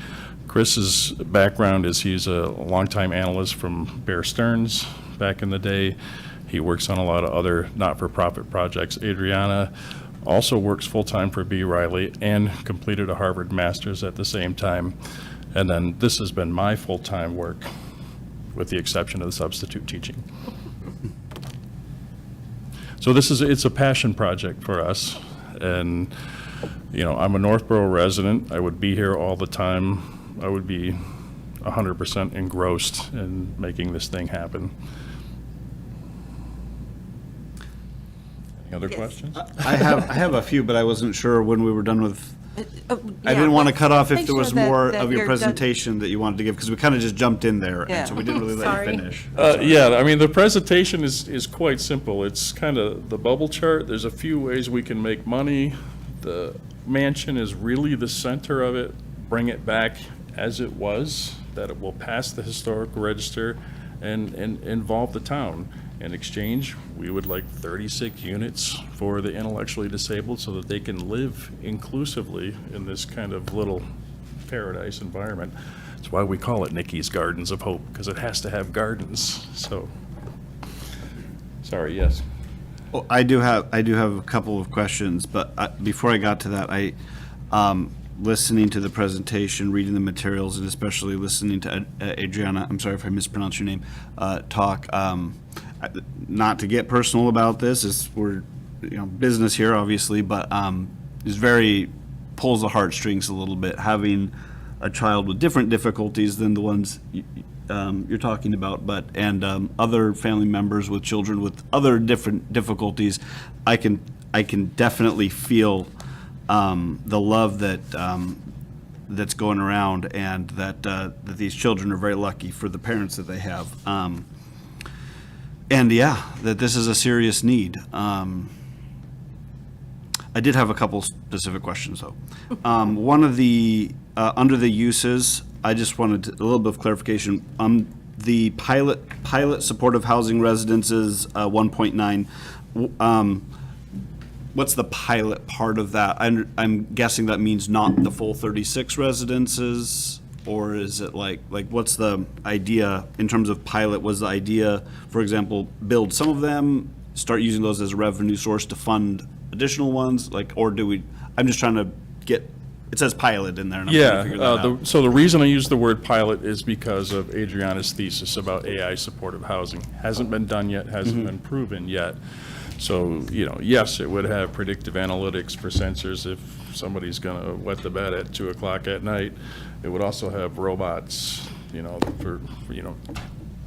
Chris's background is he's a longtime analyst from Bear Stearns back in the day. He works on a lot of other not-for-profit projects. Adriana also works full-time for B. Riley and completed a Harvard Master's at the same time. And then this has been my full-time work, with the exception of the substitute teaching. So it's a passion project for us. And, I'm a Northborough resident. I would be here all the time. I would be 100% engrossed in making this thing happen. Any other questions? I have a few, but I wasn't sure when we were done with, I Yeah, didn't want to cut off if make there was sure that- more that of your you're done. presentation that you wanted to give, because we kind of just jumped in there, Yeah. and so we didn't really let Sorry. you finish. Yeah, the presentation is quite simple. It's kind of the bubble chart. There's a few ways we can make money. The mansion is really the center of it. Bring it back as it was, that it will pass the historical register and involve the town. In exchange, we would like 36 units for the intellectually disabled so that they can live inclusively in this kind of little paradise environment. That's why we call it Nikki's Gardens of Hope, because it has to have gardens, so. Sorry, yes. Well, I do have a couple of questions, but before I got to that, listening to the presentation, reading the materials, and especially listening to Adriana, I'm sorry if I mispronounced your name, talk. Not to get personal about this, we're business here, obviously, but very, pulls the heartstrings a little bit, having a child with different difficulties than the ones you're talking about, and other family members with children with other different difficulties. I can definitely feel the love that's going around, and that these children are very lucky for the parents that they have. And yeah, that this is a serious need. I did have a couple specific questions, though. One of the, under the uses, I just wanted a little bit of clarification. The pilot supportive housing residences, 1.9, what's the pilot part of that? I'm guessing that means not the full 36 residences, or is it like what's the idea in terms of pilot? Was the idea, for example, build some of them, start using those as a revenue source to fund additional ones, or do we? I'm just trying to get. It says pilot in there, and I'm trying to figure that out. So the reason I use the word pilot is because of Adriana's thesis about AI supportive housing. Hasn't been done yet, hasn't been proven yet. So, yes, it would have predictive analytics for sensors if somebody's going to wet the bed at 2 o'clock at night. It would also have robots,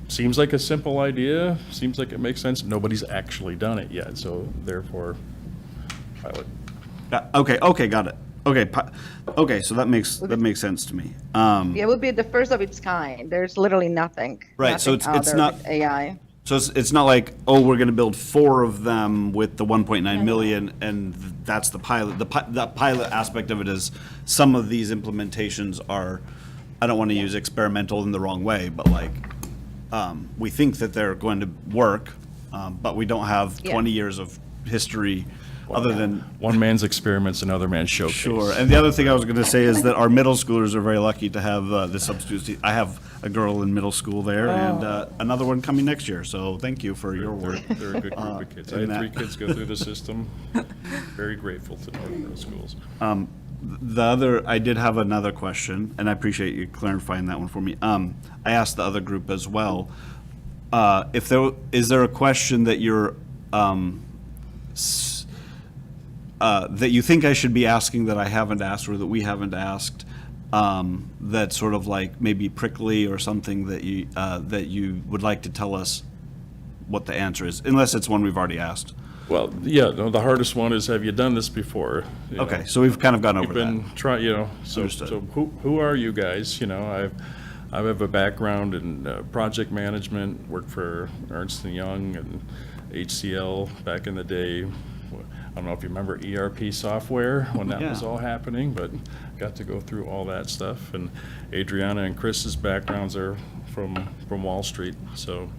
seems like a simple idea, seems like it makes sense. Nobody's actually done it yet, so therefore, pilot. Okay, got it. Okay, so that makes sense to me. It would be the first of its kind. There's literally nothing. Right, so nothing it's out there not with AI. So it's not like, oh, we're going to build 4 of them with the 1.9 million, and that's the pilot. The pilot aspect of it is some of these implementations are, I don't want to use experimental in the wrong way, but we think that they're going to work, but we don't have 20 years of history other than one man's experiments, another man's showcase. Sure. And the other thing I was going to say is that our middle schoolers are very lucky to have the substitutes. I have a girl in middle school there, and another one coming next year. So thank you for your work. They're a good group of kids. I had 3 kids go through the system. Very grateful to North Middle Schools. I did have another question, and I appreciate you clarifying that one for me. I asked the other group as well. Is there a question that you're that you think I should be asking that I haven't asked, or that we haven't asked, that's sort of maybe prickly, or something that you would like to tell us what the answer is, unless it's one we've already asked? Well, yeah, no, the hardest one is, have you done this before? Okay, so we've kind of gone over that. You've been trying, so who are you guys? I have a background in project management, worked for Ernst & Young and HCL back in the day. I don't know if you remember ERP software when that was all happening, but got to go through all that stuff. And Adriana and Chris's backgrounds are from Wall Street, so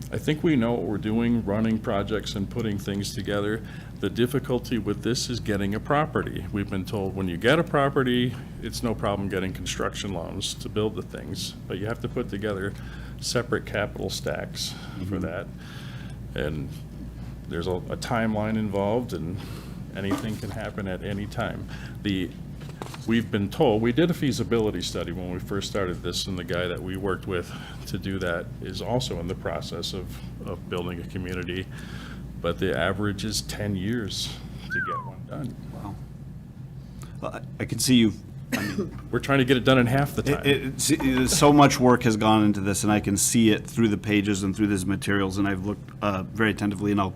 I think we know what we're doing, running projects and putting things together. The difficulty with this is getting a property. We've been told when you get a property, it's no problem getting construction loans to build the things, but you have to put together separate capital stacks for that. And there's a timeline involved, and anything can happen at any time. We've been told, we did a feasibility study when we first started this, and the guy that we worked with to do that is also in the process of building a community, but the average is 10 years to get one done. Wow. Well, I can see you've, we're trying to get it done in half the time. So much work has gone into this, and I can see it through the pages and through these materials, and I've looked very attentively, and I'll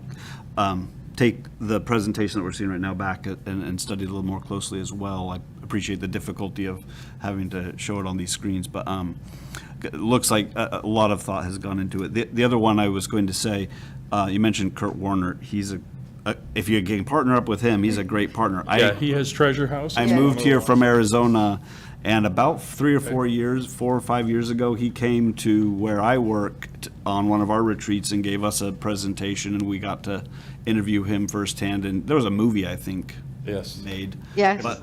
take the presentation that we're seeing right now back and study it a little more closely as well. I appreciate the difficulty of having to show it on these screens, but it looks like a lot of thought has gone into it. The other one I was going to say, you mentioned Kurt Warner. He's if you're getting partner up with him, he's a great partner. Yeah, he has Treasure House. I moved here from Arizona, and about 4 or 5 years ago, he came to where I worked on one of our retreats and gave us a presentation, and we got to interview him firsthand. And there was a movie, I think, made. Yes. But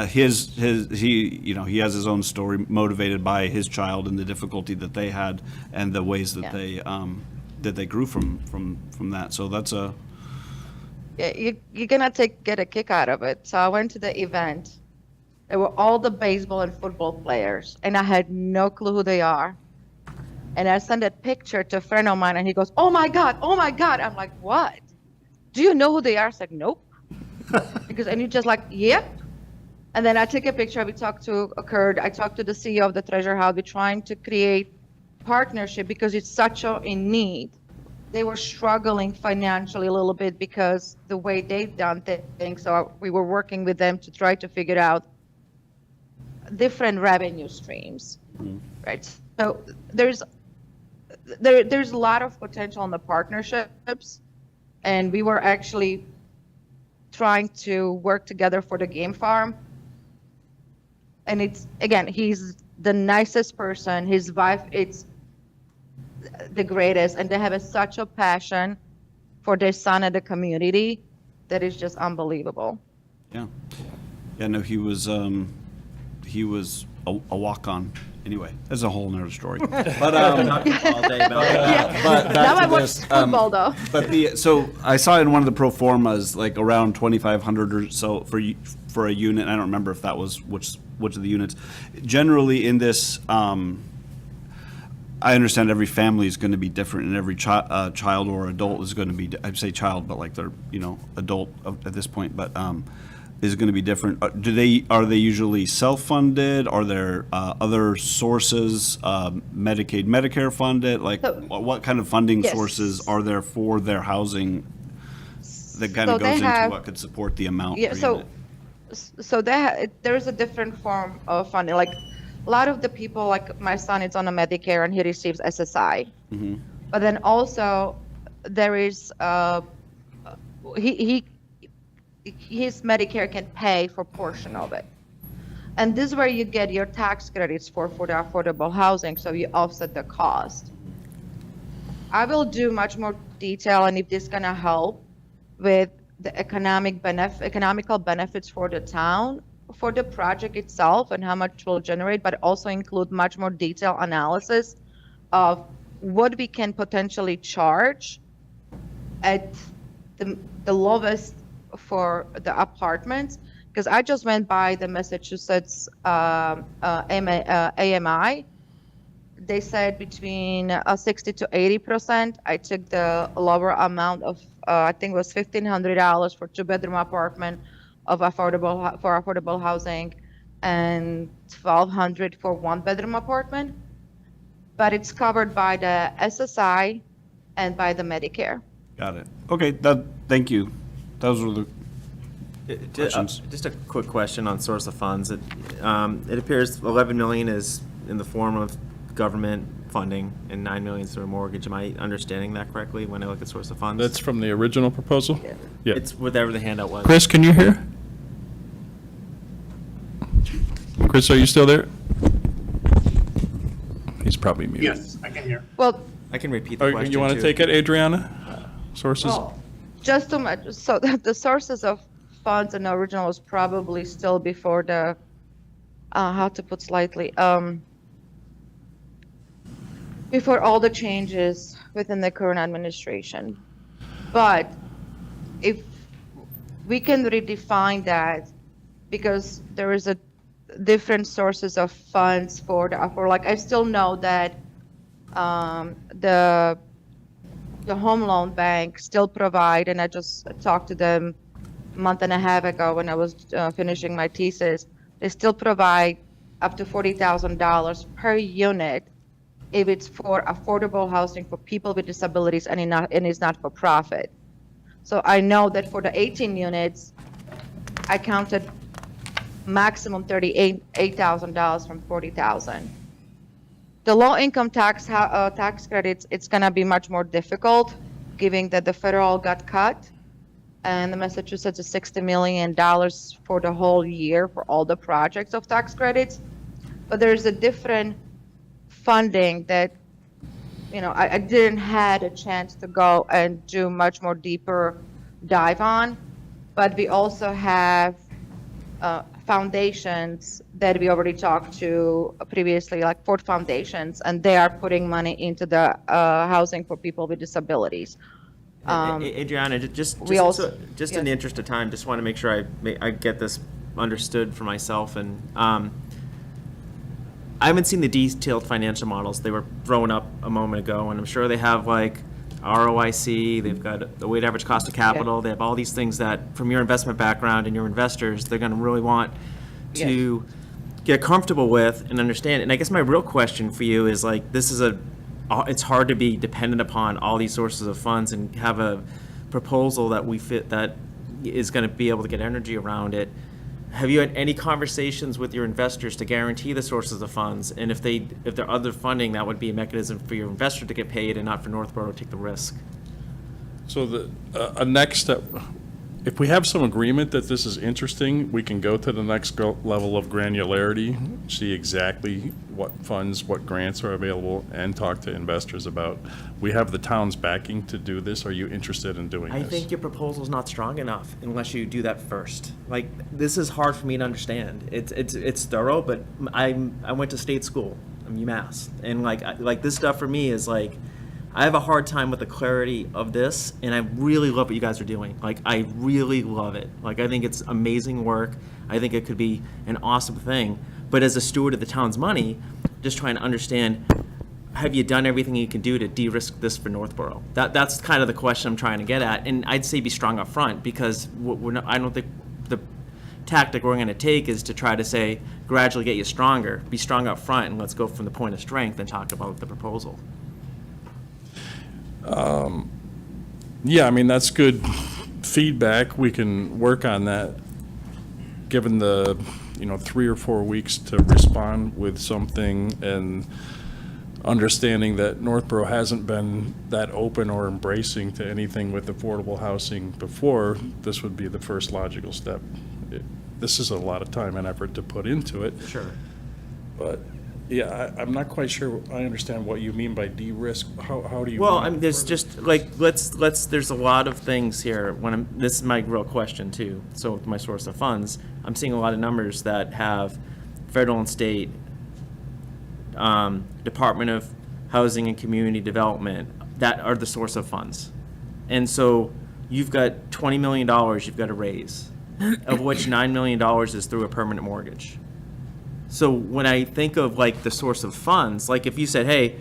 he has his own story motivated by his child and the difficulty that they had and the ways that they grew from that. So that's you're gonna get a kick out of it. So I went to the event. There were all the baseball and football players, and I had no clue who they are. And I sent a picture to a friend of mine, and he goes, "Oh my God, oh my God!" I'm like, "What? Do you know who they are?" I said, "Nope." Because, and you just like, yep. And then I took a picture, we talked to Kurt, I talked to the CEO of the Treasure House, we're trying to create partnership because it's such a in need. They were struggling financially a little bit because the way they've done things, so we were working with them to try to figure out different revenue streams, right? So there's a lot of potential in the partnerships, and we were actually trying to work together for the game farm. And it's, again, he's the nicest person, his wife, it's the greatest, and they have such a passion for their son and the community that is just unbelievable. Yeah. Yeah, no, he was a walk-on. Anyway, that's a whole nother story. But All day about that. but back Now to I watch this, football though. But so I saw in one of the pro formas like around 2,500 or so for a unit. I don't remember if that was which of the units. Generally in this, I understand every family is going to be different, and every child or adult is going to be. I'd say child, but like they're adult at this point, but is going to be different. Are they usually self-funded? Are there other sources, Medicaid, Medicare funded? Like, what kind of funding Yes. sources are there for their housing that kind of So they goes into have- what could support the amount Yeah, per so, unit? so there's a different form of funding. Like, a lot of the people, like my son is on a Medicare and he receives SSI. Mm-hmm. But then also there is, his Medicare can pay for portion of it. And this is where you get your tax credits for the affordable housing, so you offset the cost. I will do much more detail, and if this is gonna help with the economical benefits for the town, for the project itself and how much it will generate, but also include much more detailed analysis of what we can potentially charge at the lowest for the apartments. Because I just went by the Massachusetts AMI. They said between 60 to 80%. I took the lower amount of, I think it was $1,500 for 2-bedroom apartment of affordable housing, and $1,200 for 1-bedroom apartment. But it's covered by the SSI and by the Medicare. Got it. Okay. Thank you. Those were the questions. Just a quick question on source of funds. It appears 11 million is in the form of government funding and 9 million is through a mortgage. Am I understanding that correctly when I look at source of funds? That's from the original proposal? Yeah. It's whatever the handout was. Chris, can you hear? Chris, are you still there? He's probably muted. Yes, I can hear. Well, I can repeat the question You want to too. take it, Adriana? Sources? just too much. So the sources of funds in the original was probably still before the, how to put slightly, before all the changes within the current administration. But if we can redefine that, because there is a different sources of funds for like, I still know that the home loan bank still provide, and I just talked to them a month and a half ago when I was finishing my thesis, they still provide up to $40,000 per unit if it's for affordable housing for people with disabilities and it's not for profit. So I know that for the 18 units, I counted maximum $38,000 from $40,000. The low-income tax credits, it's gonna be much more difficult, given that the federal got cut, and the Massachusetts is $60 million for the whole year for all the projects of tax credits. But there's a different funding that, I didn't had a chance to go and do much more deeper dive on, but we also have foundations that we already talked to previously, like Ford Foundations, and they are putting money into the housing for people with disabilities. Adriana, just we also- in the interest of time, just want to make sure I get this understood for myself. And I haven't seen the detailed financial models. They were thrown up a moment ago, and I'm sure they have like ROIC, they've got the weighted average cost of capital, they have all these things that, from your investment background and your investors, they're gonna really want to get comfortable with and understand. And I guess my real question for you is like, it's hard to be dependent upon all these sources of funds and have a proposal that that is gonna be able to get energy around it. Have you had any conversations with your investors to guarantee the sources of funds? And if there are other funding, that would be a mechanism for your investor to get paid and not for Northborough to take the risk. So a next step, if we have some agreement that this is interesting, we can go to the next level of granularity, see exactly what funds, what grants are available, and talk to investors about, we have the town's backing to do this. Are you interested in doing I this? think your proposal's not strong enough unless you do that first. Like, this is hard for me to understand. It's thorough, but I went to state school, I'm UMass, and like this stuff for me is like, I have a hard time with the clarity of this, and I really love what you guys are doing. Like, I really love it. Like, I think it's amazing work. I think it could be an awesome thing. But as a steward of the town's money, just trying to understand, have you done everything you can do to de-risk this for Northborough? That's kind of the question I'm trying to get at. And I'd say be strong up front, because I don't think the tactic we're going to take is to try to say, gradually get you stronger. Be strong up front, and let's go from the point of strength and talk about the proposal. Yeah, I mean, that's good feedback. We can work on that, given the, 3 or 4 weeks to respond with something, and understanding that Northborough hasn't been that open or embracing to anything with affordable housing before. This would be the first logical step. This is a lot of time and effort to put into it. Sure. But, yeah, I'm not quite sure I understand what you mean by de-risk. How do you? Well, I mean, there's just, like, there's a lot of things here this is my real question too. So with my source of funds, I'm seeing a lot of numbers that have federal and state, Department of Housing and Community Development, that are the source of funds. And so you've got $20 million you've got to raise, of which $9 million is through a permanent mortgage. So when I think of like the source of funds, like if you said, hey,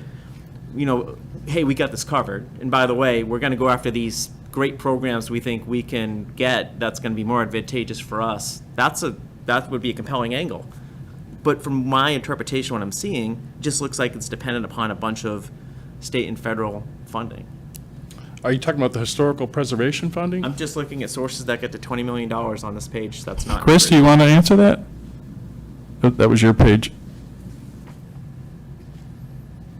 we got this covered, and by the way, we're going to go after these great programs we think we can get that's going to be more advantageous for us, that would be a compelling angle. But from my interpretation, what I'm seeing, it just looks like it's dependent upon a bunch of state and federal funding. Are you talking about the historical preservation funding? I'm just looking at sources that get to $20 million on this page. That's not. Chris, do you want to answer that? That was your page.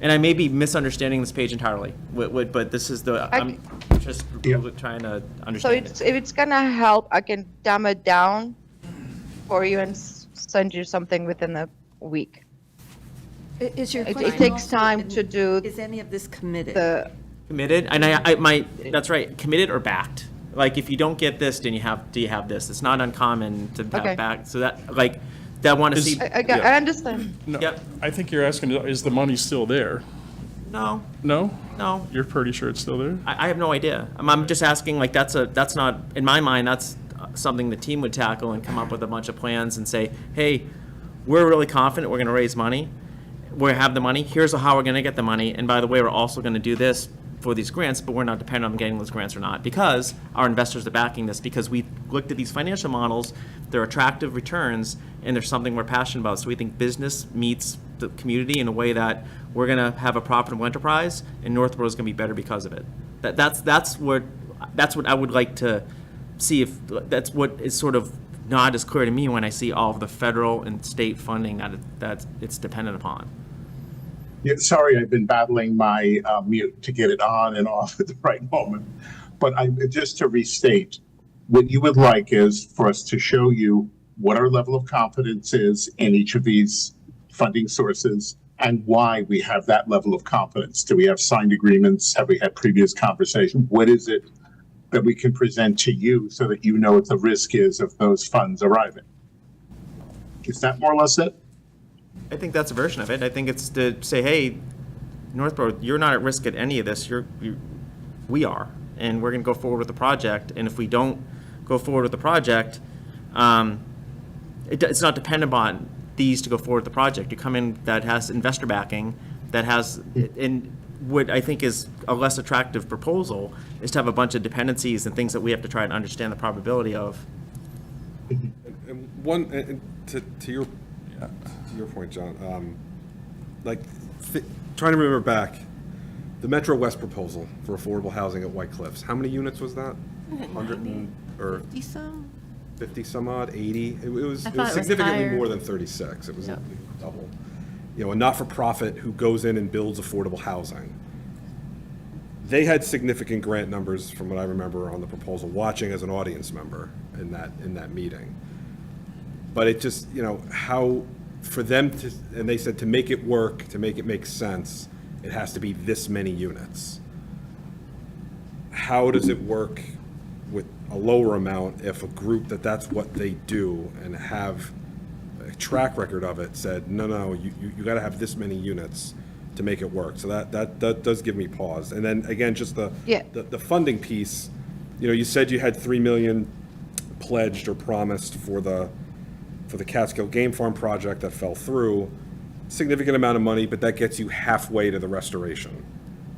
And I may be misunderstanding this page entirely, but this is I'm just trying to So understand if it's gonna help, I can dumb it down for you and send you something within a week. Is your It question takes also, time to do is any of this committed? Committed, and that's right, committed or backed. Like, if you don't get this, then do you have this? It's not uncommon to have Okay. backed, so that want to see. I understand. No, Yep. I think you're asking, is the money still there? No, No? no, You're pretty sure it's still there? I have no idea. I'm just asking, like, that's not, in my mind, that's something the team would tackle and come up with a bunch of plans and say, hey, we're really confident we're going to raise money. We have the money. Here's how we're going to get the money. And by the way, we're also going to do this for these grants, but we're not dependent on getting those grants or not, because our investors are backing this, because we looked at these financial models, they're attractive returns, and there's something we're passionate about. So we think business meets the community in a way that we're going to have a profitable enterprise, and Northborough is going to be better because of it. That's what I would like to see, if that's what is sort of not as clear to me when I see all of the federal and state funding that it's dependent upon. Yeah, sorry, I've been battling my mute to get it on and off at the right moment. But just to restate, what you would like is for us to show you what our level of confidence is in each of these funding sources and why we have that level of confidence. Do we have signed agreements? Have we had previous conversations? What is it that we can present to you so that you know what the risk is of those funds arriving? Is that more or less it? I think that's a version of it. I think it's to say, hey, Northborough, you're not at risk at any of this. We are, and we're going to go forward with the project. And if we don't go forward with the project, it's not dependent on these to go forward with the project. You come in that has investor backing, that has, and what I think is a less attractive proposal is to have a bunch of dependencies and things that we have to try and understand the probability of. And to your point, John, trying to remember back, the Metro West proposal for affordable housing at White Cliffs, how many units was that? 100 or 50 some? 50 some odd, 80? It was thought it was significantly higher. more than 36. It was double. You know, a not-for-profit who goes in and builds affordable housing. They had significant grant numbers, from what I remember, on the proposal, watching as an audience member in that meeting. But it just, you know, how, for them to, and they said to make it work, to make it make sense, it has to be this many units. How does it work with a lower amount if a group that's what they do and have a track record of it said, no, you got to have this many units to make it work. So that does give me pause. And then again, just the funding piece, you know, you said you had 3 million pledged or promised for the Catskill Game Farm project that fell through. Significant amount of money, but that gets you halfway to the restoration,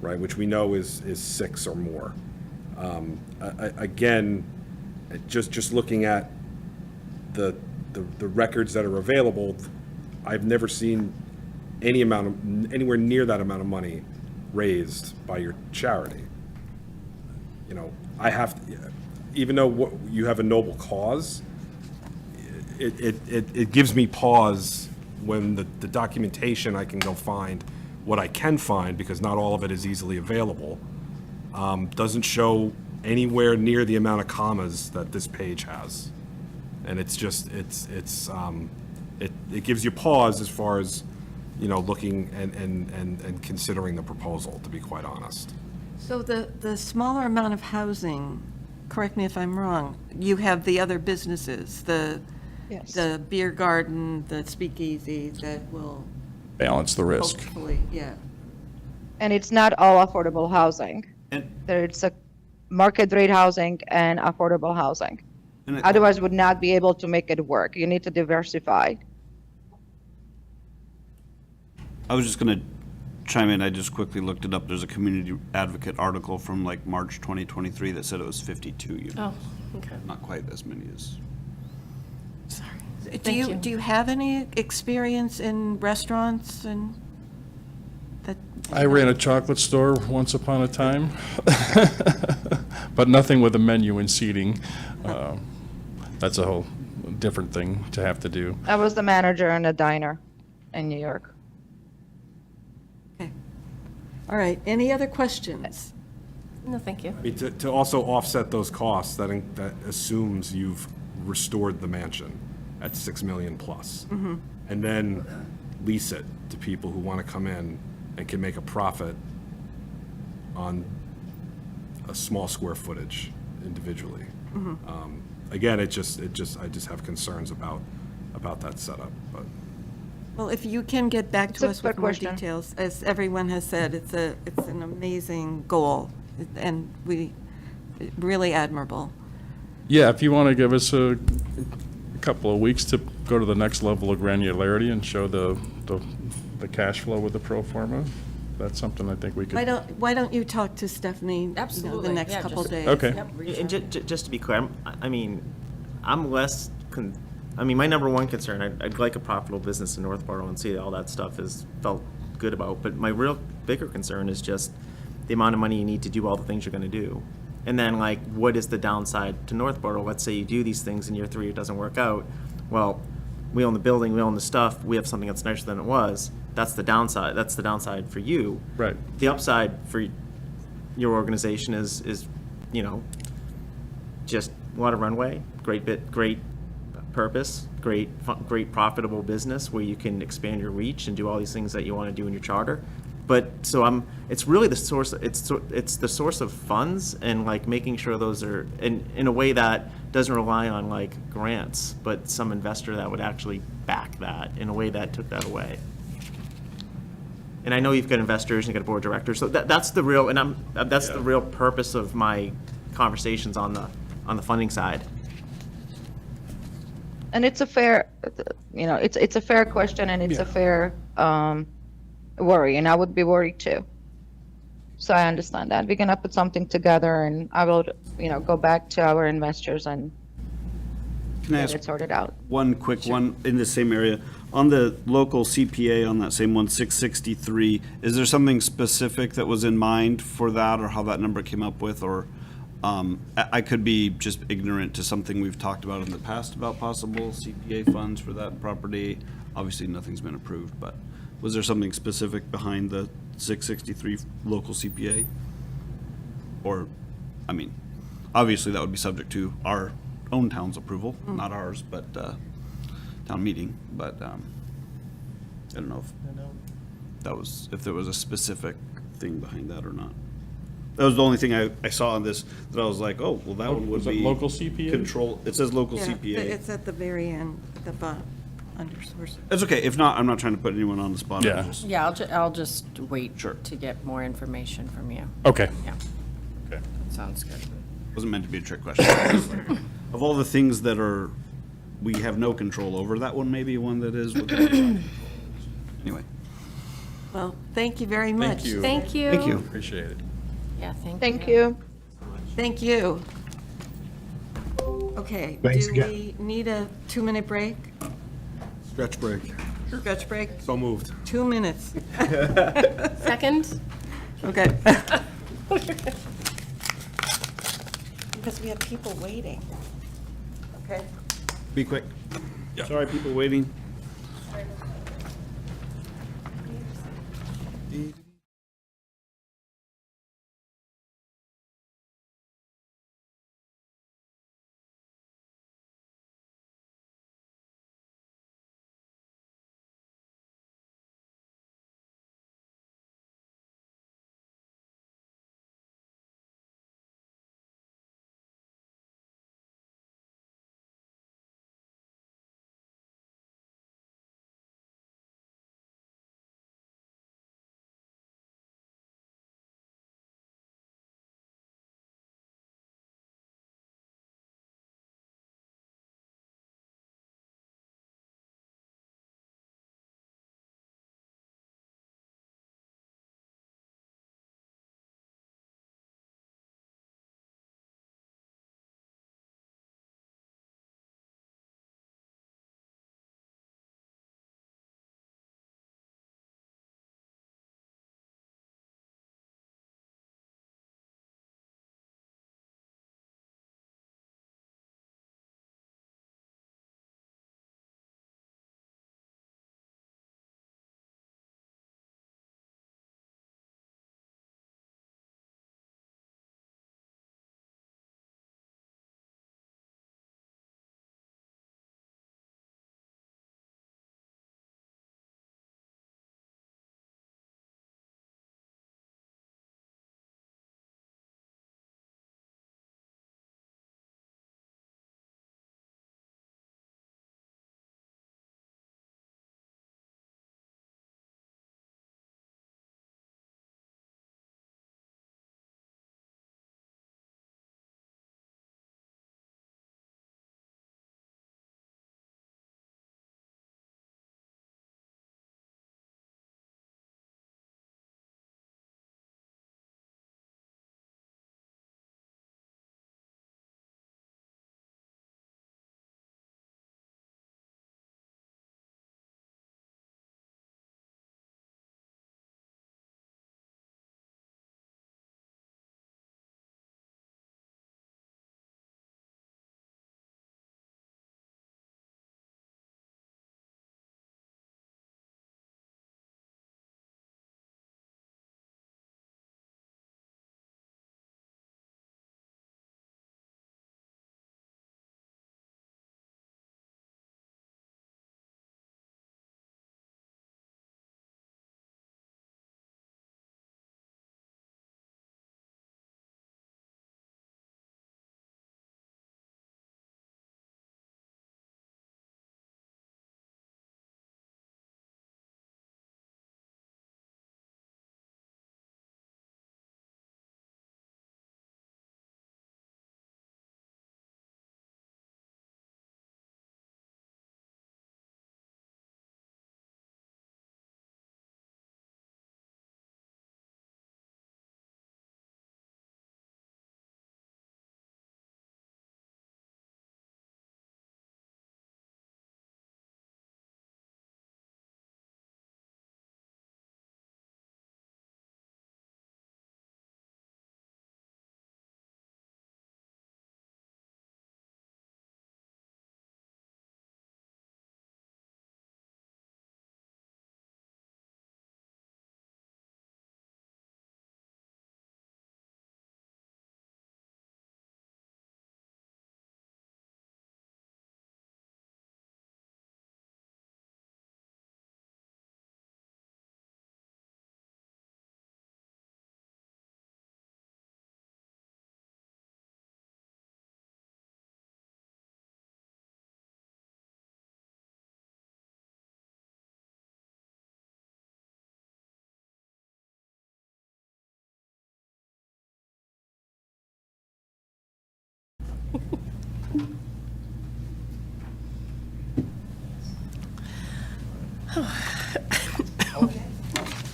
right? Which we know is 6 or more. Again, just looking at the records that are available, I've never seen anywhere near that amount of money raised by your charity. You know, even though you have a noble cause, it gives me pause when the documentation I can go find, what I can find, because not all of it is easily available, doesn't show anywhere near the amount of commas that this page has. And it's just, it gives you pause as far as, you know, looking and considering the proposal, to be quite honest. So the smaller amount of housing, correct me if I'm wrong, you have the other businesses, the beer garden, the speakeasy that will Balance the risk. hopefully, yeah. And it's not all affordable housing. And- It's a market rate housing and affordable housing. And it- Otherwise, would not be able to make it work. You need to diversify. I was just going to chime in. I just quickly looked it up. There's a community advocate article from like March 2023 that said it was 52 units. Oh, okay. Not quite as many as. Do you have any experience in restaurants and that? I ran a chocolate store once upon a time, but nothing with a menu and seating. That's a whole different thing to have to do. I was the manager in a diner in New York. Okay. All right, any other questions? No, thank you. I mean, to also offset those costs, that assumes you've restored the mansion at 6 million plus. And then lease it to people who want to come in and can make a profit on a small square footage individually. Again, I just have concerns about that setup, but. Well, if you can get back It's to a us with good more question. details, as everyone has said, it's an amazing goal, and really admirable. Yeah, if you want to give us a couple of weeks to go to the next level of granularity and show the cash flow with the pro forma, that's something I think we could. Why don't you talk to Stephanie, you know, the Absolutely, next yeah, couple just- days? Okay. And just to be clear, I'm less, my number one concern, I'd like a profitable business in Northborough and see that all that stuff is felt good about, but my real bigger concern is just the amount of money you need to do all the things you're gonna do. And then like, what is the downside to Northborough? Let's say you do these things in year 3, it doesn't work out. Well, we own the building, we own the stuff, we have something that's nicer than it was. That's the downside. That's the downside for you. Right. The upside for your organization is, you know, just a lot of runway, great purpose, great profitable business where you can expand your reach and do all these things that you want to do in your charter. But so it's really the source. It's the source of funds and like making sure those are in a way that doesn't rely on like grants, but some investor that would actually back that in a way that took that away. And I know you've got investors and you've got a board of directors, so that's the real the real purpose of my conversations on the funding side. And it's a fair, you know, it's a fair question and it's a fair worry, and I would be worried too. So I understand that. We're gonna put something together and I will, go back to our investors and Can I get ask it sorted out. one quick one in the same area? On the local CPA, on that same one, 663, is there something specific that was in mind for that, or how that number came up with, or I could be just ignorant to something we've talked about in the past about possible CPA funds for that property? Obviously, nothing's been approved, but was there something specific behind the 663 local CPA? Or, I mean, obviously, that would be subject to our own town's approval, not ours, but town meeting, but I don't know if there was a specific thing behind that or not. That was the only thing I saw on this, that I was like, oh, well, that one would Was it be. local CPA? Control, it says local Yeah, CPA. It's at the very end, the bottom, under source. It's okay, if not, I'm not trying to put anyone on the spot. I Yeah. just- Yeah, I'll just wait Sure. to get more information from you. Okay. Yeah, Okay. sounds good. Wasn't meant to be a trick question. Of all the things that we have no control over, that one may be one that is within. Anyway. Well, thank you very much. Thank you. Thank you. Thank you. Appreciate it. Yeah, thank you. Thank you. Thank you. Okay. Thanks Do again. we need a 2-minute break? Stretch break. Stretch break? So moved. 2 minutes. Second? Okay. Because we have people waiting. Okay. Be quick. Sorry, people waiting.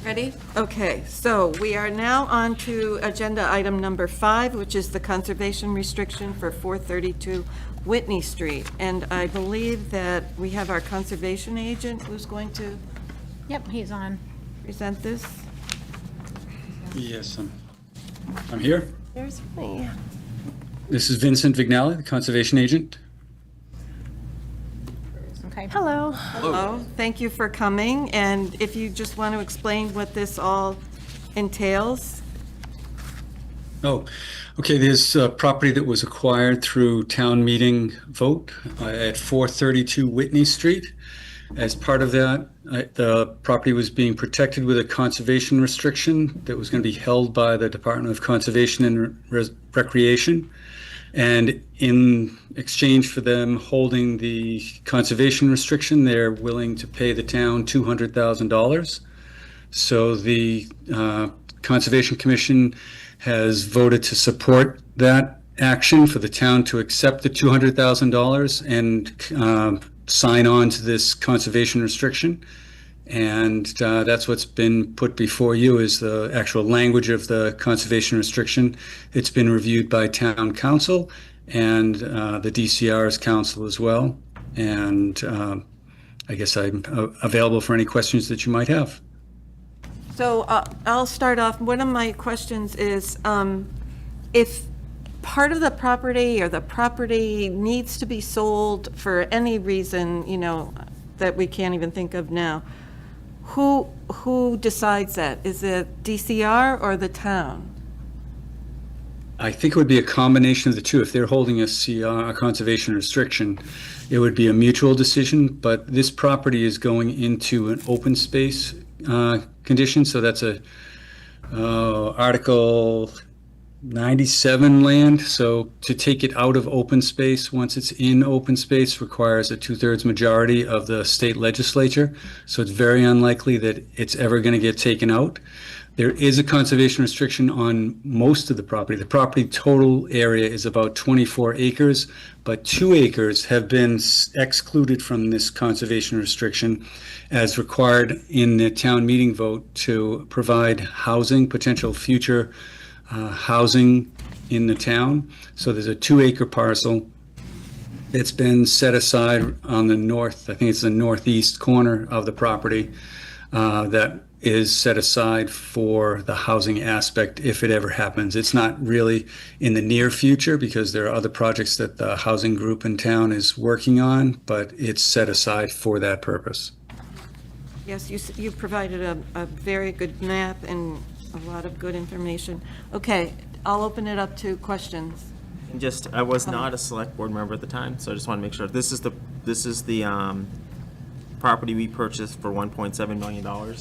Ready? Okay, so we are now on to agenda item number 5, which is the conservation restriction for 432 Whitney Street. And I believe that we have our conservation agent who's going to Yep, he's on. present this. Yes, I'm here. There's me. This is Vincent Vignali, the conservation agent. Okay. Hello. Hello, thank you for coming, and if you just want to explain what this all entails. Oh, okay, there's a property that was acquired through town meeting vote at 432 Whitney Street. As part of that, the property was being protected with a conservation restriction that was going to be held by the Department of Conservation and Recreation. And in exchange for them holding the conservation restriction, they're willing to pay the town $200,000. So the Conservation Commission has voted to support that action for the town to accept the $200,000 and sign on to this conservation restriction. And that's what's been put before you is the actual language of the conservation restriction. It's been reviewed by town council and the DCR's council as well. And I guess I'm available for any questions that you might have. So I'll start off. One of my questions is if part of the property or the property needs to be sold for any reason, you know, that we can't even think of now, who decides that? Is it DCR or the town? I think it would be a combination of the two. If they're holding a conservation restriction, it would be a mutual decision, but this property is going into an open space condition, so that's a Article 97 land, so to take it out of open space, once it's in open space, requires a 2/3 majority of the state legislature, so it's very unlikely that it's ever going to get taken out. There is a conservation restriction on most of the property. The property total area is about 24 acres, but 2 acres have been excluded from this conservation restriction as required in the town meeting vote to provide housing, potential future housing in the town. So there's a 2-acre parcel that's been set aside on the north, I think it's the northeast corner of the property, that is set aside for the housing aspect if it ever happens. It's not really in the near future because there are other projects that the housing group in town is working on, but it's set aside for that purpose. Yes, you provided a very good map and a lot of good information. Okay, I'll open it up to questions. And just, I was not a select board member at the time, so I just want to make sure. This is the property we purchased for $1.7 million.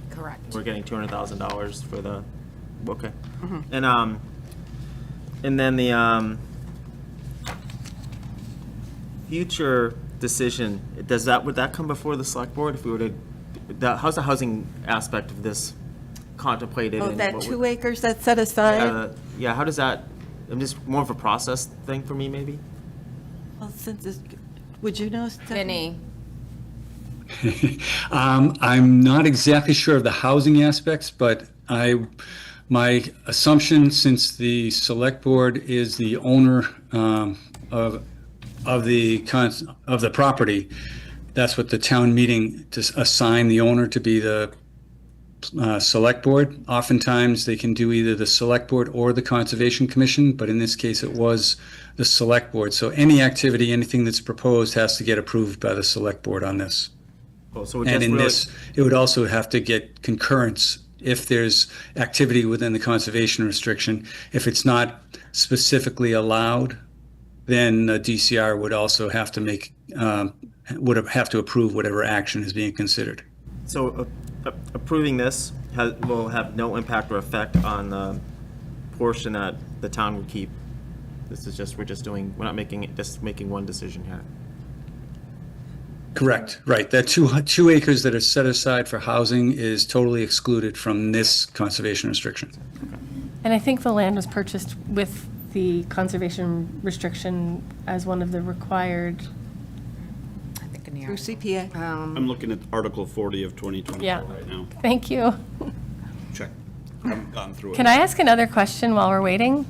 Correct. We're getting $200,000 for the, okay. And then the future decision, would that come before the select board if we were to, how's the housing aspect of this contemplated? Oh, and that what 2 acres that's set aside? Yeah, how does that, just more of a process thing for me, maybe? Well, would you know? Vinny. I'm not exactly sure of the housing aspects, but my assumption, since the select board is the owner of the property, that's what the town meeting to assign the owner to be the select board. Oftentimes, they can do either the select board or the conservation commission, but in this case, it was the select board. So any activity, anything that's proposed has to get approved by the select board on this. Oh, so And in this, it would also have to get concurrence if there's activity within the conservation restriction. If it's not specifically allowed, then the DCR would also have to would have to approve whatever action is being considered. So approving this will have no impact or effect on the portion that the town would keep. This is just, we're not making it, just making one decision here. Correct, right. That 2 acres that are set aside for housing is totally excluded from this conservation restriction. And I think the land was purchased with the conservation restriction as one of the required? Through CPA. I'm looking at Article 40 of 2024 Yeah. right now. Thank you. Check. I haven't gone through it. Can I ask another question while we're waiting?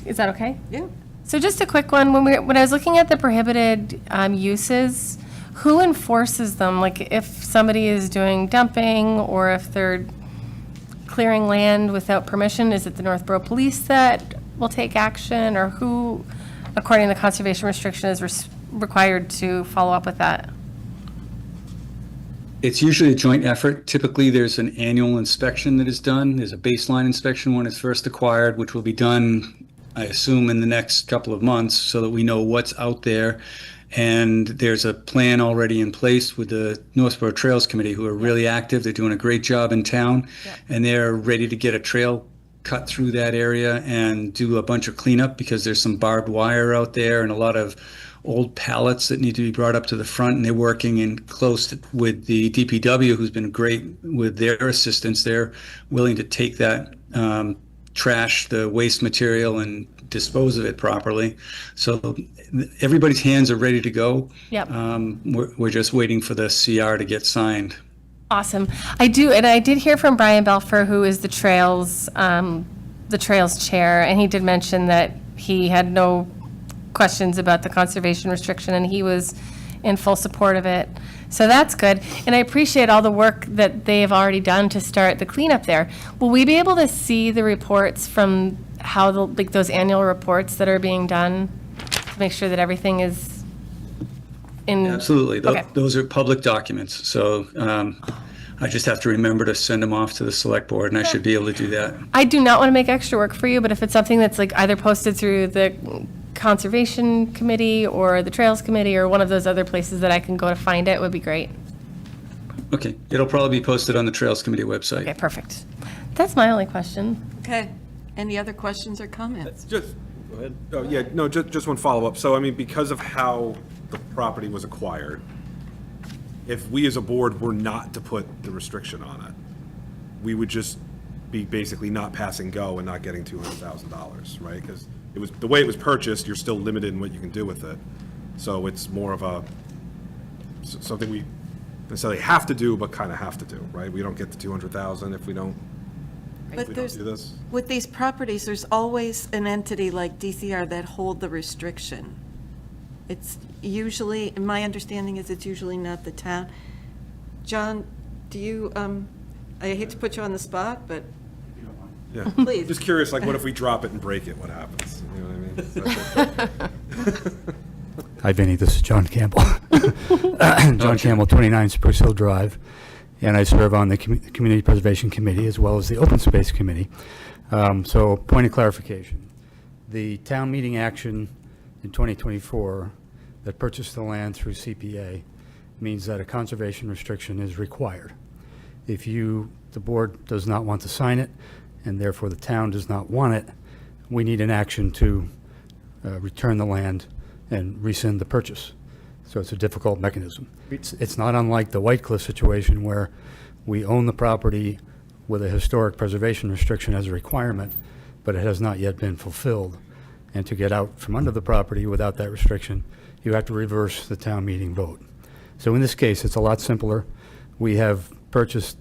Is that okay? Yeah. So just a quick one, when I was looking at the prohibited uses, who enforces them? Like if somebody is doing dumping or if they're clearing land without permission, is it the Northborough Police that will take action? Or who, according to the conservation restriction, is required to follow up with that? It's usually a joint effort. Typically, there's an annual inspection that is done. There's a baseline inspection when it's first acquired, which will be done, I assume, in the next couple of months so that we know what's out there. And there's a plan already in place with the Northborough Trails Committee, who are really active. They're doing a great job in town. And they're ready to get a trail cut through that area and do a bunch of cleanup because there's some barbed wire out there and a lot of old pallets that need to be brought up to the front, and they're working in close with the DPW, who's been great with their assistance. They're willing to take that trash, the waste material, and dispose of it properly. So everybody's hands are ready to go. Yep. We're just waiting for the CR to get signed. Awesome. I did hear from Brian Belfer, who is the Trails chair, and he did mention that he had no questions about the conservation restriction, and he was in full support of it. So that's good. And I appreciate all the work that they have already done to start the cleanup there. Will we be able to see the reports from how those annual reports that are being done to make sure that everything is in? Absolutely. Okay. Those are public documents. So I just have to remember to send them off to the select board, and I should be able to do that. I do not want to make extra work for you, but if it's something that's like either posted through the Conservation Committee or the Trails Committee or one of those other places that I can go to find it, would be great. Okay. It'll probably be posted on the Trails Committee website. Okay, perfect. That's my only question. Okay. Any other questions or comments? Go ahead. Oh, yeah, no, just one follow-up. So, I mean, because of how the property was acquired, if we as a board were not to put the restriction on it, we would just be basically not passing go and not getting $200,000, right? Because it was, the way it was purchased, you're still limited in what you can do with it. So it's more of a, something we necessarily have to do, but kind of have to do, right? We don't get the 200,000 if we don't, But do there's, this. with these properties, there's always an entity like DCR that hold the restriction. It's usually, my understanding is it's usually not the town. John, do you, I hate to put you on the spot, but Yeah. please. Just curious, like, what if we drop it and break it? What happens? You know what I mean? Hi, Vinny, this is John Campbell. John Campbell, 29 Spruce Hill Drive, and I serve on the Community Preservation Committee as well as the Open Space Committee. So, point of clarification. The town meeting action in 2024 that purchased the land through CPA means that a conservation restriction is required. If the board does not want to sign it, and therefore the town does not want it, we need an action to return the land and rescind the purchase. So it's a difficult mechanism. It's not unlike the White Cliff situation where we own the property with a historic preservation restriction as a requirement, but it has not yet been fulfilled. And to get out from under the property without that restriction, you have to reverse the town meeting vote. So in this case, it's a lot simpler. We have purchased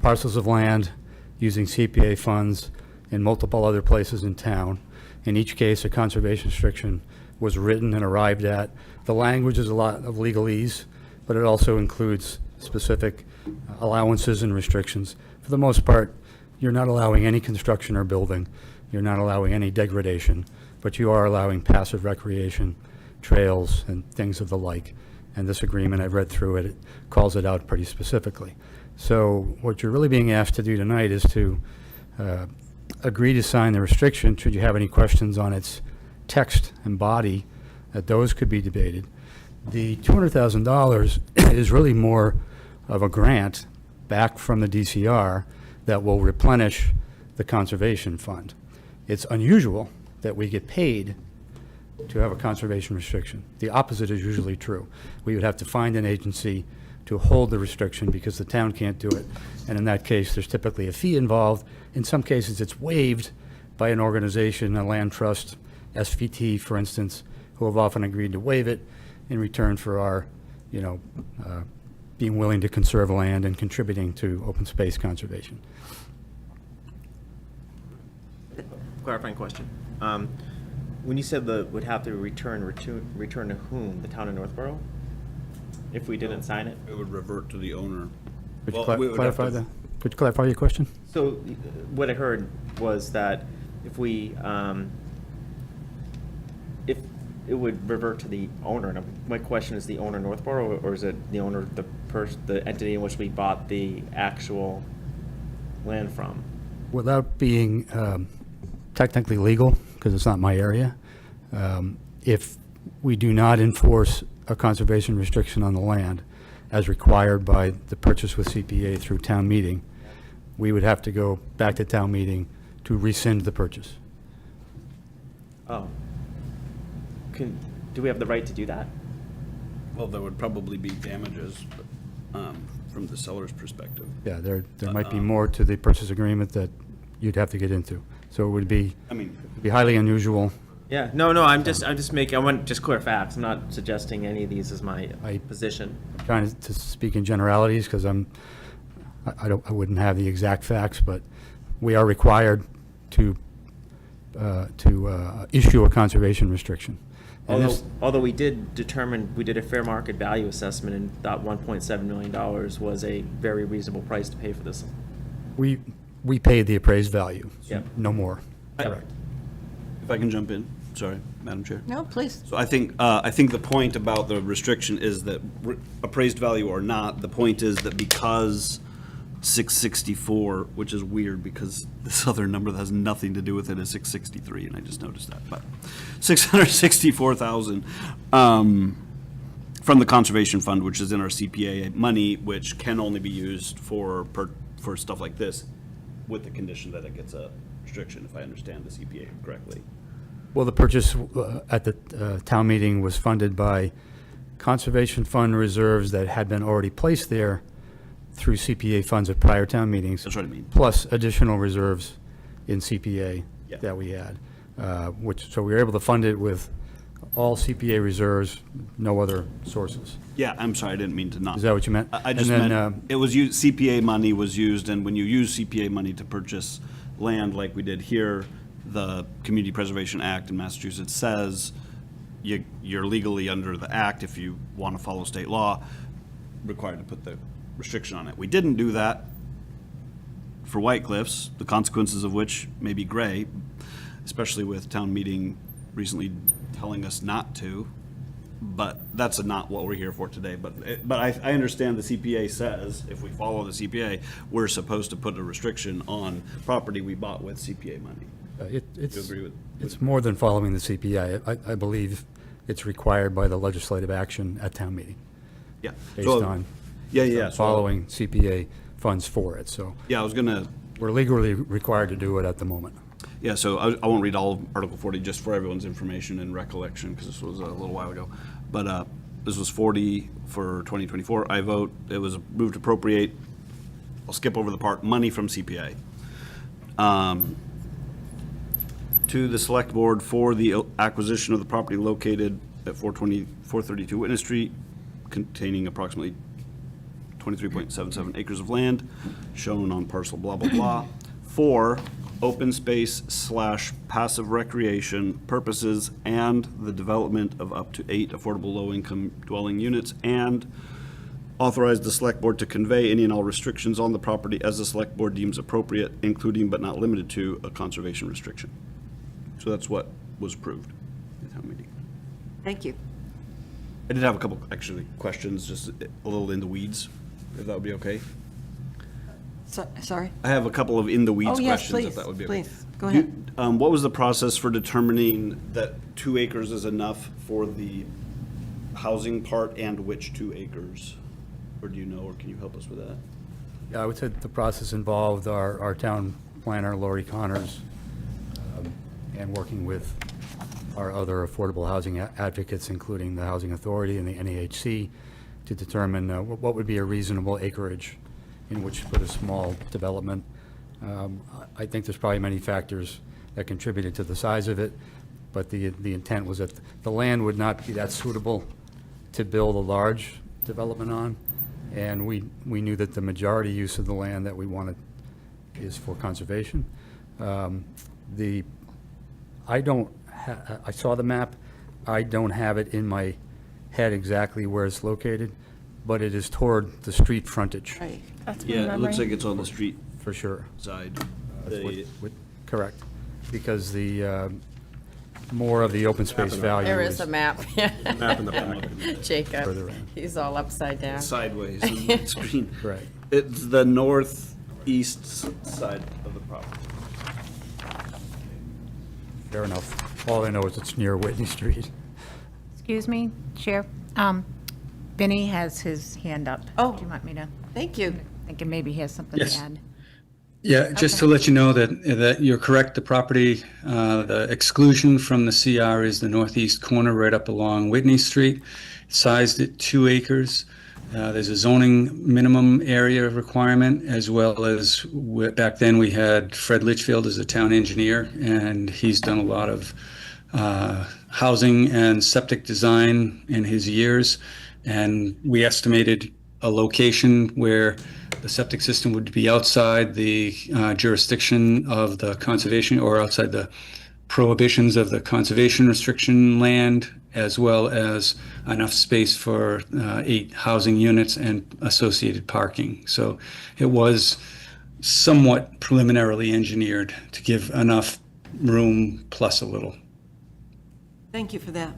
parcels of land using CPA funds in multiple other places in town. In each case, a conservation restriction was written and arrived at. The language is a lot of legalese, but it also includes specific allowances and restrictions. For the most part, you're not allowing any construction or building. You're not allowing any degradation, but you are allowing passive recreation, trails, and things of the like. And this agreement, I've read through it, it calls it out pretty specifically. So what you're really being asked to do tonight is to agree to sign the restriction. Should you have any questions on its text and body, that those could be debated. The $200,000 is really more of a grant back from the DCR that will replenish the conservation fund. It's unusual that we get paid to have a conservation restriction. The opposite is usually true. We would have to find an agency to hold the restriction because the town can't do it. And in that case, there's typically a fee involved. In some cases, it's waived by an organization, a land trust, SVT, for instance, who have often agreed to waive it in return for our, being willing to conserve land and contributing to open space conservation. Clarifying question. When you said would have to return to whom? The town of Northborough? If we didn't sign it? It would revert to the owner. Could you Well, we would have clarify to- that? Could you clarify your question? So what I heard was that if if it would revert to the owner, and my question is the owner Northborough, or is it the owner, the entity in which we bought the actual land from? Without being technically legal, because it's not my area, if we do not enforce a conservation restriction on the land as required by the purchase with CPA through town meeting, we would have to go back to town meeting to rescind the purchase. Oh. Do we have the right to do that? Well, there would probably be damages from the seller's perspective. Yeah, there might be more to the purchase agreement that you'd have to get into. So it would be, it'd be highly unusual. Yeah, no, I'm just making, I want just clear facts. I'm not suggesting any of these as my position. I'm trying to speak in generalities because I wouldn't have the exact facts, but we are required to issue a conservation restriction. And Although we did a fair market value assessment and thought $1.7 million was a very reasonable price to pay for this. we paid the appraised value, Yeah. no more. Correct. If I can jump in, sorry, Madam Chair. No, please. So I think the point about the restriction is that appraised value or not, the point is that because 664, which is weird because this other number that has nothing to do with it is 663, and I just noticed that, but 664,000 from the conservation fund, which is in our CPA money, which can only be used for stuff like this, with the condition that it gets a restriction, if I understand the CPA correctly. Well, the purchase at the town meeting was funded by conservation fund reserves that had been already placed there through CPA funds at prior town meetings. That's what I mean. Plus additional reserves in CPA Yeah. that we had, so we were able to fund it with all CPA reserves, no other sources. Yeah, I'm sorry, I didn't mean to not. Is that what you meant? I just And then, meant, it was used, CPA money was used, and when you use CPA money to purchase land like we did here, the Community Preservation Act in Massachusetts says you're legally under the act, if you want to follow state law, required to put the restriction on it. We didn't do that for White Cliffs, the consequences of which may be gray, especially with town meeting recently telling us not to, but that's not what we're here for today. But I understand the CPA says, if we follow the CPA, we're supposed to put a restriction on property we bought with CPA money. It's more than following the CPA. I believe it's required by the legislative action at town meeting. Yeah. Based So- on Yeah. following CPA funds for it, so. Yeah, I was gonna. We're legally required to do it at the moment. Yeah, so I won't read all of Article 40, just for everyone's information and recollection, because this was a little while ago. But this was 40 for 2024. I vote, it was moved to appropriate, I'll skip over the part, money from CPA. To the Select Board for the acquisition of the property located at 432 Witness Street, containing approximately 23.77 acres of land, shown on parcel blah, blah, blah, for open space / passive recreation purposes and the development of up to 8 affordable low-income dwelling units, and authorize the Select Board to convey any and all restrictions on the property as the Select Board deems appropriate, including but not limited to a conservation restriction. So that's what was approved at town meeting. Thank you. I did have a couple, actually, questions, just a little in the weeds, if that would be okay. Sorry? I have a couple of in-the-weeds Oh, yes, questions, if please, that would be okay. please, go ahead. What was the process for determining that 2 acres is enough for the housing part, and which 2 acres? Or do you know, or can you help us with that? Yeah, I would say the process involved our town planner, Lori Connors, and working with our other affordable housing advocates, including the Housing Authority and the NAHC, to determine what would be a reasonable acreage in which to put a small development. I think there's probably many factors that contributed to the size of it, but the intent was that the land would not be that suitable to build a large development on, and we knew that the majority use of the land that we wanted is for conservation. I saw the map. I don't have it in my head exactly where it's located, but it is toward the street frontage. Right. That's my Yeah, it looks memory. like it's on the street For sure. side. Correct. Because the, more of the open space value There is is a map, yeah. Map in the back. Jacob, further in. he's all upside down. Sideways on the screen. Right. It's the northeast side of the property. Fair enough. All I know is it's near Whitney Street. Excuse me, Chair. Vinny has his hand up. Oh. Do you want me to? Thank you. Thinking maybe he has something Yes. to add. Yeah, just to let you know that you're correct, the property, the exclusion from the CR is the northeast corner right up along Whitney Street, sized at 2 acres. There's a zoning minimum area requirement, as well as, back then, we had Fred Litchfield as a town engineer, and he's done a lot of housing and septic design in his years, and we estimated a location where the septic system would be outside the jurisdiction of the conservation, or outside the prohibitions of the conservation restriction land, as well as enough space for 8 housing units and associated parking. So it was somewhat preliminarily engineered to give enough room plus a little. Thank you for that.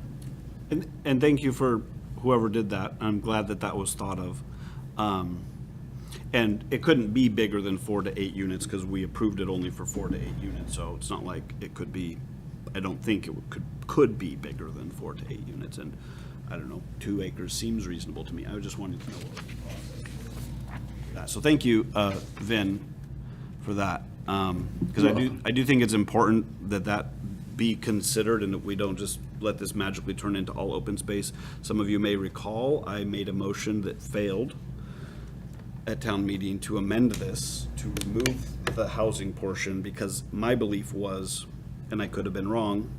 And thank you for whoever did that. I'm glad that that was thought of. And it couldn't be bigger than 4 to 8 units because we approved it only for 4 to 8 units. So it's not like it could be, I don't think it could be bigger than 4 to 8 units. And I don't know, 2 acres seems reasonable to me. I just wanted to know what was the process. That. So thank you, Vin, for that. Because I do think it's important that that be considered and that we don't just let this magically turn into all open space. Some of you may recall I made a motion that failed at town meeting to amend this, to remove the housing portion, because my belief was, and I could have been wrong,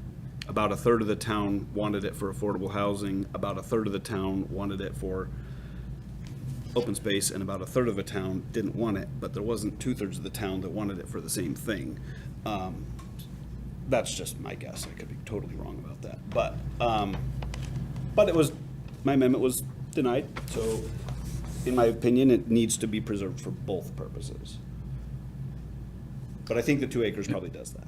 about 1/3 of the town wanted it for affordable housing, about 1/3 of the town wanted it for open space, and about 1/3 of the town didn't want it, but there wasn't 2/3 of the town that wanted it for the same thing. That's just my guess. I could be totally wrong about that. But it was, my amendment was denied, so in my opinion, it needs to be preserved for both purposes. But I think the 2 acres probably does that.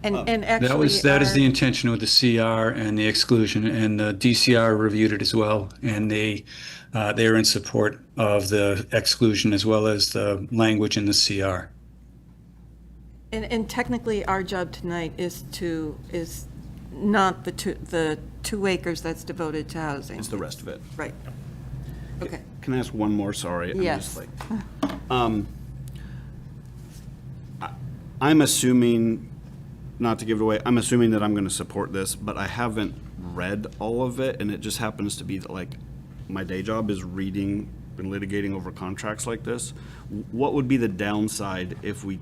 And actually. That is the intention with the CR and the exclusion, and the DCR reviewed it as well, and they are in support of the exclusion as well as the language in the CR. And technically, our job tonight is not the 2 acres that's devoted to housing. It's the rest of it. Right. Okay. Can I ask one more? Sorry. Yes. I'm assuming, not to give it away, I'm assuming that I'm going to support this, but I haven't read all of it, and it just happens to be that, like, my day job is reading and litigating over contracts like this. What would be the downside if we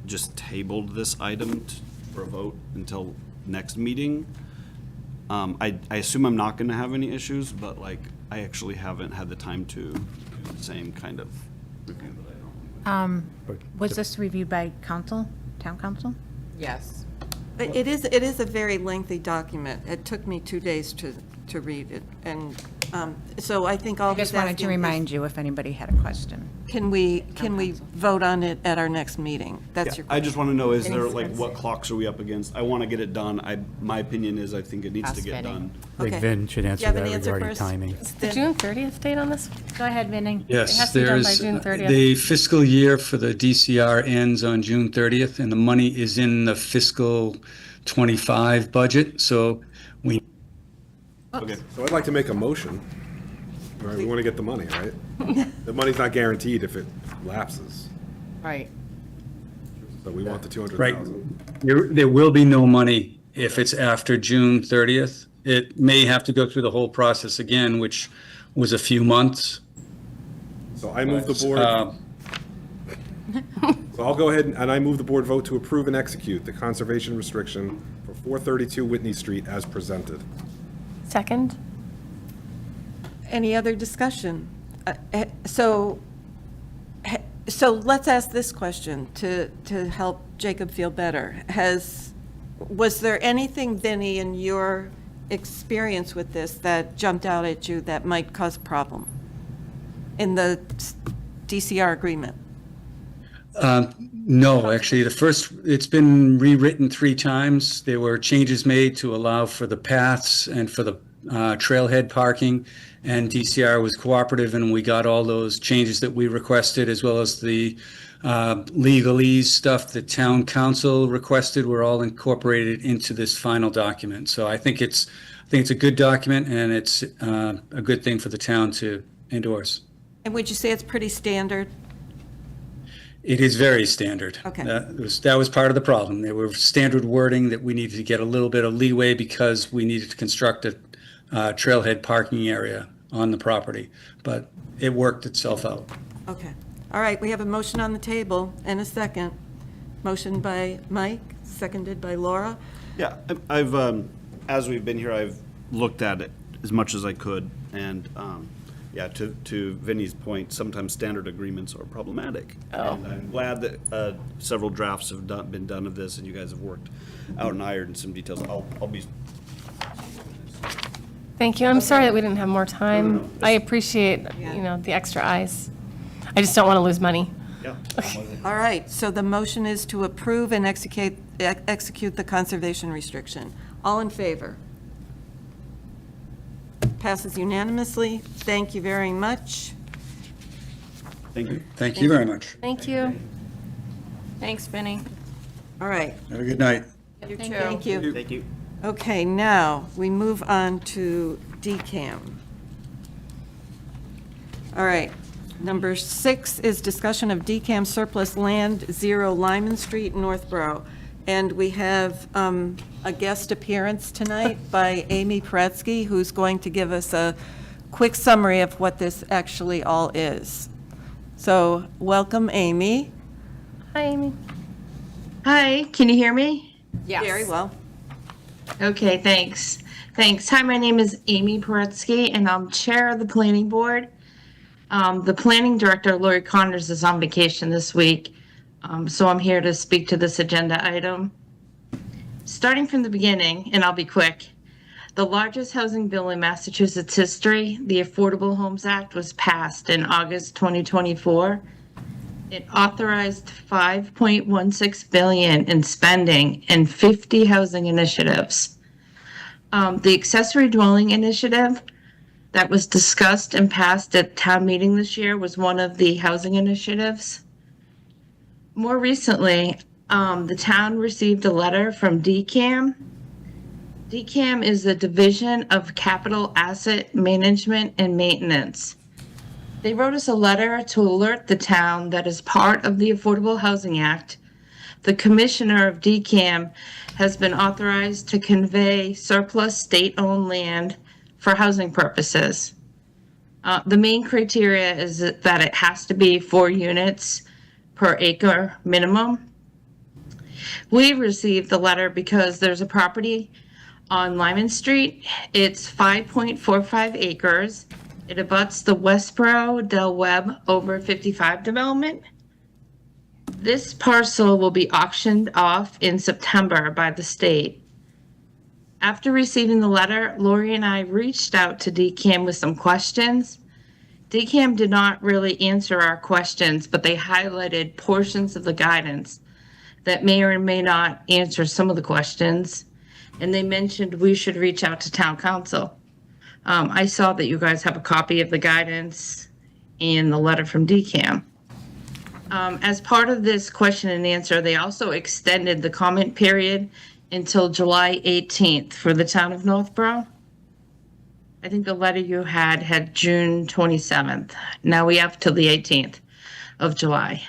just tabled this item for a vote until next meeting? I assume I'm not going to have any issues, but, like, I actually haven't had the time to do the same kind of review that I don't. Was this reviewed by council, town council? Yes. It is a very lengthy document. It took me 2 days to read it, and so I think all I he's just wanted to asking is, remind you if anybody had a question. Can we vote on it at our next meeting? That's your I just want to know, is there, Any like, what clocks are we up against? I want to get it done. My opinion is I think it needs to Ask get Vinny. done. I think Okay. Vin should Do you answer have an that answer regarding first? timing. The June 30th date on this? Go ahead, Vinny. It has Yes, to be done by there's, June 30th. the fiscal year for the DCR ends on June 30th, and the money is in the fiscal '25 budget, so we Okay. So I'd like to make a motion. Right, we want to get the money, right? The money's not guaranteed if it lapses, Right. but we want the Right. 200,000. There will be no money if it's after June 30th. It may have to go through the whole process again, which was a few months. So I move the board. So I'll go ahead and I move the board vote to approve and execute the conservation restriction for 432 Whitney Street as presented. Second? Any other discussion? So let's ask this question to help Jacob feel better. Was there anything, Vinnie, in your experience with this that jumped out at you that might cause a problem in the DCR agreement? No, actually, it's been rewritten 3 times. There were changes made to allow for the paths and for the trailhead parking, and DCR was cooperative, and we got all those changes that we requested, as well as the legalese stuff that town council requested were all incorporated into this final document. So I think it's a good document, and it's a good thing for the town to endorse. And would you say it's pretty standard? It is very standard. Okay. That was part of the problem. There were standard wording that we needed to get a little bit of leeway because we needed to construct a trailhead parking area on the property, but it worked itself out. Okay. All right, we have a motion on the table and a second. Motion by Mike, seconded by Laura. Yeah, I've, as we've been here, I've looked at it as much as I could, and, yeah, to Vinnie's point, sometimes standard agreements are problematic. Oh. And I'm glad that several drafts have been done of this, and you guys have worked out and ironed some details. I'll be. Thank you. I'm sorry that we didn't have more time. I appreciate, the extra eyes. I just don't want to lose money. Yeah. All right, so the motion is to approve and execute the conservation restriction. All in favor? Passes unanimously. Thank you very much. Thank you. Thank you very much. Thank you. Thanks, Vinnie. All right, Have a good night. You too. thank you. Thank you. Okay, now, we move on to DCAM. All right, number 6 is discussion of DCAM surplus land, 0 Lyman Street, Northborough. And we have a guest appearance tonight by Amy Paretsky, who's going to give us a quick summary of what this actually all is. So, welcome, Amy. Hi, Amy. Hi, can you hear me? Yes. Very well. Okay, thanks. Thanks. Hi, my name is Amy Paretsky, and I'm chair of the planning board. The planning director, Lori Connors, is on vacation this week, so I'm here to speak to this agenda item. Starting from the beginning, and I'll be quick, the largest housing bill in Massachusetts history, the Affordable Homes Act, was passed in August 2024. It authorized $5.16 billion in spending and 50 housing initiatives. The accessory dwelling initiative that was discussed and passed at town meeting this year was one of the housing initiatives. More recently, the town received a letter from DCAM. DCAM is the Division of Capital Asset Management and Maintenance. They wrote us a letter to alert the town that as part of the Affordable Housing Act, the commissioner of DCAM has been authorized to convey surplus state-owned land for housing purposes. The main criteria is that it has to be 4 units per acre minimum. We received the letter because there's a property on Lyman Street. It's 5.45 acres. It abuts the Westboro Del Webb over 55 development. This parcel will be auctioned off in September by the state. After receiving the letter, Lori and I reached out to DCAM with some questions. DCAM did not really answer our questions, but they highlighted portions of the guidance that may or may not answer some of the questions. And they mentioned we should reach out to town council. I saw that you guys have a copy of the guidance and the letter from DCAM. As part of this question and answer, they also extended the comment period until July 18th for the town of Northborough. I think the letter you had June 27th. Now we have till the 18th of July.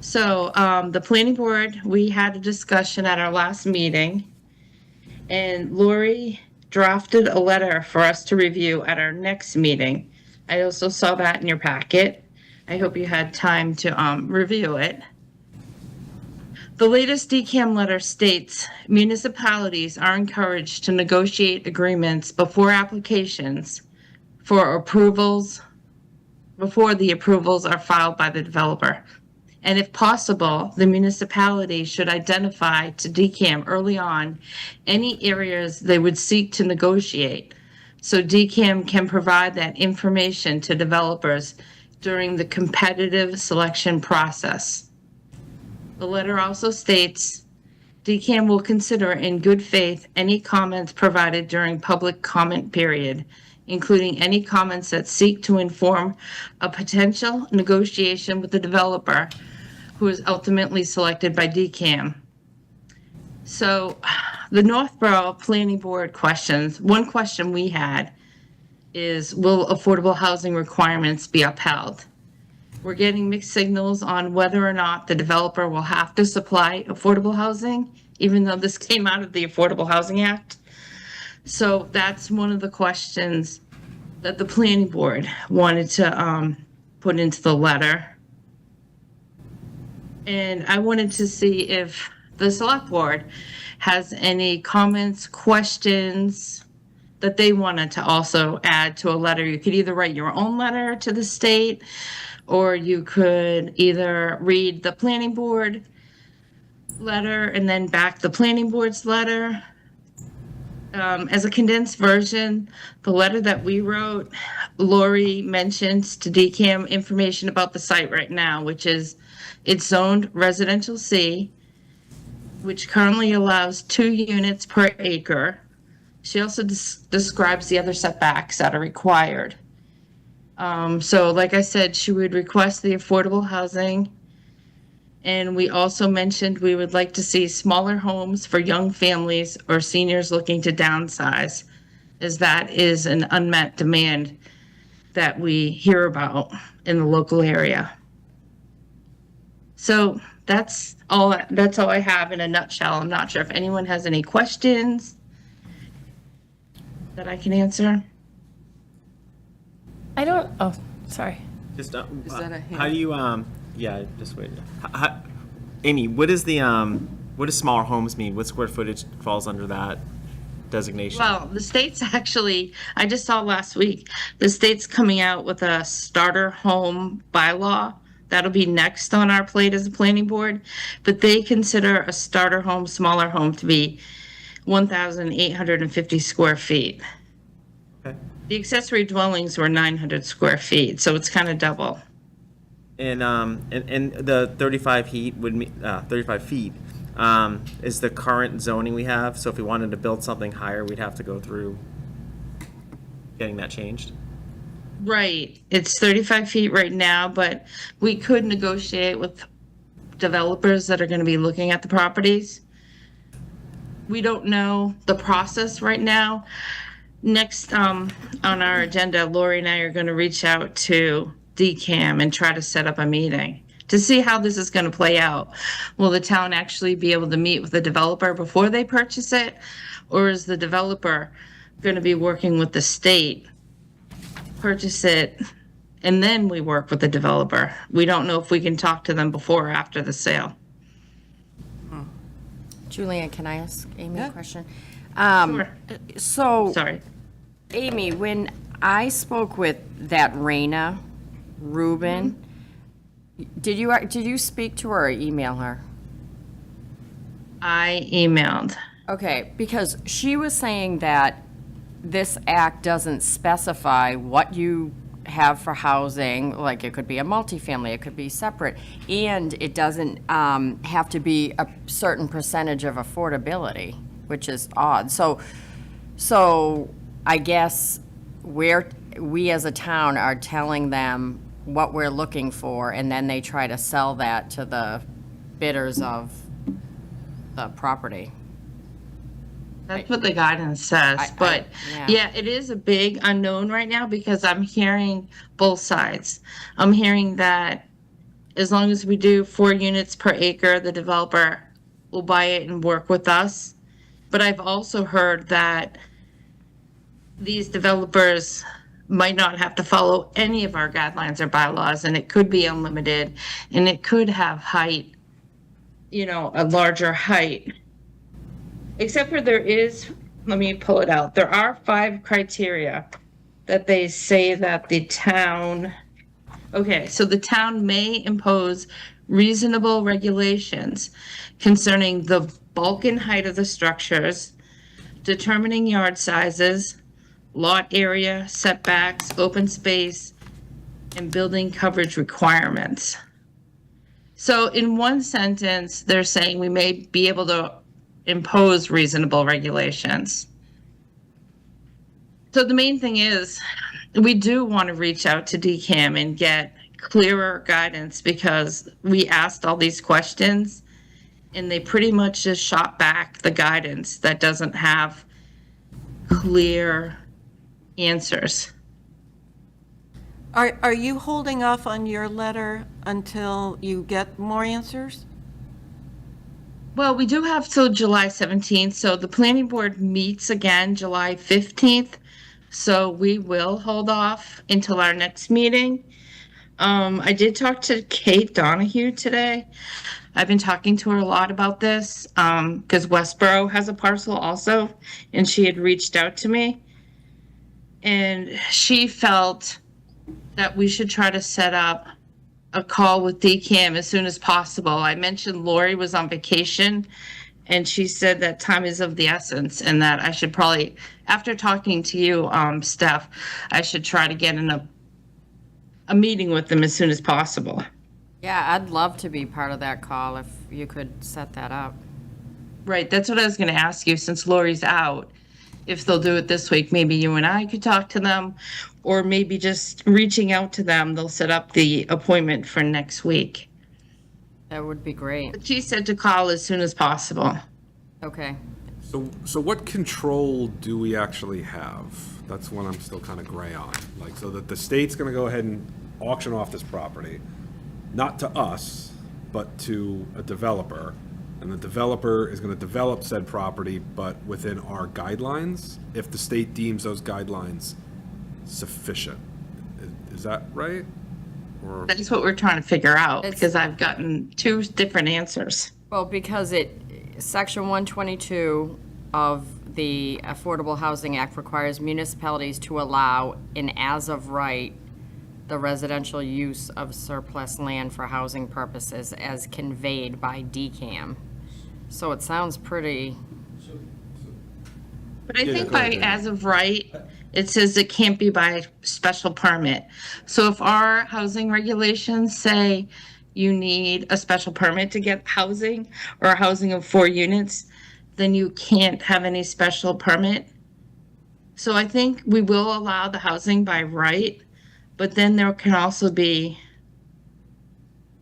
So the planning board, we had a discussion at our last meeting, and Lori drafted a letter for us to review at our next meeting. I also saw that in your packet. I hope you had time to review it. The latest DCAM letter states municipalities are encouraged to negotiate agreements before applications for approvals, before the approvals are filed by the developer. And if possible, the municipality should identify to DCAM early on any areas they would seek to negotiate, so DCAM can provide that information to developers during the competitive selection process. The letter also states DCAM will consider in good faith any comments provided during public comment period, including any comments that seek to inform a potential negotiation with the developer who is ultimately selected by DCAM. So the Northborough Planning Board questions, one question we had is, will affordable housing requirements be upheld? We're getting mixed signals on whether or not the developer will have to supply affordable housing, even though this came out of the Affordable Housing Act. So that's one of the questions that the planning board wanted to put into the letter. And I wanted to see if the select board has any comments, questions that they wanted to also add to a letter. You could either write your own letter to the state, or you could either read the planning board letter and then back the planning board's letter. As a condensed version, the letter that we wrote, Lori mentions to DCAM information about the site right now, which is it's zoned residential C, which currently allows 2 units per acre. She also describes the other setbacks that are required. So like I said, she would request the affordable housing. And we also mentioned we would like to see smaller homes for young families or seniors looking to downsize, as that is an unmet demand that we hear about in the local area. So that's all I have in a nutshell. I'm not sure if anyone has any questions that I can answer. I don't, oh, sorry. Just, that a how do you, yeah, just wait. Amy, what is the, what does smaller homes mean? What square footage falls under that designation? Well, the state's actually, I just saw last week, the state's coming out with a starter home bylaw. That'll be next on our plate as a planning board, but they consider a starter home, smaller home to be 1,850 square feet. Okay. The accessory dwellings were 900 square feet, so it's kind of double. And the 35 feet would mean 35 feet is the current zoning we have. So if we wanted to build something higher, we'd have to go through getting that changed. Right, it's 35 feet right now, but we could negotiate with developers that are going to be looking at the properties. We don't know the process right now. Next on our agenda, Lori and I are going to reach out to DCAM and try to set up a meeting to see how this is going to play out. Will the town actually be able to meet with the developer before they purchase it? Or is the developer going to be working with the state, purchase it, and then we work with the developer? We don't know if we can talk to them before or after the sale. Julian, can I ask Amy a question? Sure. So, Sorry. Amy, when I spoke with that Raina Rubin, did you speak to her or email her? I emailed. Okay, because she was saying that this act doesn't specify what you have for housing, like it could be a multifamily, it could be separate, and it doesn't have to be a certain percentage of affordability, which is odd. So I guess we as a town are telling them what we're looking for, and then they try to sell that to the bidders of the property. That's what the guidance says, but yeah, it is a big unknown right now because I'm hearing both sides. I'm hearing that as long as we do 4 units per acre, the developer will buy it and work with us. But I've also heard that these developers might not have to follow any of our guidelines or bylaws, and it could be unlimited, and it could have height, a larger height. Except for there is, let me pull it out, there are 5 criteria that they say that the town, okay, so the town may impose reasonable regulations concerning the bulk and height of the structures, determining yard sizes, lot area, setbacks, open space, and building coverage requirements. So in one sentence, they're saying we may be able to impose reasonable regulations. So the main thing is, we do want to reach out to DCAM and get clearer guidance, because we asked all these questions and they pretty much just shot back the guidance that doesn't have clear answers. Are you holding off on your letter until you get more answers? Well, we do have till July 17th, so the planning board meets again July 15th. So we will hold off until our next meeting. I did talk to Kate Donahue today. I've been talking to her a lot about this, because Westboro has a parcel also, and she had reached out to me. And she felt that we should try to set up a call with DCAM as soon as possible. I mentioned Lori was on vacation, and she said that time is of the essence, and that I should probably, after talking to you, Steph, I should try to get in a meeting with them as soon as possible. Yeah, I'd love to be part of that call if you could set that up. Right, that's what I was gonna ask you, since Lori's out, if they'll do it this week, maybe you and I could talk to them, or maybe just reaching out to them, they'll set up the appointment for next week. That would be great. But she said to call as soon as possible. Okay. So what control do we actually have? That's one I'm still kind of gray on. Like, so that the state's gonna go ahead and auction off this property, not to us, but to a developer. And the developer is gonna develop said property, but within our guidelines, if the state deems those guidelines sufficient. Is that right? Or That's what we're trying to figure out, It's- because I've gotten 2 different answers. Well, because Section 122 of the Affordable Housing Act requires municipalities to allow, in as of right, the residential use of surplus land for housing purposes as conveyed by DCAM. So it sounds pretty, But I think by as of right, it says it can't be by special permit. So if our housing regulations say you need a special permit to get housing, or a housing of 4 units, then you can't have any special permit. So I think we will allow the housing by right, but then there can also be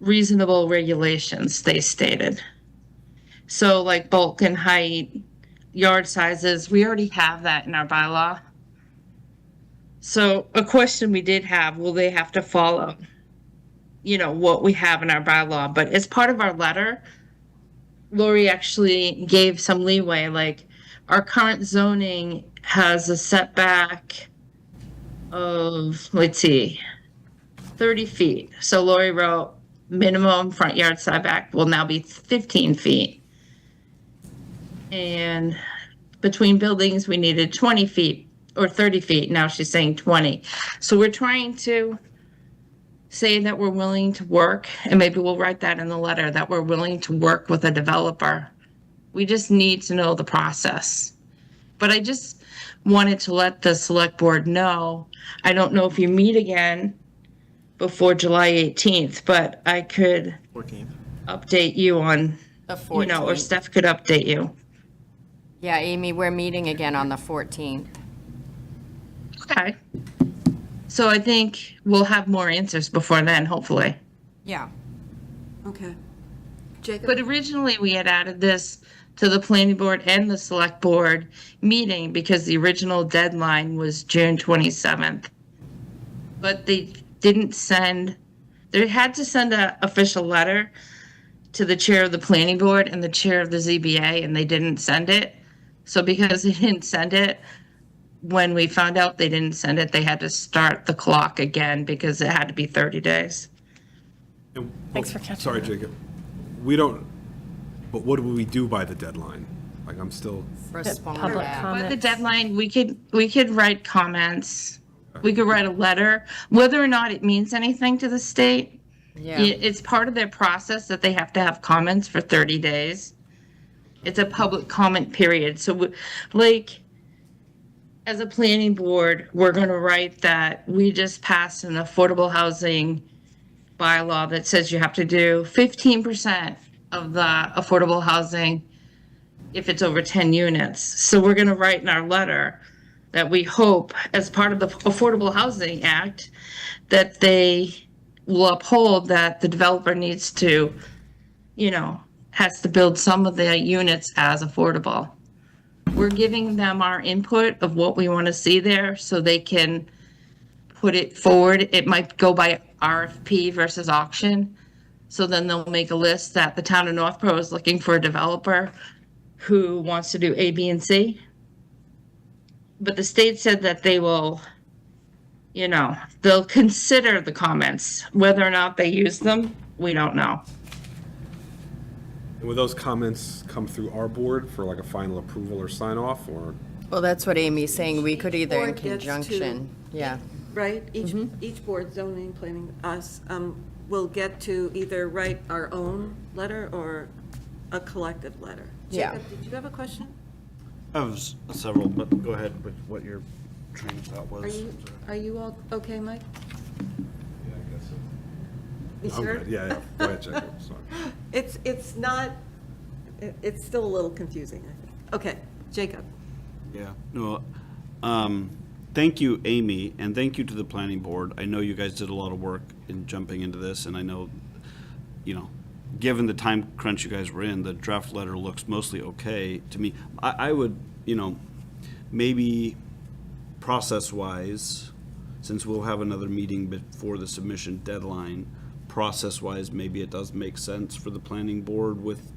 reasonable regulations, they stated. So like bulk and height, yard sizes, we already have that in our bylaw. So a question we did have, will they have to follow, what we have in our bylaw? But as part of our letter, Lori actually gave some leeway, like our current zoning has a setback of, 30 feet. So Lori wrote minimum front yard setback will now be 15 feet. And between buildings, we needed 20 feet or 30 feet. Now she's saying 20. So we're trying to say that we're willing to work, and maybe we'll write that in the letter, that we're willing to work with a developer. We just need to know the process. But I just wanted to let the select board know, I don't know if you meet again before July 18th, but I could 14th. update you on, the or 14th. Steph could update you. Yeah, Amy, we're meeting again on the 14th. Okay. So I think we'll have more answers before then, hopefully. Yeah. Okay. Jacob? But originally, we had added this to the planning board and the select board meeting because the original deadline was June 27th. But they didn't send, they had to send an official letter to the chair of the planning board and the chair of the ZBA, and they didn't send it. So because they didn't send it, when we found out they didn't send it, they had to start the clock again because it had to be 30 days. Thanks for catching Sorry, that. Jacob. We don't, but what do we do by the deadline? Like, I'm still, Respond Public back. comment. By the deadline, we could write comments. We could write a letter, whether or not it means anything to the state. Yeah. It's part of their process that they have to have comments for 30 days. It's a public comment period. So like, as a planning board, we're going to write that we just passed an affordable housing bylaw that says you have to do 15% of the affordable housing if it's over 10 units. So we're going to write in our letter that we hope, as part of the Affordable Housing Act, that they will uphold that the developer needs to, has to build some of the units as affordable. We're giving them our input of what we want to see there so they can put it forward. It might go by RFP versus auction. So then they'll make a list that the town of Northborough is looking for a developer who wants to do A, B, and C. But the state said that they will, they'll consider the comments. Whether or not they use them, we don't know. and would those comments come through our board for like a final approval or sign off, or? Well, that's what Amy's saying. We could either in Board gets to- conjunction, yeah. Right? Each board, zoning, planning, us, will get to either write our own letter or a collective letter. Yeah. Jacob, did you have a question? I have several, but go ahead with what your train of thought was. Are you all okay, Mike? Yeah, I guess so. You I'm sure? good. Yeah, go ahead, Jacob, sorry. It's not, it's still a little confusing, I think. Okay, Jacob. Yeah, no, thank you, Amy, and thank you to the planning board. I know you guys did a lot of work in jumping into this, and I know, given the time crunch you guys were in, the draft letter looks mostly okay to me. I would, maybe process-wise, since we'll have another meeting before the submission deadline, process-wise, maybe it does make sense for the planning board with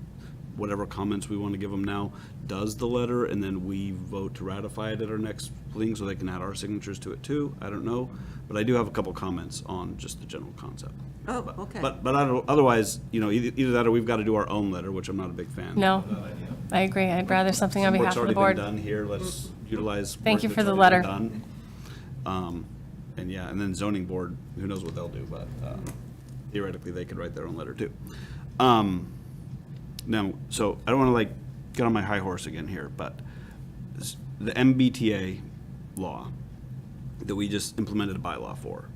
whatever comments we want to give them now, does the letter, and then we vote to ratify it at our next thing, so they can add our signatures to it too. I don't know, but I do have a couple comments on just the general concept. Oh, okay. But I don't, otherwise, either that or we've got to do our own letter, which I'm not a big fan. No, I agree. I'd rather something on behalf of the Work's board. already been done here, let's utilize. Thank work you that's for the already letter. been done. And yeah, and then zoning board, who knows what they'll do, but theoretically, they could write their own letter too. Now, so I don't want to get on my high horse again here, but the MBTA law that we just implemented a bylaw for,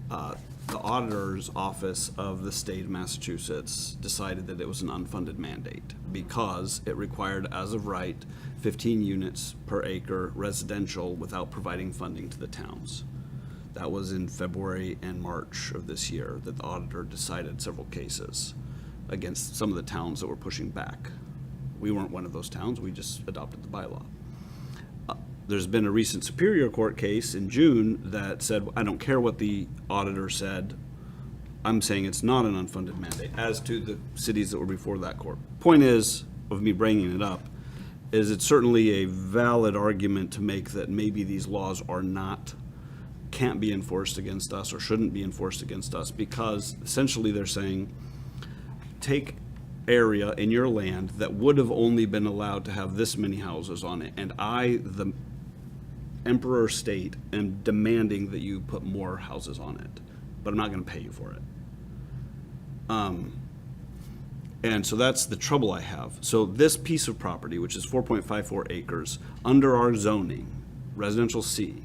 the auditor's office of the state of Massachusetts decided that it was an unfunded mandate because it required, as of right, 15 units per acre residential without providing funding to the towns. That was in February and March of this year that the auditor decided several cases against some of the towns that were pushing back. We weren't one of those towns, we just adopted the bylaw. There's been a recent Superior Court case in June that said, I don't care what the auditor said, I'm saying it's not an unfunded mandate, as to the cities that were before that court. Point is, of me bringing it up, is it's certainly a valid argument to make that maybe these laws can't be enforced against us or shouldn't be enforced against us, because essentially they're saying, take area in your land that would have only been allowed to have this many houses on it, and I, the emperor state, am demanding that you put more houses on it, but I'm not going to pay you for it. And so that's the trouble I have. So this piece of property, which is 4.54 acres, under our zoning, residential C,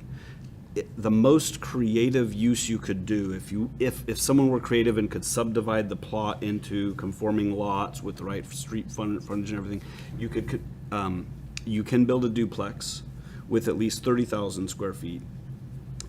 the most creative use you could do, if someone were creative and could subdivide the plot into conforming lots with the right street frontage and everything, you can build a duplex with at least 30,000 square feet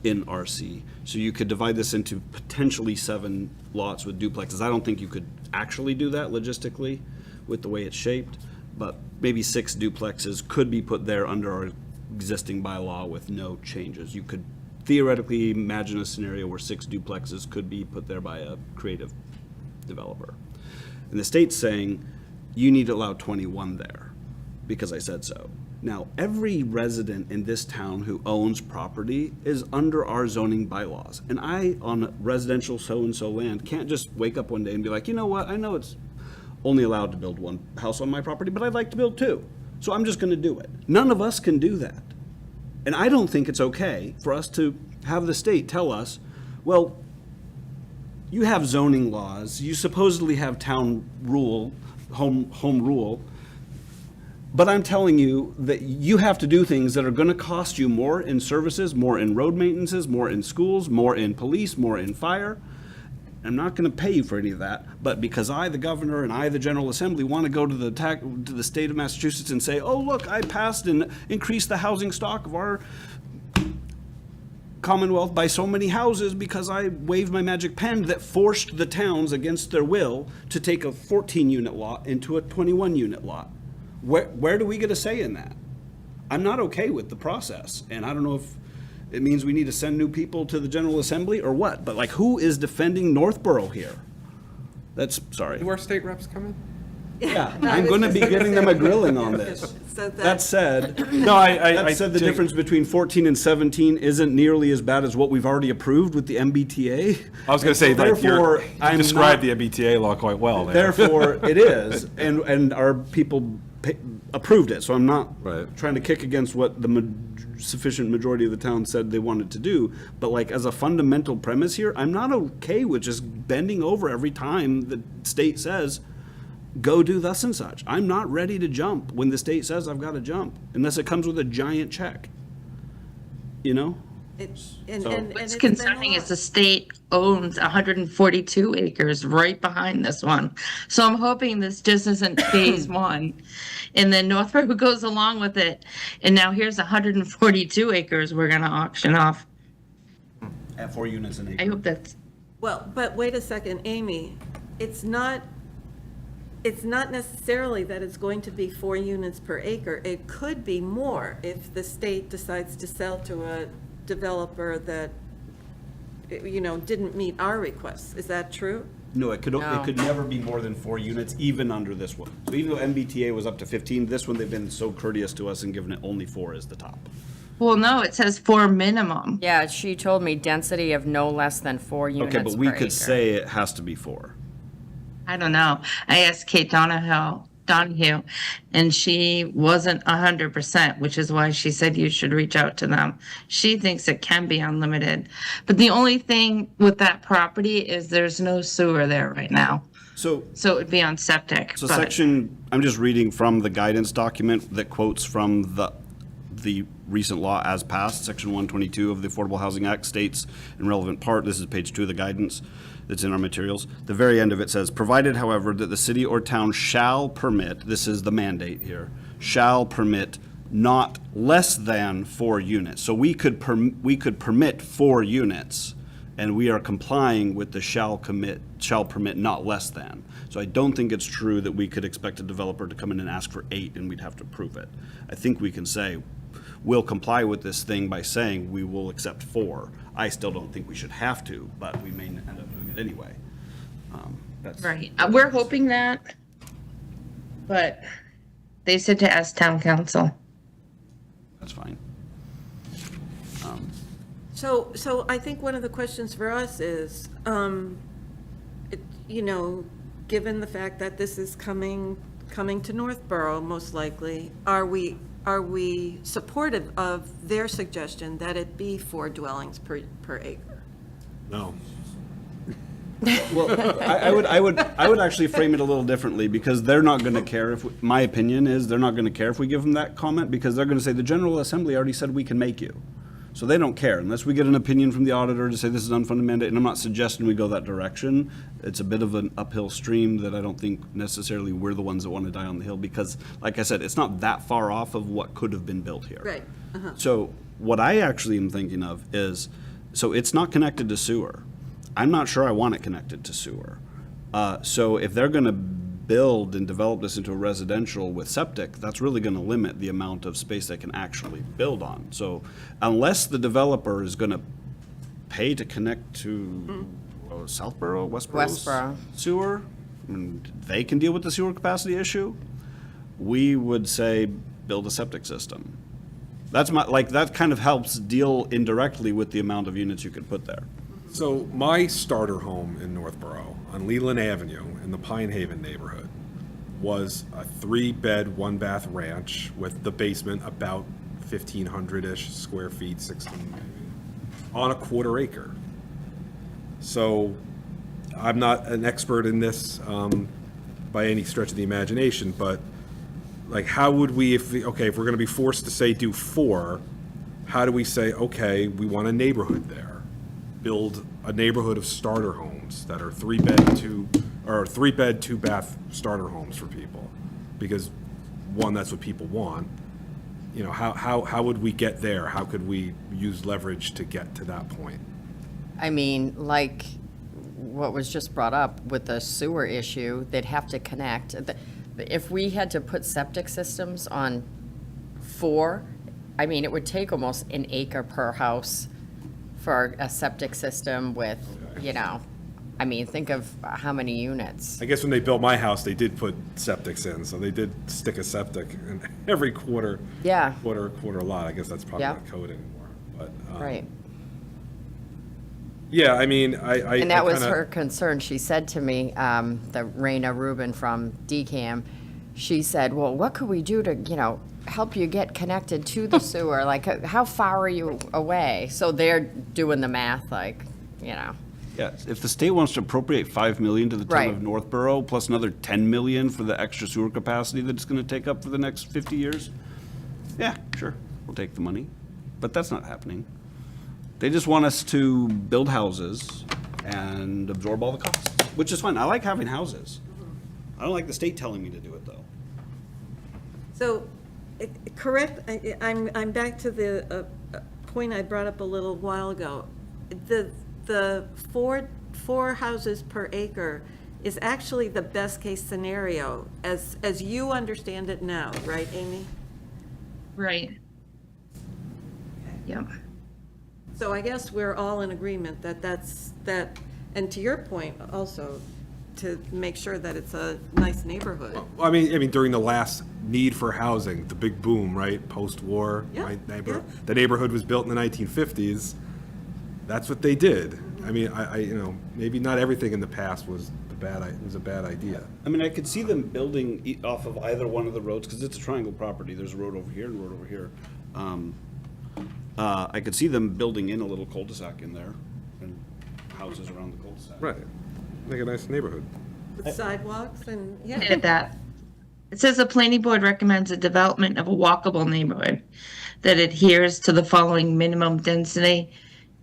in RC. So you could divide this into potentially 7 lots with duplexes. I don't think you could actually do that logistically with the way it's shaped, but maybe 6 duplexes could be put there under our existing bylaw with no changes. You could theoretically imagine a scenario where 6 duplexes could be put there by a creative developer. And the state's saying, you need to allow 21 there, because I said so. Now, every resident in this town who owns property is under our zoning bylaws. And I, on residential so-and-so land, can't just wake up one day and be like, you know what, I know it's only allowed to build one house on my property, but I'd like to build two. So I'm just gonna do it. None of us can do that. And I don't think it's okay for us to have the state tell us, well, you have zoning laws, you supposedly have town rule, home rule, but I'm telling you that you have to do things that are gonna cost you more in services, more in road maintenances, more in schools, more in police, more in fire. I'm not gonna pay you for any of that, but because I, the governor, and I, the General Assembly, wanna go to the state of Massachusetts and say, oh, look, I passed and increased the housing stock of our Commonwealth by so many houses because I waved my magic pen that forced the towns against their will to take a 14-unit lot into a 21-unit lot. Where do we get a say in that? I'm not okay with the process, and I don't know if it means we need to send new people to the General Assembly or what, but like, who is defending Northborough here? That's, sorry. Do our state reps come in? Yeah, I'm gonna be giving them a grilling on this. That said, the difference between 14 and 17 isn't nearly as bad as what we've already approved with the MBTA. I was gonna say, like, therefore, you described the MBTA law quite well there. Therefore, it is, and our people approved it, so I'm not trying to kick against what the sufficient majority of the town said they wanted to do, but like, as a fundamental premise here, I'm not okay with just bending over every time the state says, go do thus and such. I'm not ready to jump when the state says I've got to jump, unless it comes with a giant check. You know? What's concerning is the state owns 142 acres right behind this one. So I'm hoping this just isn't phase one. And then Northborough goes along with it. And now here's 142 acres we're gonna auction off. At 4 units an acre. I hope that's, Well, but wait a second, Amy, it's not necessarily that it's going to be 4 units per acre. It could be more if the state decides to sell to a developer that, you know, didn't meet our requests. Is that true? No, it could No. never be more than 4 units, even under this one. So even though MBTA was up to 15, this one, they've been so courteous to us and given it only 4 as the top. well, no, it says 4 minimum. Yeah, she told me density of no less than 4 units Okay, but we per could acre. say it has to be 4. I don't know. I asked Kate Donahue, and she wasn't 100%, which is why she said you should reach out to them. She thinks it can be unlimited. But the only thing with that property is there's no sewer there right now. So it would be on septic. So but- section, I'm just reading from the guidance document that quotes from the recent law as passed, section 122 of the Affordable Housing Act states in relevant part, this is page 2 of the guidance that's in our materials. The very end of it says, provided, however, that the city or town shall permit, this is the mandate here, shall permit not less than 4 units. So we could permit 4 units, and we are complying with the shall permit not less than. So I don't think it's true that we could expect a developer to come in and ask for 8 and we'd have to approve it. I think we can say, we'll comply with this thing by saying we will accept 4. I still don't think we should have to, but we may end up doing it anyway. Right. We're hoping that, but they said to ask town council. That's fine. So I think one of the questions for us is, you know, given the fact that this is coming to Northborough, most likely, are we supportive of their suggestion that it be 4 dwellings per acre? No. Well, I would actually frame it a little differently, because they're not going to care if, my opinion is, they're not going to care if we give them that comment, because they're going to say, the General Assembly already said we can make you. So they don't care, unless we get an opinion from the auditor to say this is unfunded mandate, and I'm not suggesting we go that direction. It's a bit of an uphill stream that I don't think necessarily we're the ones that want to die on the hill, because, like I said, it's not that far off of what could have been built here. Right. So what I actually am thinking of is, so it's not connected to sewer. I'm not sure I want it connected to sewer. So if they're going to build and develop this into a residential with septic, that's really going to limit the amount of space they can actually build on. So unless the developer is going to pay to connect to Southborough, Westborough. sewer, and they can deal with the sewer capacity issue, we would say build a septic system. That's that kind of helps deal indirectly with the amount of units you could put there. So my starter home in Northborough on Leland Avenue in the Pine Haven neighborhood was a 3-bed, 1-bath ranch with the basement about 1,500-ish square feet, 16, on a 1/4 acre. So I'm not an expert in this by any stretch of the imagination, but like, how would we, if we're going to be forced to say do 4, how do we say, okay, we want a neighborhood there? Build a neighborhood of starter homes that are 3-bed, 2-bath starter homes for people, because one, that's what people want. You know, how would we get there? How could we use leverage to get to that point? I mean, like what was just brought up with the sewer issue, they'd have to connect. If we had to put septic systems on 4, I mean, it would take almost an acre per house for a septic system with, you know, I mean, think of how many units. I guess when they built my house, they did put septics in, so they did stick a septic in every quarter lot. I guess that's probably not code anymore, but. Right. Yeah, I mean, And that was her concern. She said to me, the Raina Rubin from DCAM, she said, well, what could we do to, you know, help you get connected to the sewer? Like, how far are you away? So they're doing the math, like, you know. Yeah, if the state wants to appropriate $5 million to the town of Northborough, plus another $10 million for the extra sewer capacity that it's gonna take up for the next 50 years, yeah, sure, we'll take the money. But that's not happening. They just want us to build houses and absorb all the costs, which is fine. I like having houses. I don't like the state telling me to do it, though. So, correct, I'm back to the point I brought up a little while ago. The four houses per acre is actually the best-case scenario, as you understand it now, right, Amy? Right. Yep. So I guess we're all in agreement that, and to your point also, to make sure that it's a nice neighborhood. I mean, during the last need for housing, the big boom, right, post-war, Yeah, the neighborhood was built in the 1950s. That's what they did. I mean, you know, maybe not everything in the past was a bad idea. I mean, I could see them building off of either one of the roads, because it's a triangle property. There's a road over here and a road over here. I could see them building in a little cul-de-sac in there and houses around the cul-de-sac. Right. Make a nice neighborhood. With sidewalks and, yeah. Did that. It says the planning board recommends the development of a walkable neighborhood that adheres to the following minimum density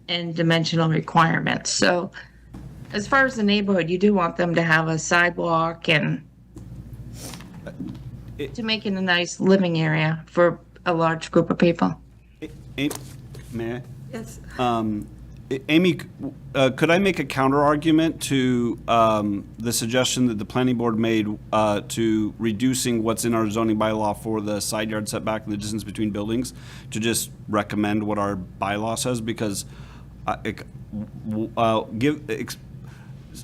and dimensional requirements. So as far as the neighborhood, you do want them to have a sidewalk and to make it a nice living area for a large group of people. May I? Yes. Amy, could I make a counter argument to the suggestion that the planning board made to reducing what's in our zoning bylaw for the side yard setback and the distance between buildings, to just recommend what our bylaw says? Because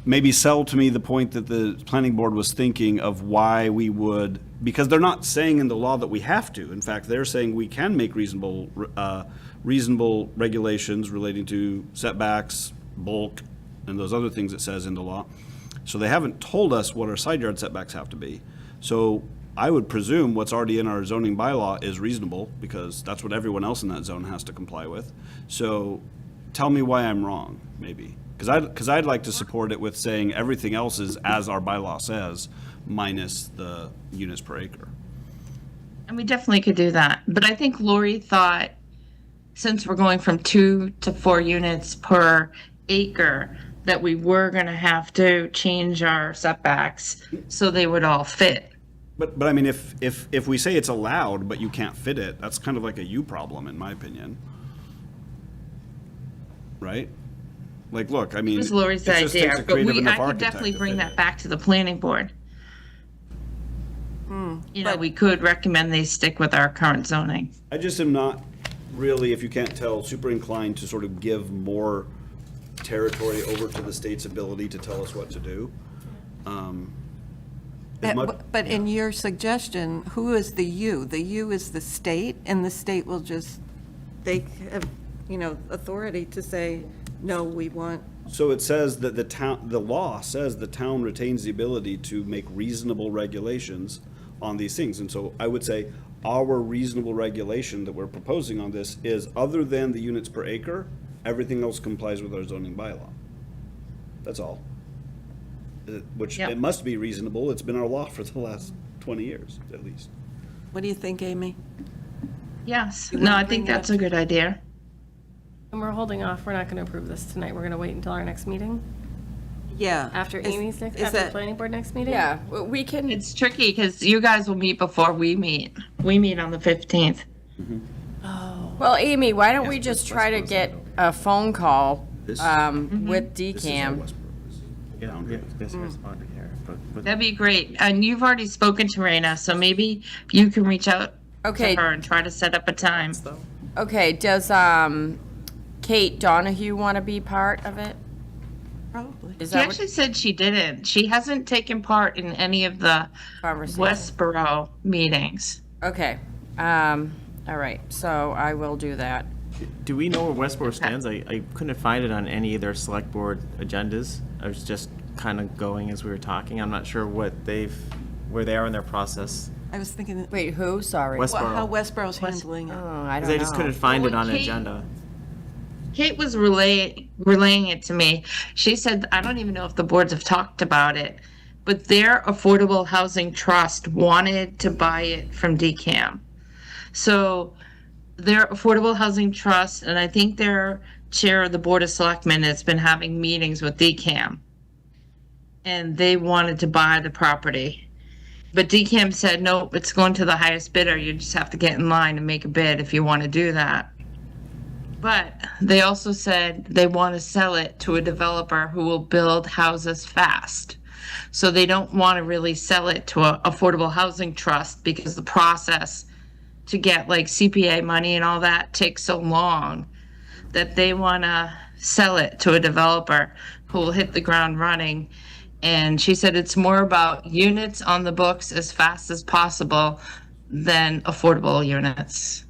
maybe sell to me the point that the planning board was thinking of why we would, because they're not saying in the law that we have to. In fact, they're saying we can make reasonable regulations relating to setbacks, bulk, and those other things it says in the law. So they haven't told us what our side yard setbacks have to be. So I would presume what's already in our zoning bylaw is reasonable, because that's what everyone else in that zone has to comply with. So tell me why I'm wrong, maybe. Because I'd like to support it with saying everything else is as our bylaw says, minus the units per acre. And we definitely could do that. But I think Lori thought, since we're going from 2 to 4 units per acre, that we were going to have to change our setbacks so they would all fit. But I mean, if we say it's allowed, but you can't fit it, that's kind of like a you problem, in my opinion. Right? Like, look, I mean, It was Lori's it just idea, takes a but creative I enough could architect definitely to bring fit that it. back to the planning board. You know, we could recommend they stick with our current zoning. I just am not really, if you can't tell, super inclined to sort of give more territory over to the state's ability to tell us what to do. as much. But in your suggestion, who is the you? The you is the state, and the state will just, they have, authority to say, no, we want. So it says that the law says the town retains the ability to make reasonable regulations on these things. And so I would say our reasonable regulation that we're proposing on this is, other than the units per acre, everything else complies with our zoning bylaw. That's all. Which, Yep. it must be reasonable. It's been our law for the last 20 years, at least. What do you think, Amy? Yes, You no, wanna I think bring that's that- a good idea. And we're holding off, we're not going to approve this tonight, we're going to wait until our next meeting? Yeah. After Is- Amy's next, is after the that- planning board next meeting? Yeah, we can, It's tricky because you guys will meet before we meet. We meet on the 15th. well, Amy, why don't we just try to get a phone call This- with This is how DCAM? Westboro is. Yeah, Down yeah, here. this responded here, but That'd be great. And you've already spoken to Raina, so maybe you can reach out Okay. to her and try to set up a time. Okay, does Kate Donahue want to be part of it? Probably. Is She that what actually said she didn't. She hasn't taken part in any of the conversation? Westboro meetings. Okay, all right, so I will do that. do we know where Westboro stands? I couldn't find it on any of their select board agendas. I was just kind of going as we were talking. I'm not sure where they are in their process. I was thinking, that- Wait, who? Sorry. Westboro. how Westboro's handling it. Oh, I don't 'Cause know. I just couldn't find it Well, on Kate- agenda. Kate was relaying it to me. She said, I don't even know if the boards have talked about it, but their affordable housing trust wanted to buy it from DCAM. So their affordable housing trust, and I think their chair of the Board of Selectmen has been having meetings with DCAM. And they wanted to buy the property. But DCAM said, no, it's going to the highest bidder. You just have to get in line and make a bid if you want to do that. But they also said they want to sell it to a developer who will build houses fast. So they don't want to really sell it to an affordable housing trust because the process to get like CPA money and all that takes so long that they want to sell it to a developer who will hit the ground running. And she said it's more about units on the books as fast as possible than affordable units.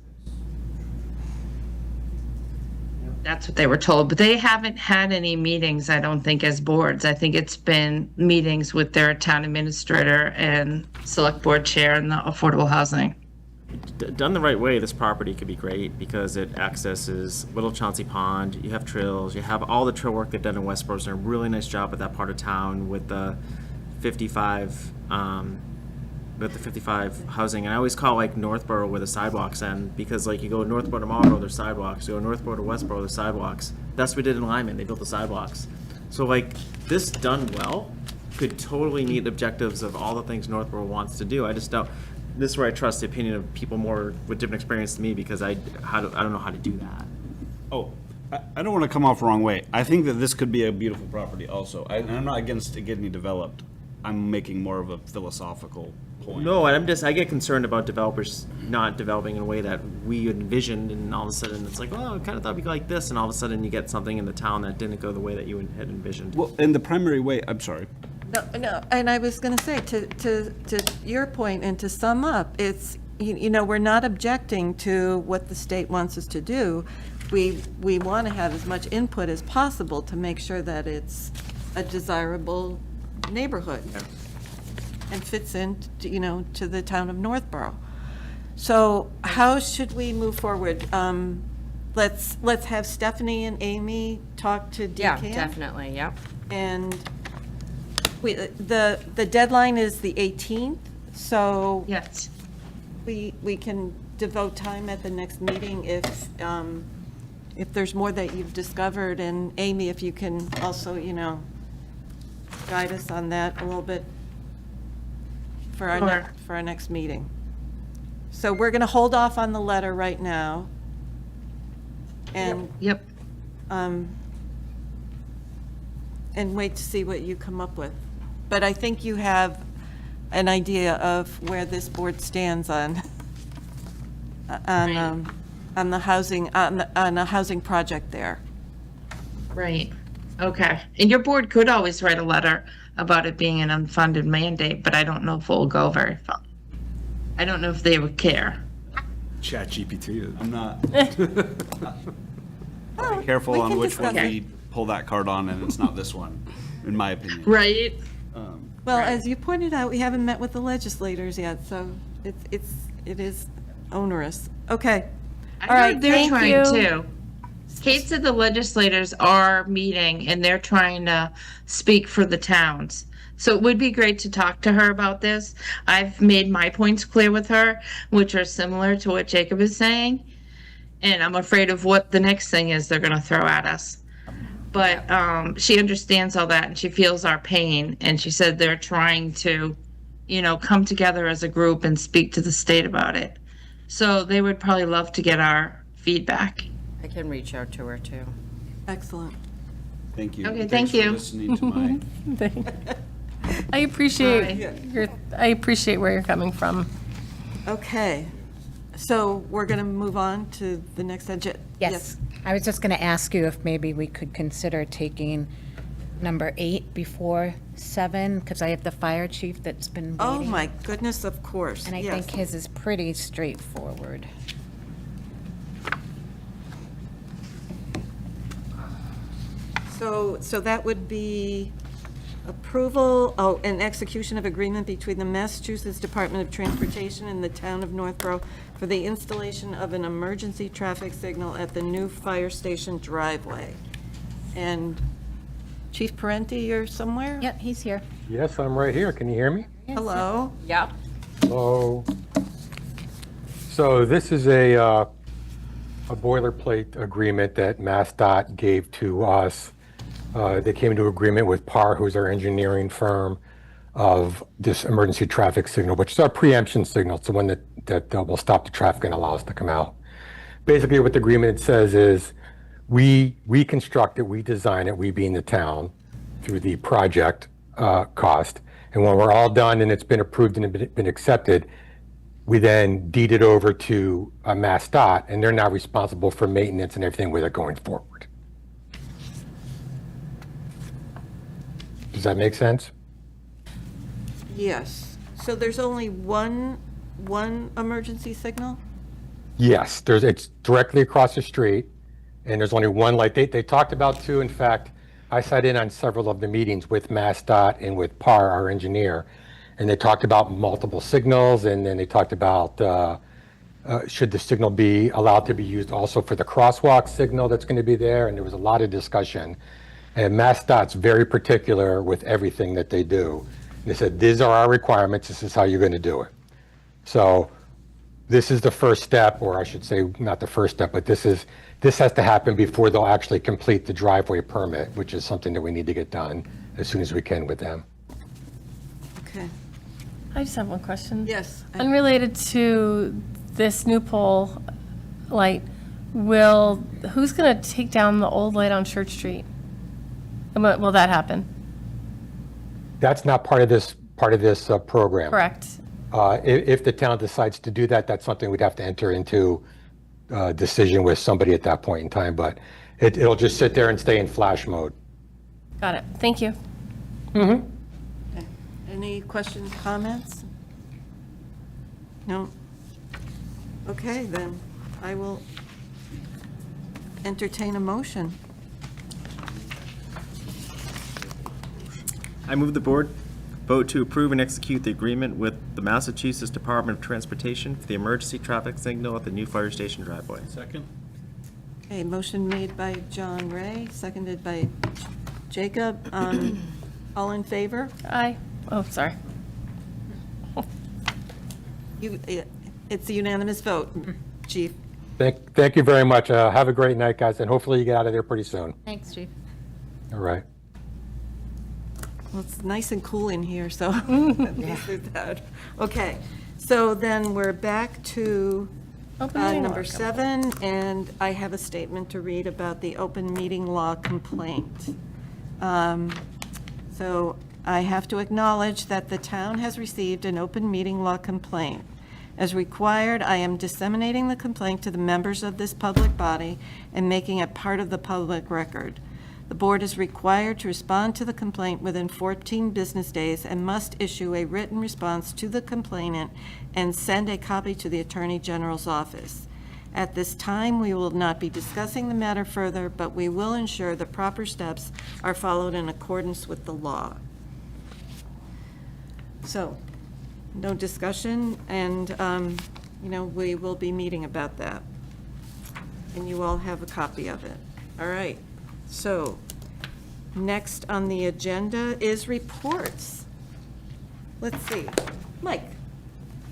That's what they were told, but they haven't had any meetings, I don't think, as boards. I think it's been meetings with their town administrator and select board chair and the affordable housing. Done the right way, this property could be great because it accesses Little Chauncey Pond. You have trails. You have all the trail work they've done in Westboro's done a really nice job at that part of town with the 55, housing. And I always call like Northborough where the sidewalks end because like you go Northborough to Marlboro, there's sidewalks. You go Northborough to Westborough, there's sidewalks. That's what we did in Lyman. They built the sidewalks. So like this done well could totally meet the objectives of all the things Northborough wants to do. I just don't. This is where I trust the opinion of people more with different experience than me because I don't know how to do that. Oh, I don't want to come off the wrong way. I think that this could be a beautiful property also. I'm not against it getting developed. I'm making more of a philosophical point. No, and I get concerned about developers not developing in a way that we envisioned, and all of a sudden it's like, oh, I kind of thought it'd be like this, and all of a sudden you get something in the town that didn't go the way that you had envisioned. Well, in the primary way, I'm sorry. No, and I was going to say, to your point, and to sum up, it's, we're not objecting to what the state wants us to do. We want to have as much input as possible to make sure that it's a desirable neighborhood and fits in, to the town of Northborough. So how should we move forward? Let's have Stephanie and Amy talk to DCAM. Yeah, definitely, yep. And the deadline is the 18th, so. Yes. We can devote time at the next meeting if there's more that you've discovered. And Amy, if you can also, guide us on that a little bit for our, Sure. for our next meeting. So we're going to hold off on the letter right now. And. Yep. And wait to see what you come up with. But I think you have an idea of where this board stands on the housing, on a housing project there. Right. Okay. And your board could always write a letter about it being an unfunded mandate, but I don't know if it will go very far. I don't know if they would care. Chat GPT. I'm not. Be careful we on can which one discuss. we pull that card on, and it's not this one, in my opinion. Right? Well, as you pointed out, we haven't met with the legislators yet, so it is onerous. Okay. All I right, heard they're thank trying you. to. Kate said the legislators are meeting and they're trying to speak for the towns. So it would be great to talk to her about this. I've made my points clear with her, which are similar to what Jacob is saying. And I'm afraid of what the next thing is they're gonna throw at us. But she understands all that and she feels our pain. And she said they're trying to, come together as a group and speak to the state about it. So they would probably love to get our feedback. I can reach out to her too. Excellent. Thank you. Okay, Thanks thank you. for listening to my. I appreciate I appreciate where you're coming from. Okay. So we're going to move on to the next agenda. Yes. I was just going to ask you if maybe we could consider taking number 8 before 7, because I have the fire chief that's been Oh, waiting. my goodness, of course. And I Yes. think his is pretty straightforward. So that would be approval, and execution of agreement between the Massachusetts Department of Transportation and the town of Northborough for the installation of an emergency traffic signal at the new fire station driveway. And Chief Parenti, you're somewhere? Yep, he's here. Yes, I'm right here. Can you hear me? Hello? Yep. Hello. So this is a boilerplate agreement that MassDOT gave to us. They came into agreement with PAR, who's our engineering firm, of this emergency traffic signal, which is our preemption signal. It's the one that will stop the traffic and allow us to come out. Basically, what the agreement says is we construct it, we design it, we being the town, through the project cost. And when we're all done and it's been approved and been accepted, we then deed it over to MassDOT, and they're now responsible for maintenance and everything with it going forward. Does that make sense? Yes. So there's only one emergency signal? Yes, it's directly across the street, and there's only one light. They talked about two. In fact, I sat in on several of the meetings with MassDOT and with PAR, our engineer, and they talked about multiple signals, and then they talked about should the signal be allowed to be used also for the crosswalk signal that's going to be there, and there was a lot of discussion. And MassDOT's very particular with everything that they do. They said, these are our requirements, this is how you're going to do it. So this is the first step, or I should say, not the first step, but this has to happen before they'll actually complete the driveway permit, which is something that we need to get done as soon as we can with them. Okay. I just have one question. Yes. Unrelated to this new pole light, who's going to take down the old light on Church Street? Will that happen? That's not part of this program. Correct. If the town decides to do that, that's something we'd have to enter into a decision with somebody at that point in time, but it'll just sit there and stay in flash mode. Got it. Thank you. Okay. Any questions, comments? No? Okay, then I will entertain a motion. I move the board vote to approve and execute the agreement with the Massachusetts Department of Transportation for the emergency traffic signal at the new fire station driveway. Second. Okay, motion made by John Ray, seconded by Jacob. All in favor? Aye. Oh, sorry. It's a unanimous vote, Chief. Thank you very much. Have a great night, guys, and hopefully you get out of there pretty soon. Thanks, Chief. All right. Well, it's nice and cool in here, so this is that. Okay, so then we're back to Open meeting law number 7, and I have a statement to read about the open meeting law complaint. So I have to acknowledge that the town has received an open meeting law complaint. As required, I am disseminating the complaint to the members of this public body and making it part of the public record. The board is required to respond to the complaint within 14 business days and must issue a written response to the complainant and send a copy to the Attorney General's office. At this time, we will not be discussing the matter further, but we will ensure the proper steps are followed in accordance with the law. So, no discussion, and, we will be meeting about that. And you all have a copy of it. All right, so, next on the agenda is reports. Let's see. Mike,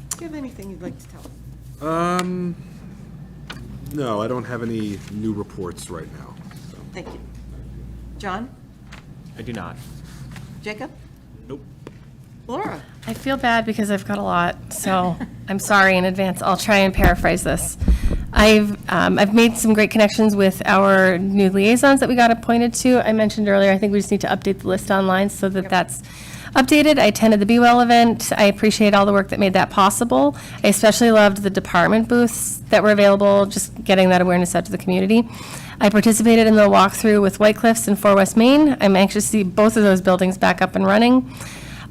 do you have anything you'd like to tell us? No, I don't have any new reports right now. So. Thank you. John? I do not. Jacob? Nope. Laura? I feel bad because I've got a lot, so I'm sorry in advance. I'll try and paraphrase this. I've made some great connections with our new liaisons that we got appointed to. I mentioned earlier, I think we just need to update the list online so that that's updated. I attended the Be Well event. I appreciate all the work that made that possible. I especially loved the department booths that were available, just getting that awareness out to the community. I participated in the walkthrough with White Cliffs and 4 West Main. I'm anxious to see both of those buildings back up and running.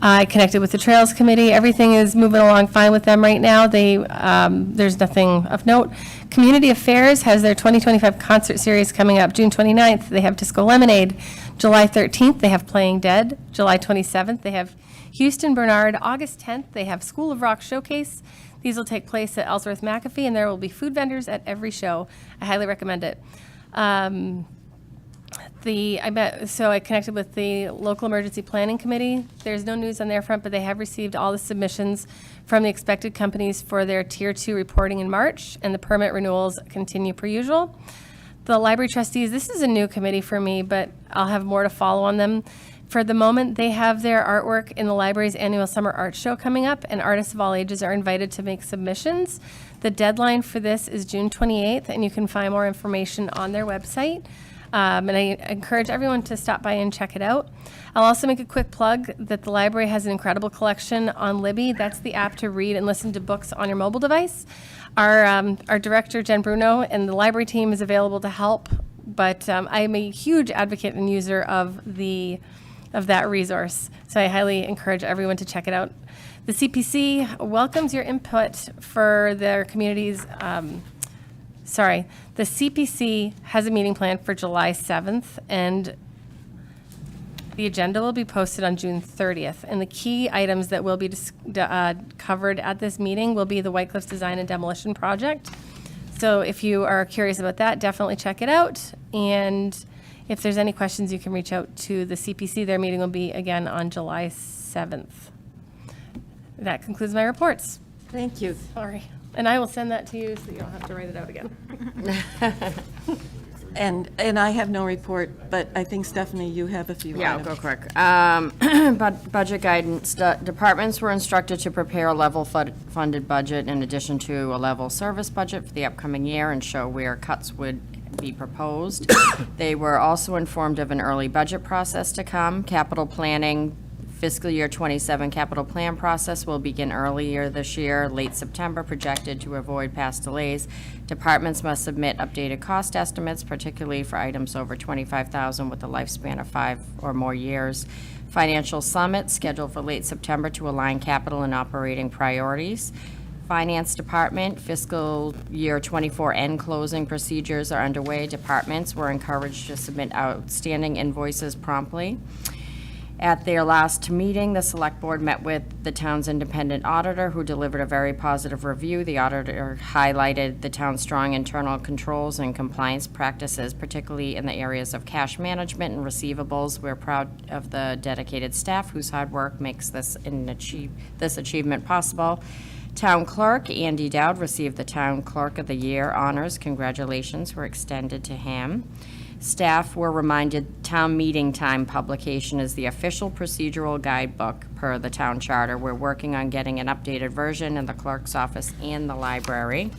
I connected with the Trails Committee. Everything is moving along fine with them right now. There's nothing of note. Community Affairs has their 2025 concert series coming up June 29th. They have Disco Lemonade. July 13th, they have Playing Dead. July 27th, they have Houston Bernard. August 10th, they have School of Rock Showcase. These will take place at Ellsworth McAfee, and there will be food vendors at every show. I highly recommend it. I connected with the local emergency planning committee. There's no news on their front, but they have received all the submissions from the expected companies for their Tier 2 reporting in March, and the permit renewals continue per usual. The library trustees, this is a new committee for me, but I'll have more to follow on them. For the moment, they have their artwork in the library's annual summer art show coming up, and artists of all ages are invited to make submissions. The deadline for this is June 28th, and you can find more information on their website. And I encourage everyone to stop by and check it out. I'll also make a quick plug that the library has an incredible collection on Libby. That's the app to read and listen to books on your mobile device. Our director, Jen Bruno, and the library team is available to help, but I am a huge advocate and user of that resource. So I highly encourage everyone to check it out. The CPC welcomes your input for their communities. The CPC has a meeting planned for July 7th, and the agenda will be posted on June 30th. And the key items that will be covered at this meeting will be the White Cliffs Design and Demolition Project. So if you are curious about that, definitely check it out. And if there's any questions, you can reach out to the CPC. Their meeting will be again on July 7th. That concludes my reports. Thank you. Sorry. And I will send that to you so you don't have to write it out again. And I have no report, but I think, Stephanie, you have a few Yeah, items. I'll go quick. Budget guidance. Departments were instructed to prepare a level funded budget in addition to a level service budget for the upcoming year and show where cuts would be proposed. They were also informed of an early budget process to come. Capital planning, fiscal year 27 capital plan process will begin earlier this year, late September, projected to avoid past delays. Departments must submit updated cost estimates, particularly for items over $25,000 with a lifespan of 5 or more years. Financial summit scheduled for late September to align capital and operating priorities. Finance Department, fiscal year 24 end closing procedures are underway. Departments were encouraged to submit outstanding invoices promptly. At their last meeting, the Select Board met with the town's independent auditor, who delivered a very positive review. The auditor highlighted the town's strong internal controls and compliance practices, particularly in the areas of cash management and receivables. We're proud of the dedicated staff whose hard work makes this achievement possible. Town Clerk Andy Dowd received the Town Clerk of the Year honors. Congratulations were extended to him. Staff were reminded town meeting time publication is the official procedural guidebook per the town charter. We're working on getting an updated version in the clerk's office and the library.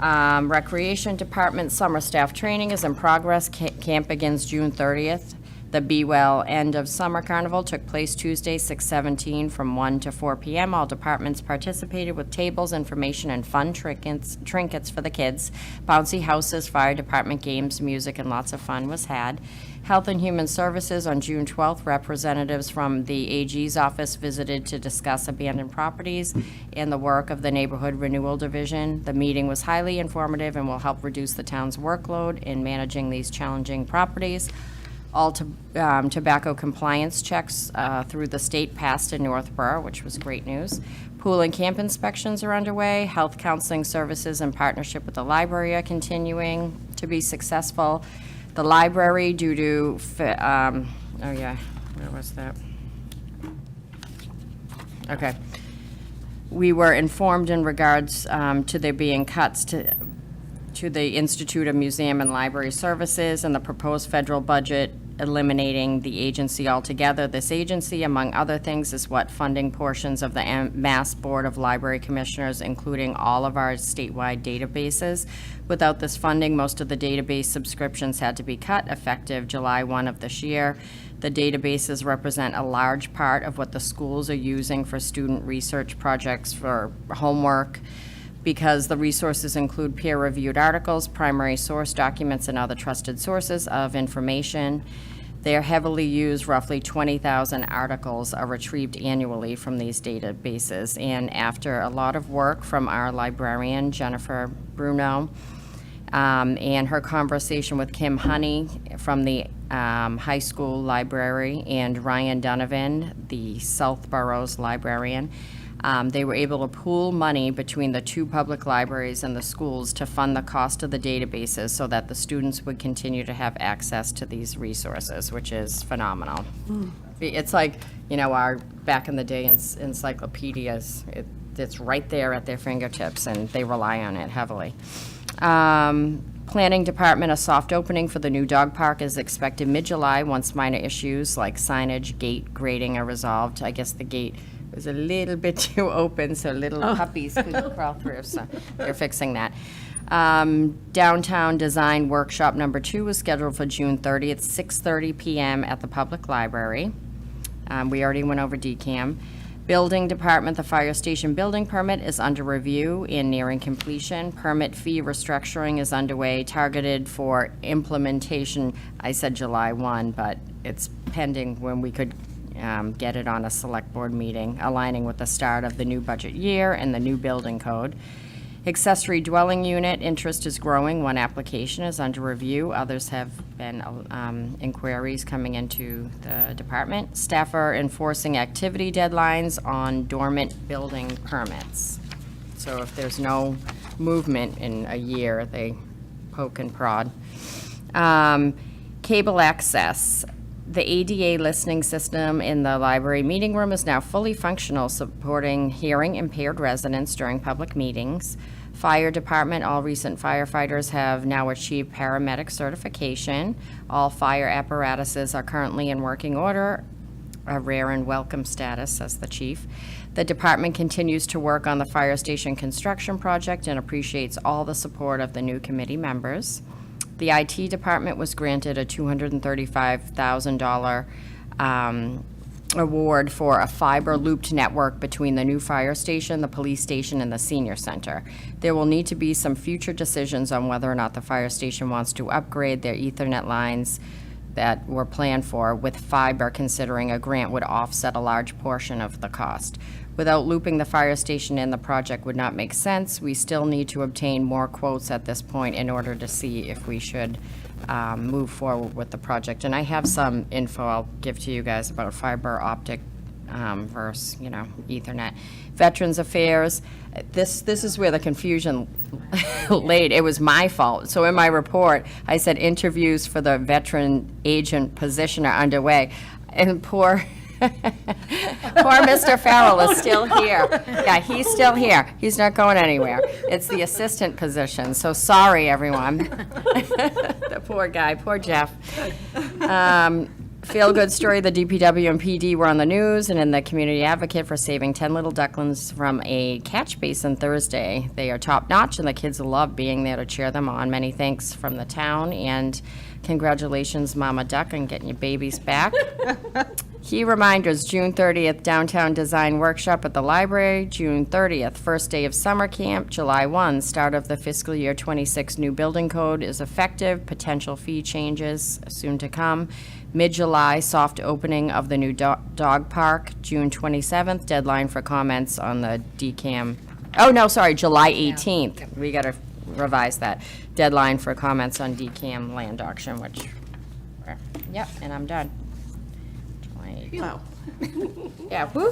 Recreation Department summer staff training is in progress. Camp begins June 30th. The Be Well End of Summer Carnival took place Tuesday, 6/17, from 1 to 4 p.m. All departments participated with tables, information, and fun trinkets for the kids. Bouncy houses, fire department games, music, and lots of fun was had. Health and Human Services on June 12th, representatives from the AG's office visited to discuss abandoned properties and the work of the Neighborhood Renewal Division. The meeting was highly informative and will help reduce the town's workload in managing these challenging properties. All tobacco compliance checks through the state passed in Northborough, which was great news. Pool and camp inspections are underway. Health counseling services in partnership with the library are continuing to be successful. The library, due to, where was that? Okay. We were informed in regards to there being cuts to the Institute of Museum and Library Services and the proposed federal budget eliminating the agency altogether. This agency, among other things, is what funding portions of the Mass Board of Library Commissioners, including all of our statewide databases. Without this funding, most of the database subscriptions had to be cut effective July 1 of this year. The databases represent a large part of what the schools are using for student research projects, for homework, because the resources include peer-reviewed articles, primary source documents, and other trusted sources of information. They are heavily used. Roughly 20,000 articles are retrieved annually from these databases. And after a lot of work from our librarian, Jennifer Bruno, and her conversation with Kim Honey from the high school library and Ryan Donovan, the Southborough's librarian, they were able to pool money between the two public libraries and the schools to fund the cost of the databases so that the students would continue to have access to these resources, which is phenomenal. It's like, our back in the day encyclopedias. It's right there at their fingertips, and they rely on it heavily. Planning Department, a soft opening for the new dog park is expected mid-July once minor issues like signage, gate, grading are resolved. I guess the gate was a little bit too open, so little puppies could crawl through, so they're fixing that. Downtown Design Workshop number 2 was scheduled for June 30th, 6:30 p.m. at the Public Library. We already went over DCAM. Building Department, the fire station building permit is under review and nearing completion. Permit fee restructuring is underway, targeted for implementation, I said July 1, but it's pending when we could get it on a select board meeting, aligning with the start of the new budget year and the new building code. Accessory dwelling unit, interest is growing. One application is under review. Others have been inquiries coming into the department. Staff are enforcing activity deadlines on dormant building permits. So if there's no movement in a year, they poke and prod. Cable access. The ADA listening system in the library meeting room is now fully functional, supporting hearing impaired residents during public meetings. Fire department, all recent firefighters have now achieved paramedic certification. All fire apparatuses are currently in working order, a rare and welcome status, says the chief. The department continues to work on the fire station construction project and appreciates all the support of the new committee members. The IT department was granted a $235,000 award for a fiber looped network between the new fire station, the police station, and the senior center. There will need to be some future decisions on whether or not the fire station wants to upgrade their Ethernet lines that were planned for with fiber, considering a grant would offset a large portion of the cost. Without looping the fire station in, the project would not make sense. We still need to obtain more quotes at this point in order to see if we should move forward with the project. And I have some info I'll give to you guys about fiber optic versus, Ethernet. Veterans Affairs, this is where the confusion laid. It was my fault. So in my report, I said interviews for the veteran agent position are underway. And poor Mr. Farrell is still here. Yeah, he's still here. He's not going anywhere. It's the assistant position, so sorry, everyone. The poor guy, poor Jeff. Feel-good story, the DPW and PD were on the news, and in the community advocate for saving 10 little ducklings from a catch basin Thursday. They are top-notch, and the kids love being there to cheer them on. Many thanks from the town, and congratulations, Mama Duck, on getting your babies back. Key reminders, June 30th, Downtown Design Workshop at the library. June 30th, first day of summer camp. July 1, start of the fiscal year 26 new building code is effective. Potential fee changes soon to come. Mid-July, soft opening of the new dog park. June 27th, deadline for comments on the DCAM. Oh, no, sorry, July 18th. We got to revise that. Deadline for comments on DCAM land auction, which, yep, and I'm done. Wow. Yeah, woo.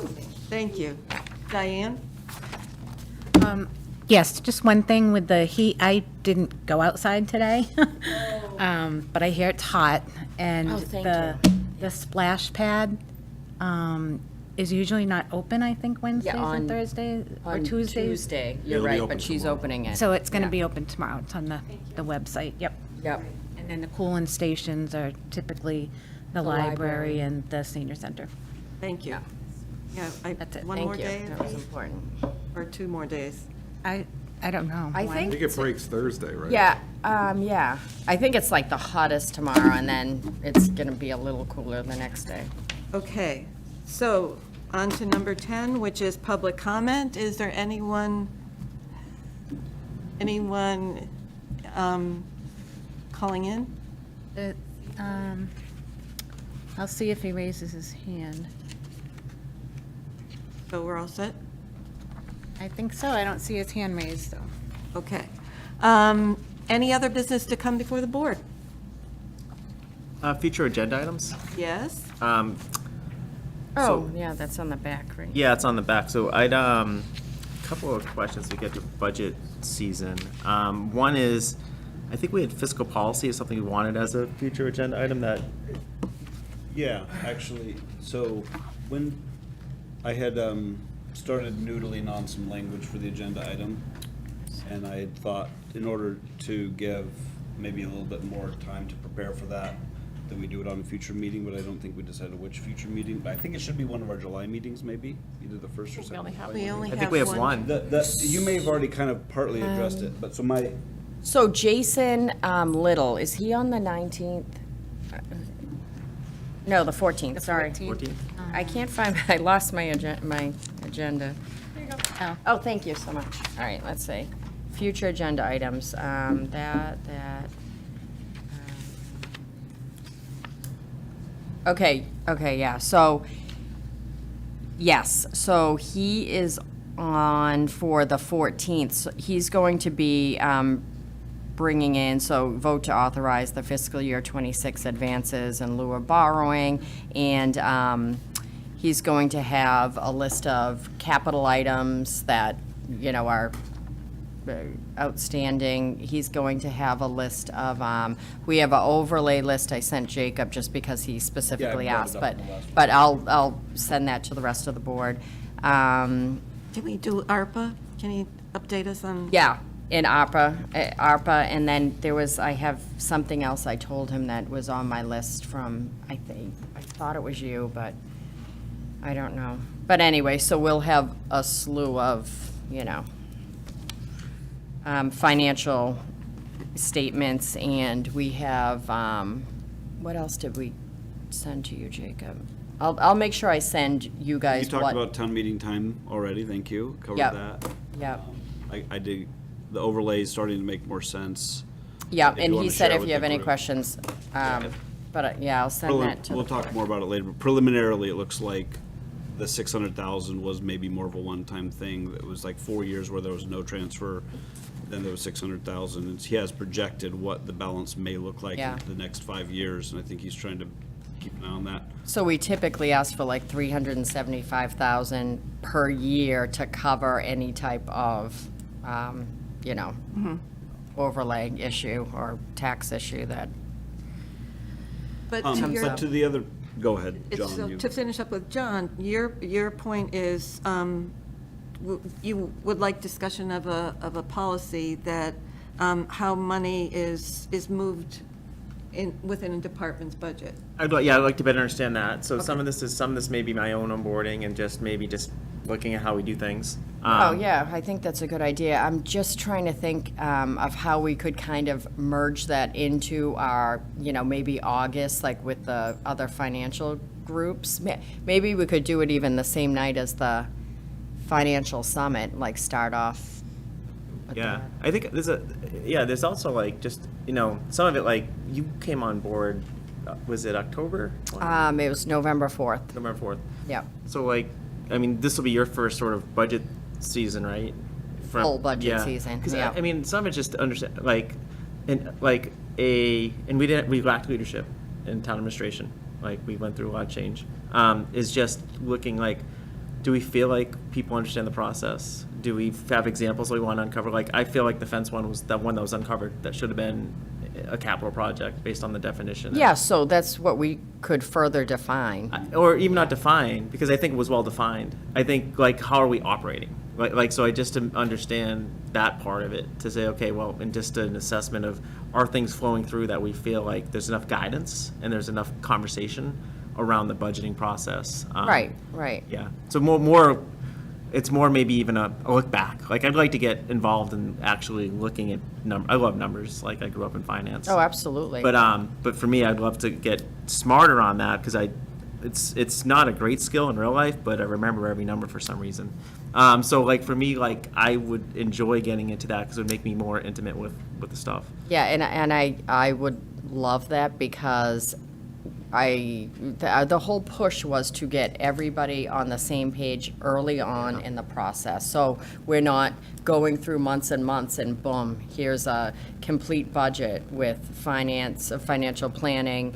Thank you. Diane? Yes, just one thing with the heat. I didn't go outside today, but I hear it's hot, and Oh, thank the splash pad is usually not open, I think, Wednesdays on- and Thursdays, or On Tuesdays. Tuesday, you're It'll be right, open but she's tomorrow. opening it. So it's going to Yeah. be open tomorrow. It's on the website, yep. Yep. And then the cooling stations are typically the library and the senior center. Thank you. Yeah, That's it. one Thank more you. day, That was important. or 2 more days? I don't know. I when. think- I think it breaks Thursday, right? Yeah, yeah. I think it's like the hottest tomorrow, and then it's gonna be a little cooler the next day. Okay, so on to number 10, which is public comment. Is there anyone calling in? I'll see if he raises his hand. So we're all set? I think so. I don't see his hand raised, though. Okay. Any other business to come before the board? Future agenda items? Yes? Oh, yeah, that's on the back, right? Yeah, it's on the back. So I'd, couple of questions to get to budget season. One is, I think we had fiscal policy as something we wanted as a future agenda item that, Yeah, actually, so when I had started noodling on some language for the agenda item, and I had thought, in order to give maybe a little bit more time to prepare for that we do it on a future meeting, but I don't think we decided which future meeting. But I think it should be one of our July meetings, maybe, either the first or second. We only I have think we have one. You may have already kind of partly addressed it, but so my, So Jason Little, is he on the 19th? No, the 14th, sorry. 14th. I can't find, I lost my agenda. There you go. Oh, thank you so much. All right, let's see. Future agenda items, Okay, yeah, so, yes, so he is on for the 14th. So he's going to be bringing in, so vote to authorize the fiscal year 26 advances in lieu of borrowing, and he's going to have a list of capital items that, you know, are outstanding. He's going to have a list of, we have an overlay list I sent Jacob just because he specifically brought it asked, up but, in the last one. but I'll send that to the rest of the board. Can we do ARPA? Can you update us on? Yeah, in ARPA, and then there was, I have something else I told him that was on my list from, I thought it was you, but I don't know. But anyway, so we'll have a slew of, you know, financial statements, and we have, what else did we send to you, Jacob? I'll make sure I send you you guys talked what. about town meeting time already, thank you, covered Yep. that. Yep. I did, the overlay is starting to make more sense. Yeah, If and you he wanna said share if with you have the any group. questions, but yeah, I'll send that to We'll the talk board. more about it later, but preliminarily, it looks like the 600,000 was maybe more of a one-time thing. It was like 4 years where there was no transfer, then there was 600,000. And he has projected what the balance may look like Yeah. in the next 5 years, and I think he's trying to keep an eye on that. So we typically ask for like 375,000 per year to cover any type of, you know, overlay issue or tax issue that. But comes to your, But to the other, go ahead, it's- John. you- to finish up with John, your point is, you would like discussion of a policy that, how money is moved within a department's budget. I'd like to better understand that. So some of this may be my own onboarding and just maybe just looking at how we do things. Oh, yeah, I think that's a good idea. I'm just trying to think of how we could kind of merge that into our, maybe August, like with the other financial groups. Maybe we could do it even the same night as the financial summit, like start off. Yeah, I think there's also like just, some of it, like you came on board, was it October? It was November 4th. November 4th. Yeah. So like, I mean, this will be your first sort of budget season, right? Full budget season, 'Cause yeah. I mean, some of it's just to understand, and we lacked leadership in town administration. Like, we went through a lot of change. Is just looking like, do we feel like people understand the process? Do we have examples that we want to uncover? Like, I feel like the fence one was the one that was uncovered. That should have been a capital project based on the definition. Yeah, so that's what we could further define. Or even not define, because I think it was well defined. I think, like, how are we operating? So I just to understand that part of it, to say, okay, well, and just an assessment of, are things flowing through that we feel like there's enough guidance and there's enough conversation around the budgeting process. Right. Yeah. So more, it's more maybe even a look back. Like, I'd like to get involved in actually looking at I love numbers. Like, I grew up in finance. Oh, absolutely. But for me, I'd love to get smarter on that, because it's not a great skill in real life, but I remember every number for some reason. So like for me, like I would enjoy getting into that because it would make me more intimate with the stuff. Yeah, and I would love that, because the whole push was to get everybody on the same page early on in the process. So we're not going through months and months and boom, here's a complete budget with financial planning,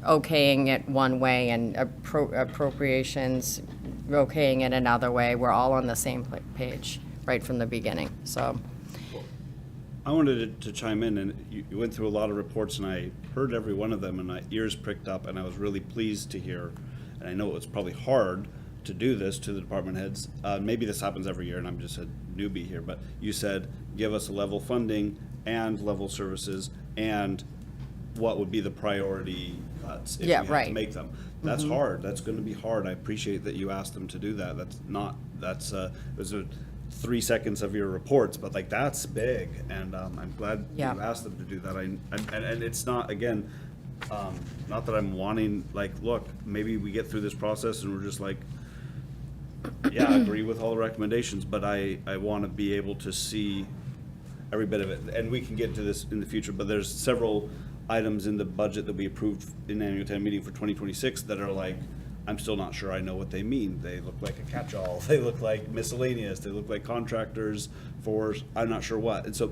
okaying it one way and appropriations okaying it another way. We're all on the same page right from the beginning, so. I wanted to chime in, and you went through a lot of reports, and I heard every one of them, and my ears pricked up, and I was really pleased to hear, and I know it was probably hard to do this to the department heads. Maybe this happens every year, and I'm just a newbie here, but you said, give us a level funding and level services, and what would be the priority cuts if we had to make them. That's hard. That's going to be hard. I appreciate that you asked them to do that. Those are 3 seconds of your reports, but like that's big, and I'm glad you asked them to do that. And it's not, again, not that I'm wanting, like, look, maybe we get through this process and we're just like, yeah, I agree with all the recommendations, but I want to be able to see every bit of it. And we can get to this in the future, but there's several items in the budget that we approved in annual town meeting for 2026 that are like, I'm still not sure I know what they mean. They look like a catch-all. They look like miscellaneous. They look like contractors for I'm not sure what. And so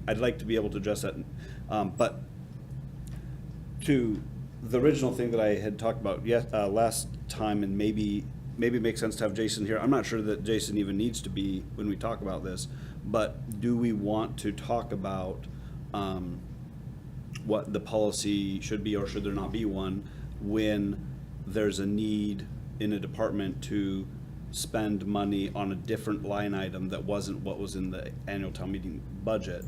I'd like to be able to address that. But to the original thing that I had talked about last time, and maybe it makes sense to have Jason here. I'm not sure that Jason even needs to be when we talk about this, but do we want to talk about what the policy should be, or should there not be one, when there's a need in a department to spend money on a different line item that wasn't what was in the annual town meeting budget?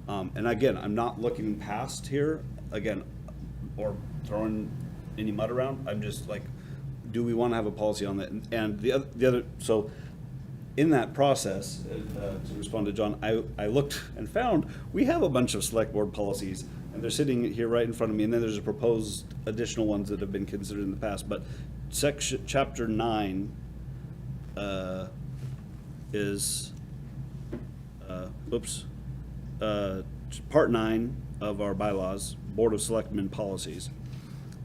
And again, I'm not looking past here, again, or throwing any mud around. I'm just like, do we want to have a policy on that? And the other, so in that process, to respond to John, I looked and found we have a bunch of select board policies, and they're sitting here right in front of me, and then there's a proposed additional ones that have been considered in the past. But chapter 9 is part 9 of our bylaws, Board of Selectmen policies.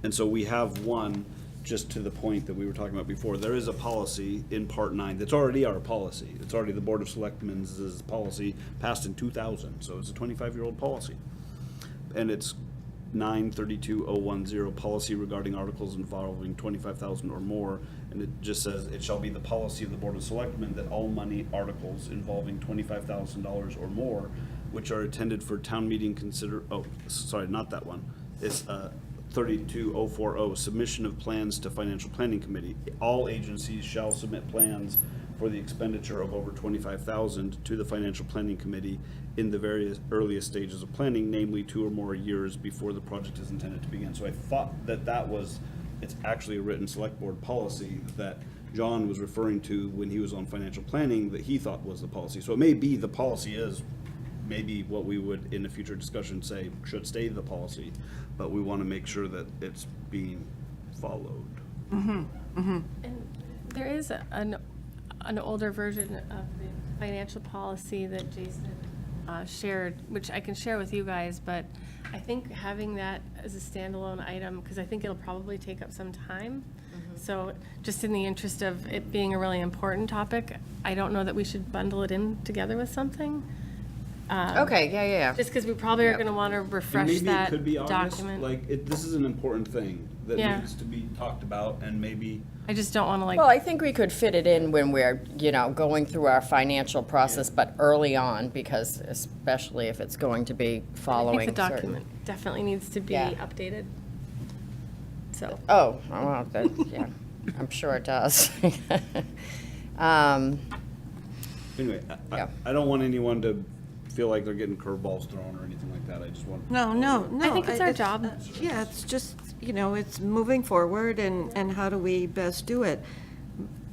And so we have one, just to the point that we were talking about before, there is a policy in part 9 that's already our policy. It's already the Board of Selectmen's policy, passed in 2000, so it's a 25-year-old policy. And it's 932.010, policy regarding articles involving 25,000 or more, and it just says, it shall be the policy of the Board of Selectmen that all money articles involving $25,000 or more, which are intended for town meeting not that one. It's 32040, submission of plans to Financial Planning Committee. All agencies shall submit plans for the expenditure of over 25,000 to the Financial Planning Committee in the various earliest stages of planning, namely 2 or more years before the project is intended to begin. So I thought that that was, it's actually a written select board policy that John was referring to when he was on financial planning that he thought was the policy. So it may be the policy is maybe what we would in a future discussion say should stay the policy, but we want to make sure that it's being followed. And there is an older version of the financial policy that Jason shared, which I can share with you guys, but I think having that as a standalone item, because I think it'll probably take up some time. So just in the interest of it being a really important topic, I don't know that we should bundle it in together with something. Okay, yeah. Just because we probably are going to want to And refresh maybe it that could be August, document. like, this is an important thing that Yeah. needs to be talked about, and maybe, I just don't want to Well, I think we could fit it in when we're, going through our financial process, but early on, because especially if it's going to be I following think the certain. document definitely needs to be Yeah. updated. So. Oh, well, yeah, I'm sure it does. anyway, Yeah. I don't want anyone to feel like they're getting curveballs thrown or anything like that. I just want. No. I think it's our job. Yeah, it's just, it's moving forward and how do we best do it?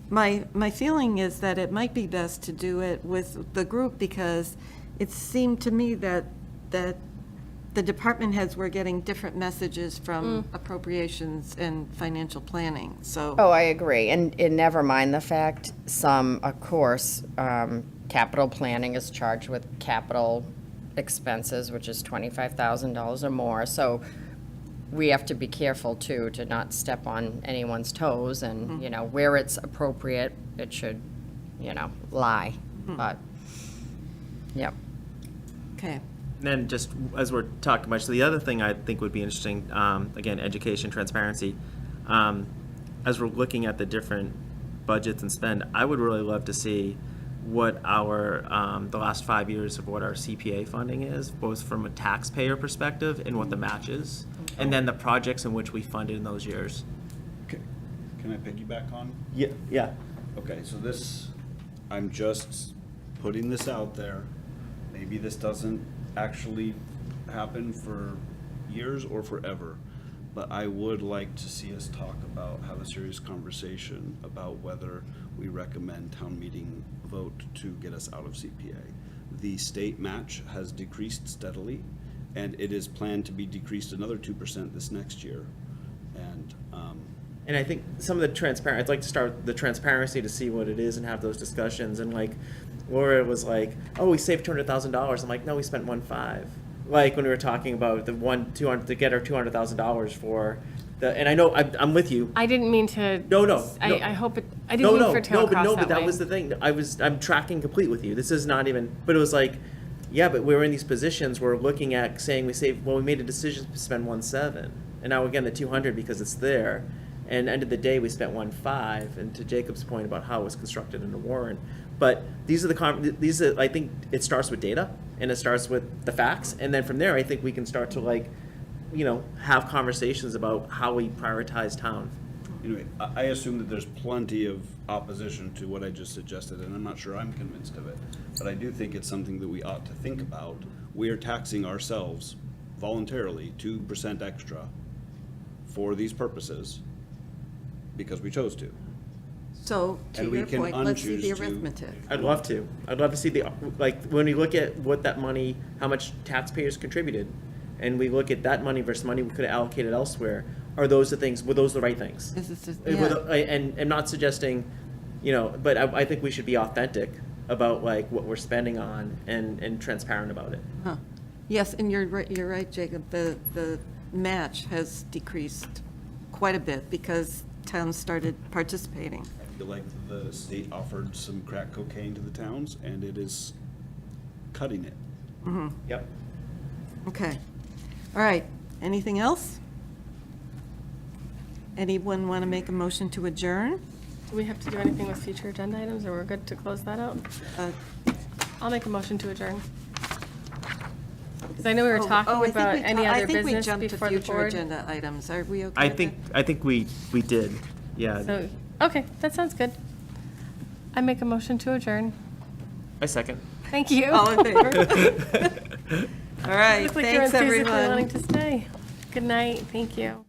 My feeling is that it might be best to do it with the group because it seemed to me that the department heads were getting different messages from appropriations and financial planning, so. Oh, I agree, and never mind the fact, of course, capital planning is charged with capital expenses, which is $25,000 or more, so we have to be careful, too, to not step on anyone's toes, and, where it's appropriate, it should, lie, but, yep. Okay. And then just as we're talking about, so the other thing I think would be interesting, again, education, transparency. As we're looking at the different budgets and spend, I would really love to see what our, the last 5 years of what our CPA funding is, both from a taxpayer perspective and what the match is, and then the projects in which we funded in those years. Okay. Can I piggyback on? Yeah. Okay, so this, I'm just putting this out there. Maybe this doesn't actually happen for years or forever, but I would like to see us talk about, have a serious conversation about whether we recommend town meeting vote to get us out of CPA. The state match has decreased steadily, and it is planned to be decreased another 2% this next year. And I think some of the I'd like to start the transparency to see what it is and have those discussions. And like, Laura was like, "Oh, we saved $200,000." I'm like, "No, we spent 1.5." Like when we were talking about the 200 to get our $200,000 for the. And I know I'm with you. I didn't mean to. No. I hope it. I didn't mean for tail cross but that way. was the thing. I'm tracking complete with you. This is not even. But it was like, yeah, but we were in these positions. We're looking at saying we saved. Well, we made a decision to spend 1.7, and now again the 200 because it's there. And end of the day, we spent 1.5. And to Jacob's point about how it was constructed in the warrant, but these are I think it starts with data and it starts with the facts, and then from there, I think we can start to have conversations about how we prioritize town. Anyway, I assume that there's plenty of opposition to what I just suggested, and I'm not sure I'm convinced of it. But I do think it's something that we ought to think about. We are taxing ourselves voluntarily 2% extra for these purposes because we chose to. So, to And we your can point, let's see the unchoose to- arithmetic. I'd love to. I'd love to see when we look at what that money, how much taxpayers contributed, and we look at that money versus money we could have allocated elsewhere, were those the right things? And I'm not suggesting, but I think we should be authentic about what we're spending on and transparent about it. Huh. Yes, and you're right, Jacob, the match has decreased quite a bit because towns started participating. I feel like the state offered some crack cocaine to the towns, and it is cutting it. Yep. Okay. All right. Anything else? Anyone want to make a motion to adjourn? Do we have to do anything with future agenda items, or we're good to close that out? I'll make a motion to adjourn. Because I know we were talking about any other business before the future board. agenda items. Are we okay I with think we did. Yeah. So, okay, that sounds good. I make a motion to adjourn. I second. Thank you. All in favor? All right, Looks like you're thanks, enthusiastically everyone. wanting to stay. Good night, thank you.